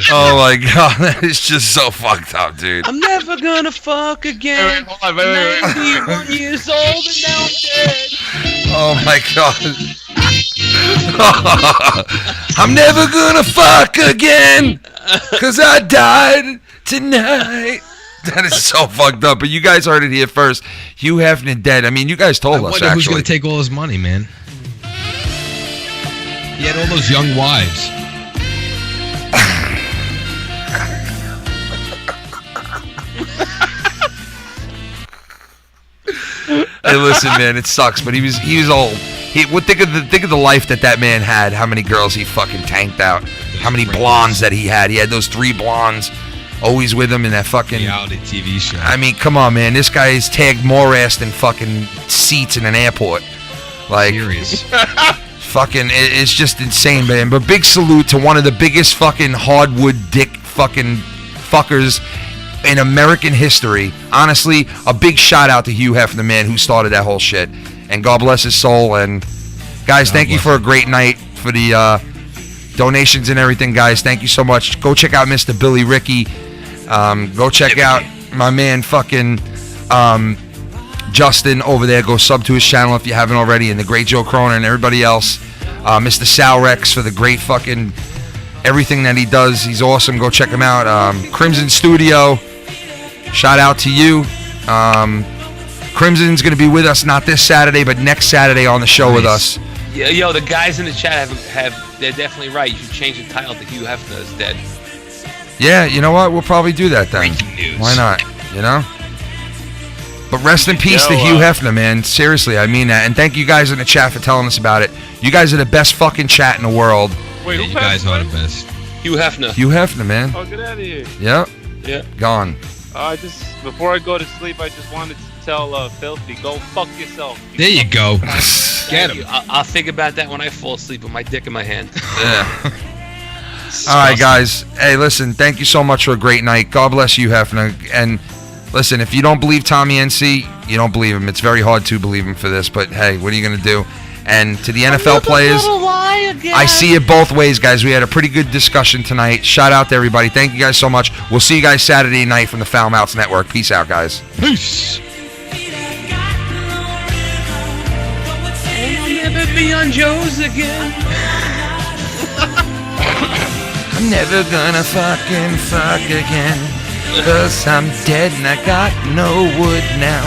Oh my God, that is just so fucked up, dude. I'm never gonna fuck again. Wait, hold on, wait. 91 years old and now I'm dead. Oh my God. I'm never gonna fuck again, 'cause I died tonight. That is so fucked up, but you guys heard it here first. Hugh Hefner dead. I mean, you guys told us, wonder actually. who's going to take all his money, man. He had all those young wives. Hey, listen, man, it sucks, but he was old. Think of the life that man had. How many girls he fucking tanked out. How many blondes that he had. He had those 3 blondes always with him in that fucking reality TV show. I mean, come on, man. This guy is tagged more ass than fucking seats in an airport. Like, fucking, it's just insane, man. But big salute to one of the biggest fucking hardwood dick fucking fuckers in American history. Honestly, a big shout out to Hugh Hefner, man, who started that whole shit. And God bless his soul. And guys, thank you for a great night, for the donations and everything, guys. Thank you so much. Go check out Mr. Billy Ricky. Go check out my man fucking Justin over there. Go sub to his channel if you haven't already. And the great Joe Cronin and everybody else. Mr. Sal Rex for the great fucking everything that he does. He's awesome. Go check him out. Crimson Studio. Shout out to you. Crimson's going to be with us not this Saturday, but next Saturday on the show with us. Yeah, yo, the guys in the chat they're definitely right. You should change the title to Hugh Hefner is dead. Yeah, you know what? We'll probably do that then. Breaking news. Why not? You know? But rest in peace to Hugh Hefner, man. Seriously, I mean that. And thank you guys in the chat for telling us about it. You guys are the best fucking chat in the world. Wait, you guys are the best. Hugh Hefner. Hugh Hefner, man. Oh, get out of here. Yep. Yeah. Gone. Before I go to sleep, I just wanted to tell Filthy, go fuck yourself. There you go. Get him. I'll think about that when I fall asleep with my dick in my hand. Yeah. All right, guys. Hey, listen, thank you so much for a great night. God bless you, Hefner. And listen, if you don't believe Tommy NC, you don't believe him. It's very hard to believe him for this, but hey, what are you going to do? And to the NFL players, I see it both ways, guys. We had a pretty good discussion tonight. Shout out to everybody. Thank you guys so much. We'll see you guys Saturday night from the FoulMouths Network. Peace out, guys. Peace. I'll never be on Joe's again. I'm never gonna fucking fuck again, 'cause I'm dead and I got no wood now.